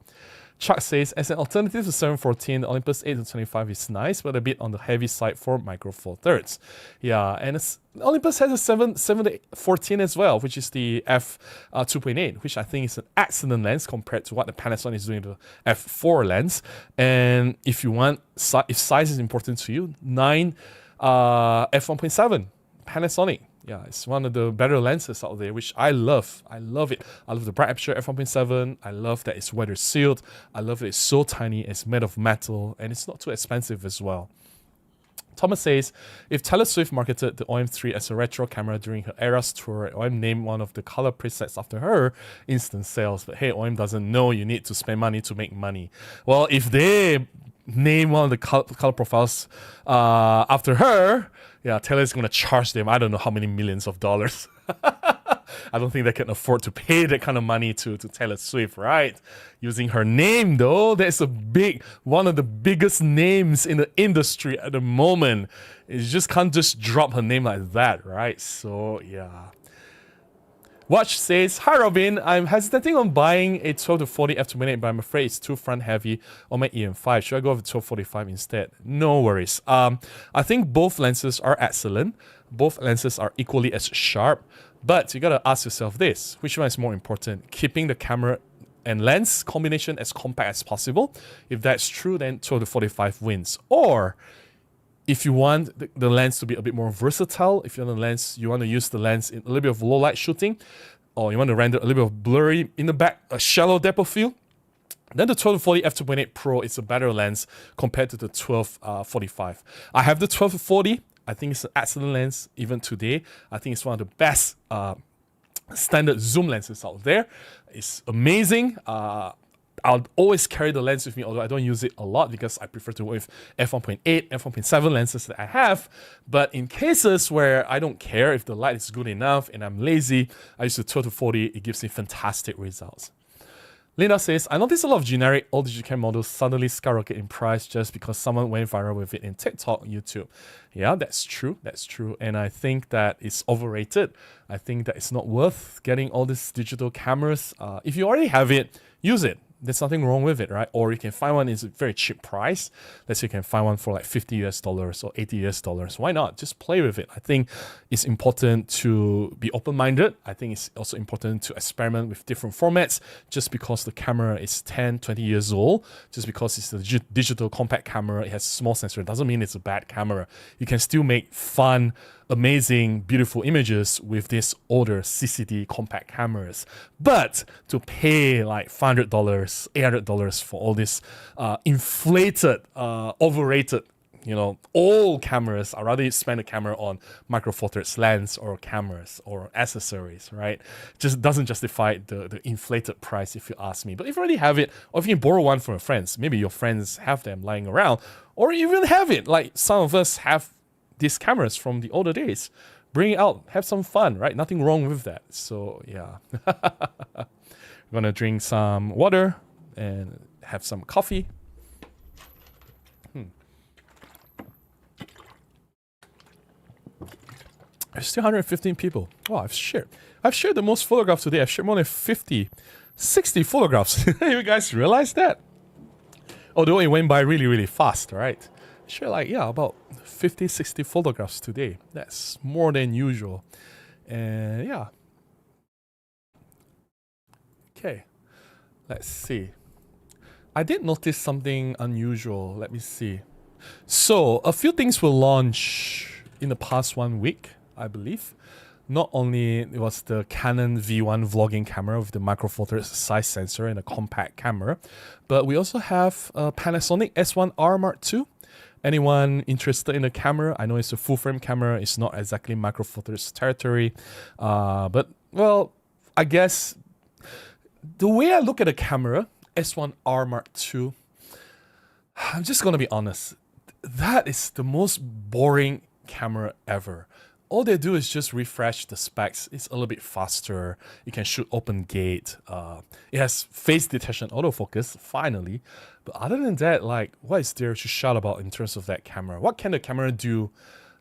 Chuck says, as an alternative to 714, the Olympus 8-25 is nice, but a bit on the heavy side for micro four thirds. Yeah, and Olympus has a 7-14 as well, which is the f2.8, which I think is an excellent lens compared to what the Panasonic is doing to the f4 lens. And if you want, if size is important to you, 9 f1.7 Panasonic. Yeah, it's one of the better lenses out there, which I love. I love it. I love the bright aperture f1.7. I love that it's weather sealed. I love that it's so tiny. It's made of metal, and it's not too expensive as well. Thomas says, if Taylor Swift marketed the OM3 as a retro camera during her Eras tour, OM named one of the color presets after her, instant sales. But hey, OM doesn't know you need to spend money to make money. Well, if they name one of the color profiles after her, yeah, Taylor's going to charge them, I don't know how many millions of dollars. I don't think they can afford to pay that kind of money to Taylor Swift, right? Using her name, though, that's one of the biggest names in the industry at the moment. You just can't just drop her name like that, right? So, yeah. Watch says, hi Robin, I'm hesitating on buying a 12-40 f2.8, but I'm afraid it's too front heavy on my EM5. Should I go with 12-45 instead? No worries. I think both lenses are excellent. Both lenses are equally as sharp, but you gotta ask yourself this, which one is more important? Keeping the camera and lens combination as compact as possible. If that's true, then 12-45 wins. Or if you want the lens to be a bit more versatile, if you want to use the lens in a little bit of low light shooting, or you want to render a little bit of blurry in the back, a shallow depth of field, then the 12-40 f2.8 Pro is a better lens compared to the 12-45. I have the 12-40. I think it's an excellent lens even today. I think it's one of the best standard zoom lenses out there. It's amazing. I'll always carry the lens with me, although I don't use it a lot because I prefer to work with f1.8, f1.7 lenses that I have. But in cases where I don't care if the light is good enough and I'm lazy, I use the 12-40. It gives me fantastic results. Linda says, I noticed a lot of generic old digicam models suddenly skyrocket in price just because someone went viral with it in TikTok, YouTube. Yeah, that's true. That's true. And I think that it's overrated. I think that it's not worth getting all these digital cameras. If you already have it, use it. There's nothing wrong with it, right? Or you can find one is a very cheap price. Let's say you can find one for like $50 or $80. Why not? Just play with it. I think it's important to be open-minded. I think it's also important to experiment with different formats. Just because the camera is 10, 20 years old, just because it's a digital compact camera, it has small sensor, doesn't mean it's a bad camera. You can still make fun, amazing, beautiful images with these older CCD compact cameras. But to pay like $500, $800 for all this inflated, overrated, old cameras, I'd rather spend a camera on micro four thirds lens or cameras or accessories, right? Just doesn't justify the inflated price, if you ask me. But if you already have it, or if you can borrow one from your friends, maybe your friends have them lying around, or you even have it, like some of us have these cameras from the older days. Bring it out, have some fun, right? Nothing wrong with that. So yeah. I'm gonna drink some water and have some coffee. There's still 115 people. Wow, I've shared the most photographs today. I've shared more than 50, 60 photographs. You guys realize that? Although it went by really, really fast, right? Share about 50, 60 photographs today. That's more than usual. And yeah. Okay. Let's see. I did notice something unusual. Let me see. So a few things will launch in the past 1 week, I believe. Not only it was the Canon V1 vlogging camera with the micro four thirds size sensor and a compact camera, but we also have a Panasonic S1R Mark II. Anyone interested in the camera? I know it's a full frame camera. It's not exactly micro four thirds territory, but well, I guess the way I look at the camera, S1R Mark II, I'm just gonna be honest. That is the most boring camera ever. All they do is just refresh the specs. It's a little bit faster. You can shoot open gate. It has face detection autofocus, finally. But other than that, what is there to shout about in terms of that camera? What can the camera do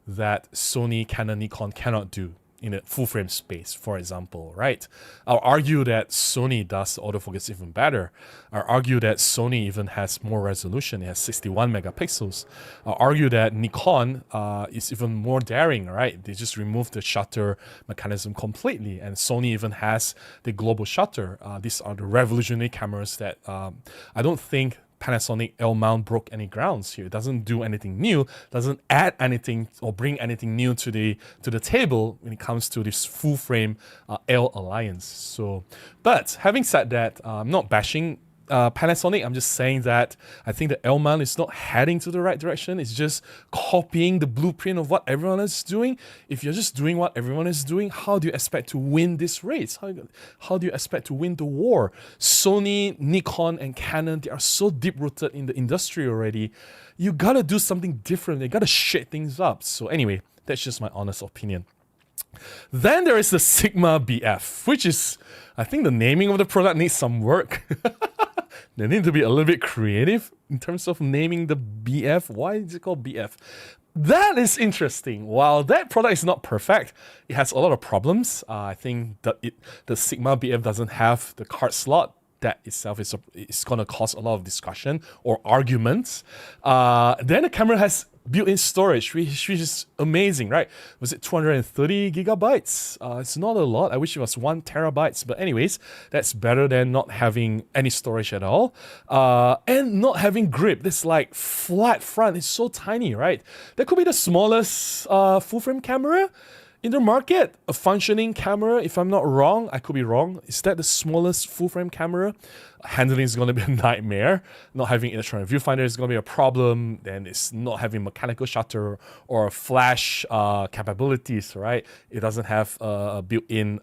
that Sony, Canon, Nikon cannot do in a full frame space, for example, right? I'll argue that Sony does autofocus even better. I'll argue that Sony even has more resolution. It has 61 megapixels. I'll argue that Nikon is even more daring, right? They just removed the shutter mechanism completely, and Sony even has the global shutter. These are the revolutionary cameras that I don't think Panasonic L mount broke any grounds here. It doesn't do anything new, doesn't add anything or bring anything new to the table when it comes to this full frame L alliance. So, but having said that, I'm not bashing Panasonic. I'm just saying that I think the L mount is not heading to the right direction. It's just copying the blueprint of what everyone is doing. If you're just doing what everyone is doing, how do you expect to win this race? How do you expect to win the war? Sony, Nikon, and Canon, they are so deep-rooted in the industry already. You gotta do something different. You gotta shake things up. So anyway, that's just my honest opinion. Then there is the Sigma BF, which is, I think the naming of the product needs some work. They need to be a little bit creative in terms of naming the BF. Why is it called BF? That is interesting. While that product is not perfect, it has a lot of problems. I think the Sigma BF doesn't have the card slot. That itself is going to cause a lot of discussion or arguments. Then the camera has built-in storage, which is amazing, right? Was it 230 gigabytes? It's not a lot. I wish it was 1 terabytes. But anyways, that's better than not having any storage at all. And not having grip. This flat front is so tiny, right? That could be the smallest full-frame camera in the market. A functioning camera, if I'm not wrong, I could be wrong. Is that the smallest full-frame camera? Handling is going to be a nightmare. Not having electronic viewfinder is going to be a problem. Then it's not having mechanical shutter or flash capabilities, right? It doesn't have a built-in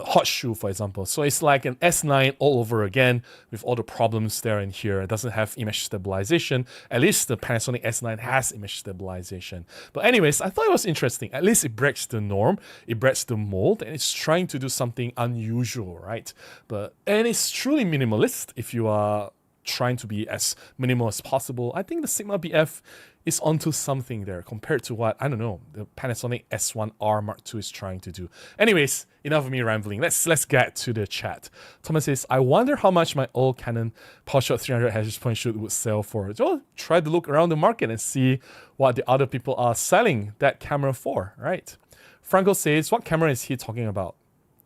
hot shoe, for example. So it's like an S9 all over again with all the problems there and here. It doesn't have image stabilization. At least the Panasonic S9 has image stabilization. But anyways, I thought it was interesting. At least it breaks the norm, it breaks the mold, and it's trying to do something unusual, right? And it's truly minimalist if you are trying to be as minimal as possible. I think the Sigma BF is onto something there compared to what, I don't know, the Panasonic S1R Mark II is trying to do. Anyways, enough of me rambling. Let's get to the chat. Thomas says, I wonder how much my old Canon PowerShot 300 Hz point shoot would sell for. So try to look around the market and see what the other people are selling that camera for, right? Franco says, what camera is he talking about?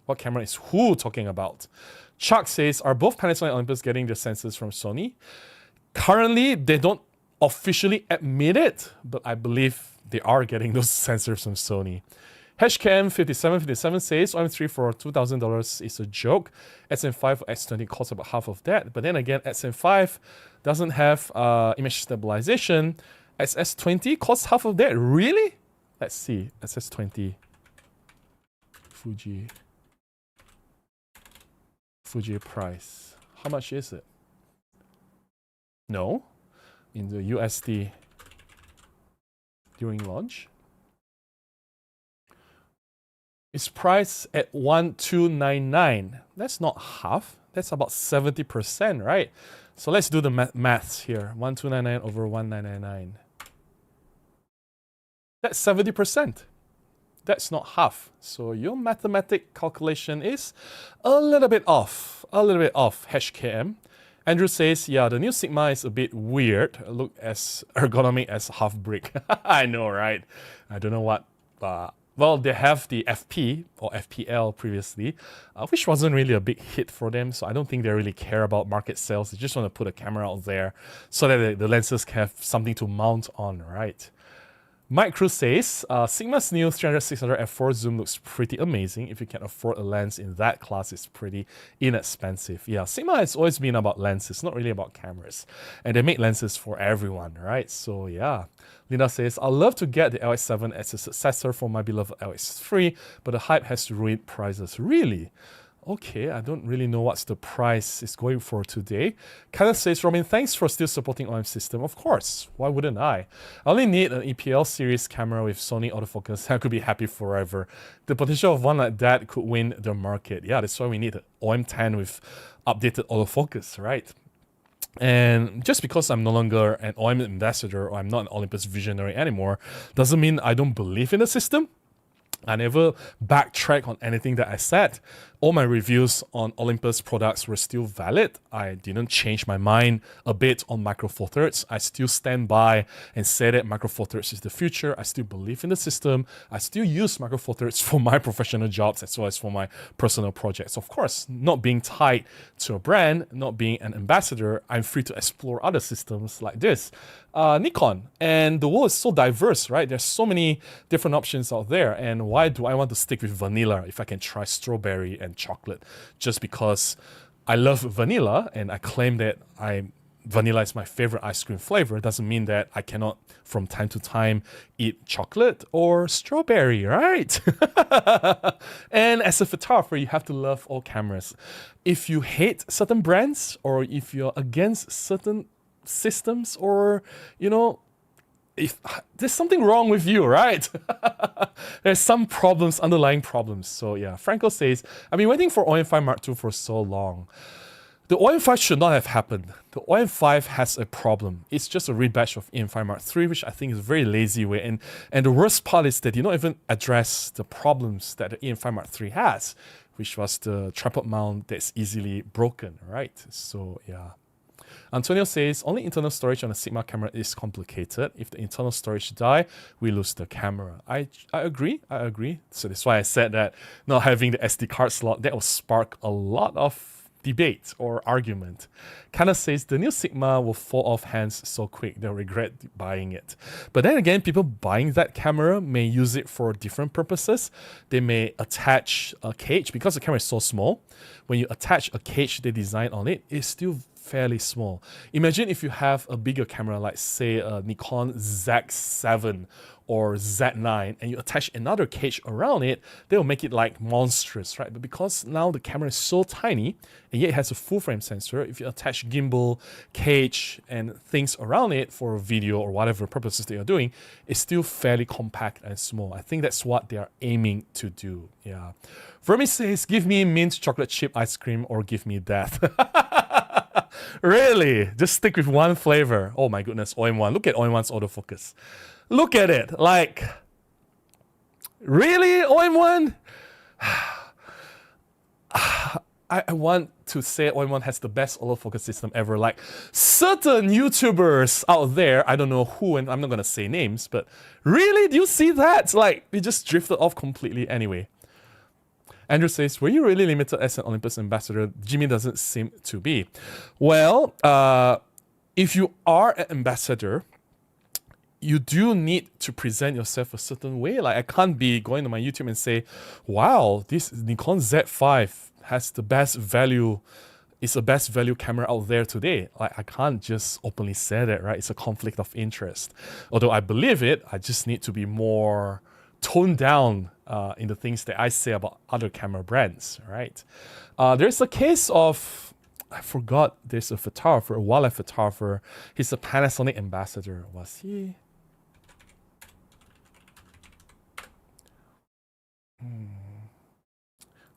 What camera is who talking about? Chuck says, are both Panasonic and Olympus getting their sensors from Sony? Currently, they don't officially admit it, but I believe they are getting those sensors from Sony. HKM5757 says OM3 for $2,000 is a joke. SM5 or X20 costs about half of that. But then again, SM5 doesn't have image stabilization. SS20 costs half of that. Really? Let's see. SS20. Fuji price. How much is it? No. In the USD during launch. It's priced at 1299. That's not half. That's about 70%, right? So let's do the maths here. 1299 over 1999. That's 70%. That's not half. So your mathematic calculation is a little bit off. A little bit off, HKM. Andrew says, yeah, the new Sigma is a bit weird. Look as ergonomic as half brick. I know, right? I don't know what. Well, they have the FP or FPL previously, which wasn't really a big hit for them. So I don't think they really care about market sales. They just want to put a camera out there so that the lenses can have something to mount on, right? Mike Cruz says, Sigma's new 300-600 f4 zoom looks pretty amazing. If you can afford a lens in that class, it's pretty inexpensive. Yeah, Sigma has always been about lenses, not really about cameras. And they make lenses for everyone, right? So yeah. Linda says, I'd love to get the LX7 as a successor for my beloved LX3, but the hype has ruined prices. Really? Okay, I don't really know what's the price it's going for today. Kenneth says, Robin, thanks for still supporting OM system. Of course, why wouldn't I? I only need an EPL series camera with Sony autofocus. I could be happy forever. The potential of one like that could win the market. Yeah, that's why we need an OM10 with updated autofocus, right? And just because I'm no longer an OM ambassador or I'm not an Olympus visionary anymore, doesn't mean I don't believe in the system. I never backtrack on anything that I said. All my reviews on Olympus products were still valid. I didn't change my mind a bit on Micro Four Thirds. I still stand by and say that Micro Four Thirds is the future. I still believe in the system. I still use Micro Four Thirds for my professional jobs as well as for my personal projects. Of course, not being tied to a brand, not being an ambassador, I'm free to explore other systems like this. Nikon. And the world is so diverse, right? There's so many different options out there. And why do I want to stick with vanilla if I can try strawberry and chocolate? Just because I love vanilla and I claim that vanilla is my favorite ice cream flavor doesn't mean that I cannot from time to time eat chocolate or strawberry, right? And as a photographer, you have to love all cameras. If you hate certain brands or if you're against certain systems, or if there's something wrong with you, right? There's some problems, underlying problems. So yeah, Franco says, I've been waiting for OM5 Mark II for so long. The OM5 should not have happened. The OM5 has a problem. It's just a rebatch of E-M5 Mark III, which I think is a very lazy way. And the worst part is that you don't even address the problems that the E-M5 Mark III has, which was the tripod mount that's easily broken, right? So yeah. Antonio says, only internal storage on a Sigma camera is complicated. If the internal storage die, we lose the camera. I agree. So that's why I said that not having the SD card slot, that will spark a lot of debate or argument. Kana says, the new Sigma will fall off hands so quick, they'll regret buying it. But then again, people buying that camera may use it for different purposes. They may attach a cage, because the camera is so small. When you attach a cage they design on it, it's still fairly small. Imagine if you have a bigger camera, like say a Nikon Z7 or Z9, and you attach another cage around it, they'll make it like monstrous, right? But because now the camera is so tiny, and yet it has a full frame sensor, if you attach gimbal, cage, and things around it for video or whatever purposes that you're doing, it's still fairly compact and small. I think that's what they are aiming to do, yeah. Vermi says, give me mint chocolate chip ice cream or give me death. Really? Just stick with one flavor. Oh my goodness, OM1. Look at OM1's autofocus. Look at it. Like, really, OM1? I want to say OM1 has the best autofocus system ever. Like, certain YouTubers out there, I don't know who, and I'm not going to say names, but really, do you see that? Like, we just drifted off completely anyway. Andrew says, were you really limited as an Olympus ambassador? Jimmy doesn't seem to be. Well, if you are an ambassador, you do need to present yourself a certain way. Like, I can't be going to my YouTube and say, wow, this Nikon Z5 has the best value, it's the best value camera out there today. Like, I can't just openly say that, right? It's a conflict of interest. Although I believe it, I just need to be more toned down in the things that I say about other camera brands, right? There's a case of, I forgot, there's a photographer, a wildlife photographer. He's a Panasonic ambassador. Was he?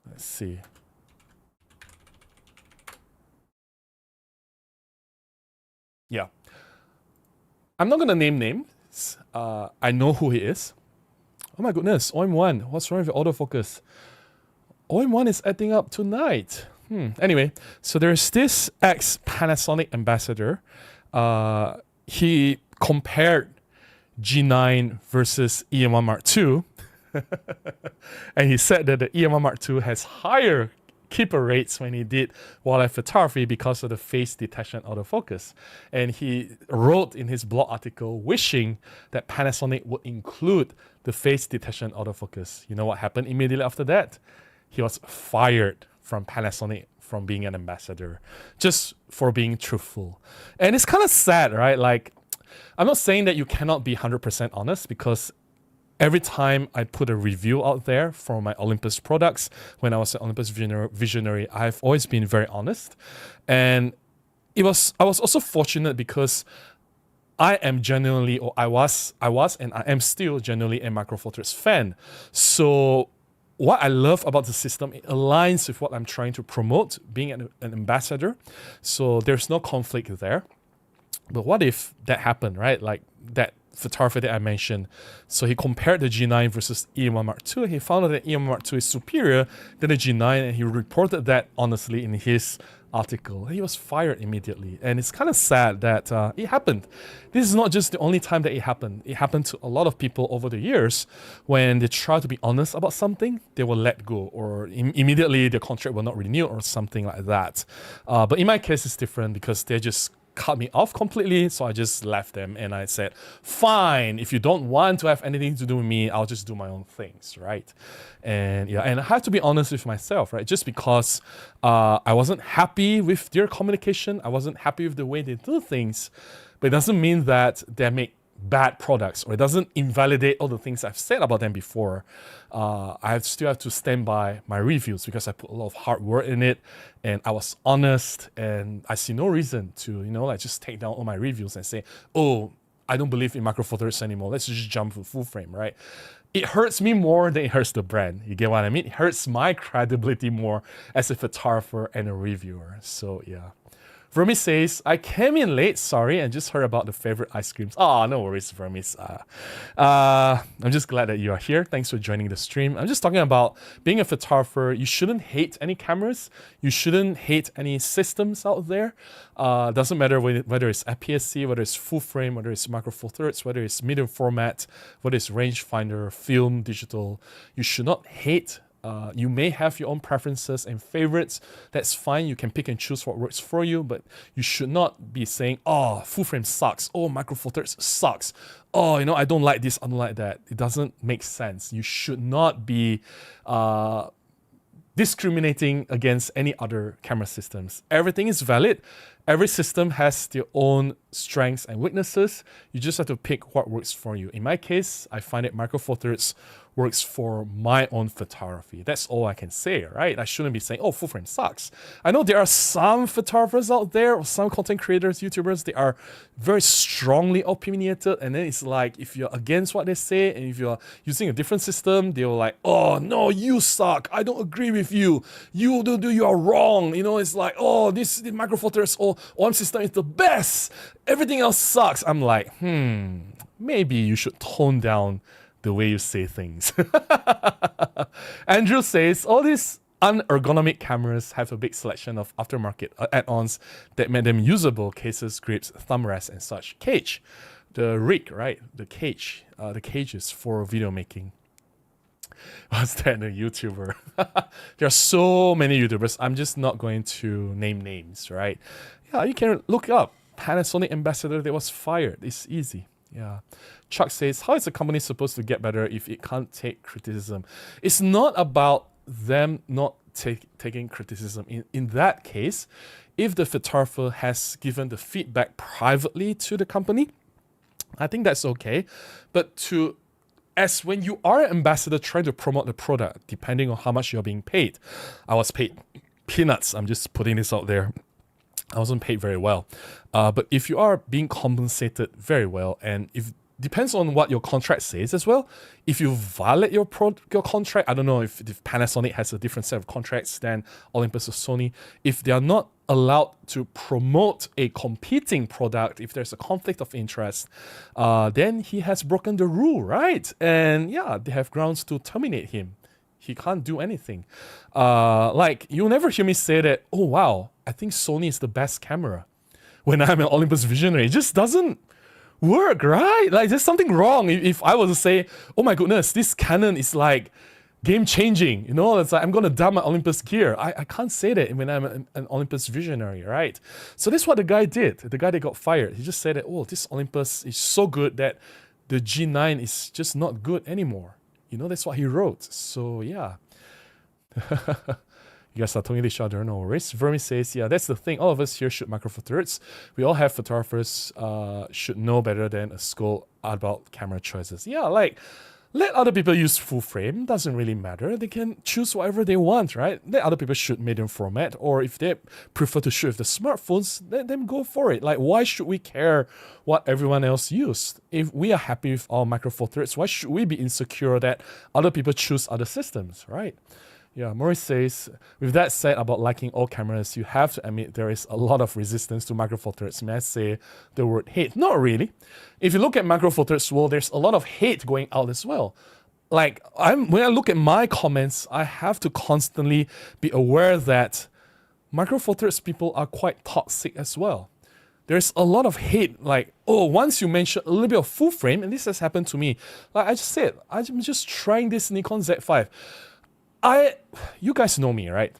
Let's see. Yeah. I'm not going to name names. I know who he is. Oh my goodness, OM1, what's wrong with your autofocus? OM1 is acting up tonight. Anyway, so there's this ex-Panasonic ambassador. He compared G9 versus EM1 Mark II. And he said that the EM1 Mark II has higher keeper rates when he did wildlife photography because of the face detection autofocus. And he wrote in his blog article wishing that Panasonic would include the face detection autofocus. You know what happened immediately after that? He was fired from Panasonic from being an ambassador just for being truthful. And it's kind of sad, right? Like, I'm not saying that you cannot be 100% honest, because every time I put a review out there for my Olympus products, when I was an Olympus visionary, I've always been very honest. And I was also fortunate because I am genuinely, or I was and I am still genuinely a Micro Four Thirds fan. So what I love about the system, it aligns with what I'm trying to promote, being an ambassador. So there's no conflict there. But what if that happened, right? Like that photographer that I mentioned. So he compared the G9 versus EM1 Mark II. He found out that EM1 Mark II is superior than the G9, and he reported that honestly in his article. He was fired immediately. And it's kind of sad that it happened. This is not just the only time that it happened. It happened to a lot of people over the years. When they try to be honest about something, they will let go, or immediately their contract will not renew or something like that. But in my case, it's different because they just cut me off completely, so I just left them and I said, fine, if you don't want to have anything to do with me, I'll just do my own things, right? And yeah, and I have to be honest with myself, right? Just because I wasn't happy with their communication, I wasn't happy with the way they do things, but it doesn't mean that they make bad products, or it doesn't invalidate all the things I've said about them before. I still have to stand by my reviews because I put a lot of hard work in it, and I was honest, and I see no reason to, like just take down all my reviews and say, oh, I don't believe in Micro Four Thirds anymore. Let's just jump to full frame, right? It hurts me more than it hurts the brand. You get what I mean? It hurts my credibility more as a photographer and a reviewer. So yeah. Vermi says, I came in late, sorry, and just heard about the favorite ice creams. Oh, no worries, Vermis. I'm just glad that you are here. Thanks for joining the stream. I'm just talking about being a photographer. You shouldn't hate any cameras. You shouldn't hate any systems out there. Doesn't matter whether it's APS-C, whether it's full frame, whether it's Micro Four Thirds, whether it's medium format, whether it's rangefinder, film, digital. You should not hate. You may have your own preferences and favorites. That's fine. You can pick and choose what works for you, but you should not be saying, oh, full frame sucks. Oh, Micro Four Thirds sucks. Oh, I don't like this, I don't like that. It doesn't make sense. You should not be discriminating against any other camera systems. Everything is valid. Every system has their own strengths and weaknesses. You just have to pick what works for you. In my case, I find that Micro Four Thirds works for my own photography. That's all I can say, right? I shouldn't be saying, oh, full frame sucks. I know there are some photographers out there, or some content creators, YouTubers, they are very strongly opinionated, and then it's like, if you're against what they say, and if you're using a different system, they're like, oh, no, you suck. I don't agree with you. You are wrong. You know, it's like, oh, this Micro Four Thirds OM system is the best. Everything else sucks. I'm like, maybe you should tone down the way you say things. Andrew says, all these unergonomic cameras have a big selection of aftermarket add-ons that make them usable: cases, grips, thumb rests, and such. Cage, the rig, right? The cages for video making. Was that a YouTuber? There are so many YouTubers. I'm just not going to name names, right? Yeah, you can look up Panasonic ambassador that was fired. It's easy. Yeah. Chuck says, how is a company supposed to get better if it can't take criticism? It's not about them not taking criticism. In that case, if the photographer has given the feedback privately to the company, I think that's okay. But as when you are an ambassador trying to promote the product, depending on how much you're being paid. I was paid peanuts. I'm just putting this out there. I wasn't paid very well. But if you are being compensated very well, and if depends on what your contract says as well. If you violate your contract, I don't know if Panasonic has a different set of contracts than Olympus or Sony. If they are not allowed to promote a competing product, if there's a conflict of interest, then he has broken the rule, right? And yeah, they have grounds to terminate him. He can't do anything. Like, you'll never hear me say that, oh wow, I think Sony is the best camera when I'm an Olympus visionary. It just doesn't work, right? Like, there's something wrong if I was to say, oh my goodness, this Canon is like game changing, you know, it's like I'm gonna dump my Olympus gear. I can't say that when I'm an Olympus visionary, right? So that's what the guy did. The guy that got fired, he just said that, oh, this Olympus is so good that the G9 is just not good anymore. You know, that's what he wrote. So yeah. You guys are talking to each other, no worries. Vermi says, yeah, that's the thing. All of us here shoot Micro Four Thirds. We all have photographers should know better than a school about camera choices. Yeah, like, let other people use full frame. Doesn't really matter. They can choose whatever they want, right? Let other people shoot medium format. Or if they prefer to shoot with the smartphones, let them go for it. Like, why should we care what everyone else used? If we are happy with our Micro Four Thirds, why should we be insecure that other people choose other systems, right? Yeah, Maurice says, with that said about liking all cameras, you have to admit there is a lot of resistance to Micro Four Thirds. May I say the word hate? Not really. If you look at Micro Four Thirds world, there's a lot of hate going out as well. Like, when I look at my comments, I have to constantly be aware that Micro Four Thirds people are quite toxic as well. There's a lot of hate, like, oh, once you mention a little bit of full frame, and this has happened to me. Like I just said, I'm just trying this Nikon Z5. You guys know me, right?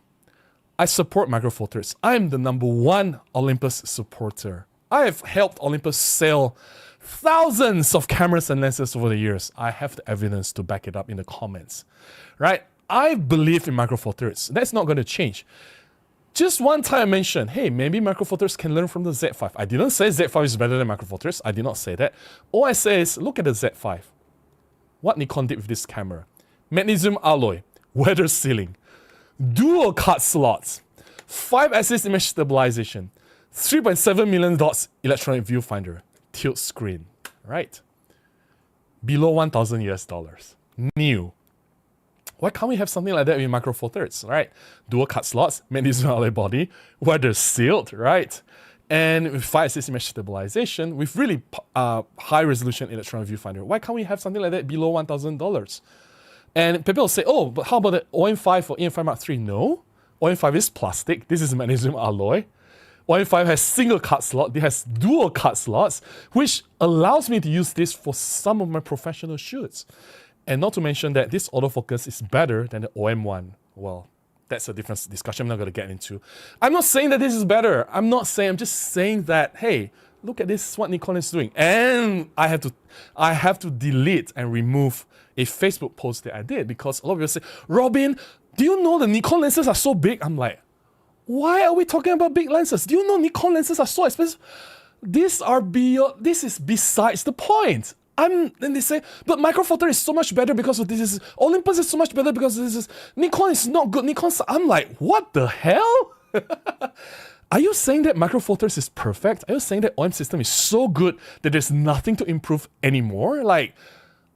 I support Micro Four Thirds. I'm the #1 Olympus supporter. I have helped Olympus sell thousands of cameras and lenses over the years. I have the evidence to back it up in the comments, right? I believe in Micro Four Thirds. That's not going to change. Just one time I mentioned, hey, maybe Micro Four Thirds can learn from the Z5. I didn't say Z5 is better than Micro Four Thirds. I did not say that. All I say is, look at the Z5. What Nikon did with this camera. Magnesium alloy. Weather sealing, dual cut slots, 5-axis image stabilization, 3.7 million dots electronic viewfinder, tilt screen, right? Below $1,000 US. New. Why can't we have something like that with Micro Four Thirds, right? Dual cut slots, magnesium alloy body, weather sealed, right? And with 5-axis image stabilization, with really high resolution electronic viewfinder. Why can't we have something like that below $1,000? And people say, oh, but how about the OM5 or E-M5 Mark III? No. OM5 is plastic. This is magnesium alloy. OM5 has single cut slot. It has dual cut slots, which allows me to use this for some of my professional shoots. And not to mention that this autofocus is better than the OM1. Well, that's a different discussion I'm not going to get into. I'm not saying that this is better. I'm just saying that, hey, look at this, what Nikon is doing. And I have to delete and remove a Facebook post that I did because a lot of people say, Robin, do you know the Nikon lenses are so big? I'm like, Why are we talking about big lenses? Do you know Nikon lenses are so expensive? This is besides the point. Then they say, but micro four thirds is so much better because of this. Olympus is so much better because of this. Nikon is not good. I'm like, what the hell? Are you saying that micro four thirds is perfect? Are you saying that OM system is so good that there's nothing to improve anymore? Like,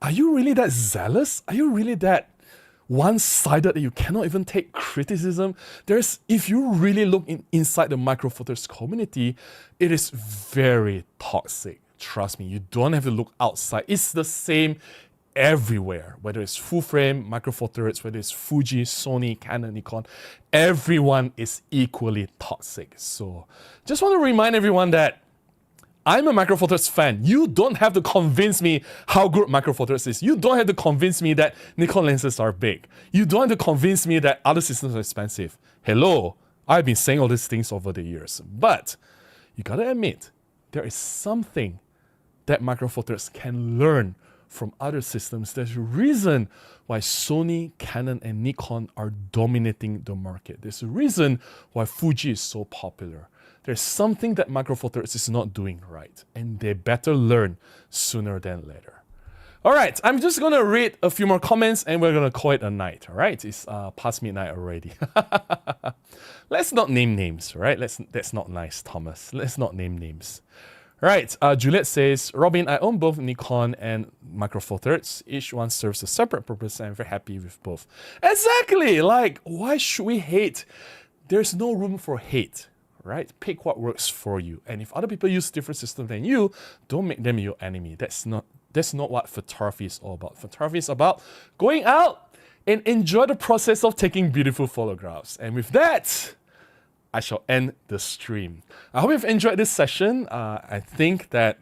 are you really that zealous? Are you really that one-sided that you cannot even take criticism? If you really look inside the micro four thirds community, it is very toxic. Trust me, you don't have to look outside. It's the same everywhere, whether it's full frame, micro four thirds, whether it's Fuji, Sony, Canon, Nikon, everyone is equally toxic. So just want to remind everyone that I'm a micro four thirds fan. You don't have to convince me how good micro four thirds is. You don't have to convince me that Nikon lenses are big. You don't have to convince me that other systems are expensive. Hello, I've been saying all these things over the years. But you gotta admit, there is something that micro four thirds can learn from other systems. There's a reason why Sony, Canon, and Nikon are dominating the market. There's a reason why Fuji is so popular. There's something that micro four thirds is not doing right, and they better learn sooner than later. All right, I'm just gonna read a few more comments, and we're gonna call it a night. All right, it's past midnight already. Let's not name names, right? That's not nice, Thomas. Let's not name names. All right, Juliet says, Robin, I own both Nikon and micro four thirds. Each one serves a separate purpose, and I'm very happy with both. Exactly, like, why should we hate? There's no room for hate, right? Pick what works for you. And if other people use different systems than you, don't make them your enemy. That's not what photography is all about. Photography is about going out and enjoy the process of taking beautiful photographs. And with that, I shall end the stream. I hope you've enjoyed this session. I think that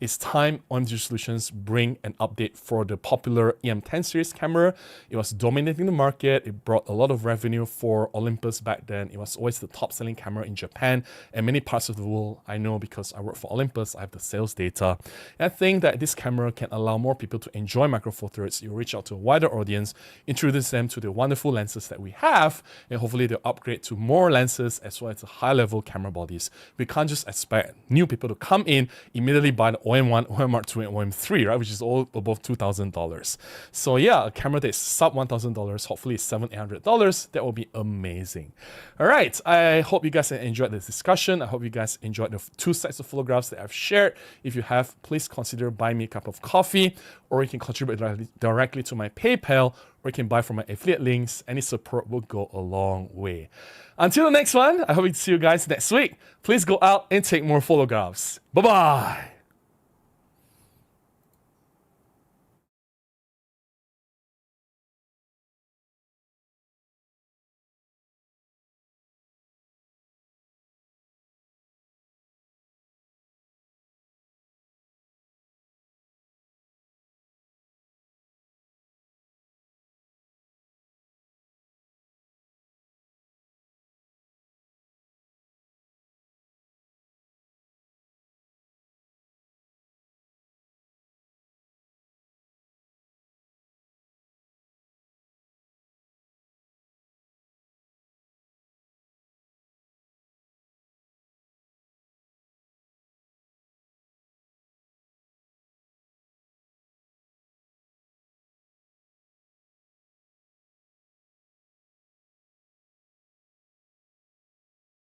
it's time OMG Solutions bring an update for the popular EM10 series camera. It was dominating the market. It brought a lot of revenue for Olympus back then. It was always the top selling camera in Japan and many parts of the world. I know because I work for Olympus, I have the sales data. And I think that this camera can allow more people to enjoy micro four thirds. You'll reach out to a wider audience, introduce them to the wonderful lenses that we have, and hopefully they'll upgrade to more lenses as well as high level camera bodies. We can't just expect new people to come in, immediately buy the OM1, OM2, and OM3, right? Which is all above $2,000. So yeah, a camera that is sub $1,000, hopefully $700-800, that will be amazing. All right, I hope you guys enjoyed this discussion. I hope you guys enjoyed the 2 sets of photographs that I've shared. If you have, please consider buying me a cup of coffee, or you can contribute directly to my PayPal, or you can buy from my affiliate links. Any support will go a long way. Until the next one, I hope to see you guys next week. Please go out and take more photographs. Bye-bye.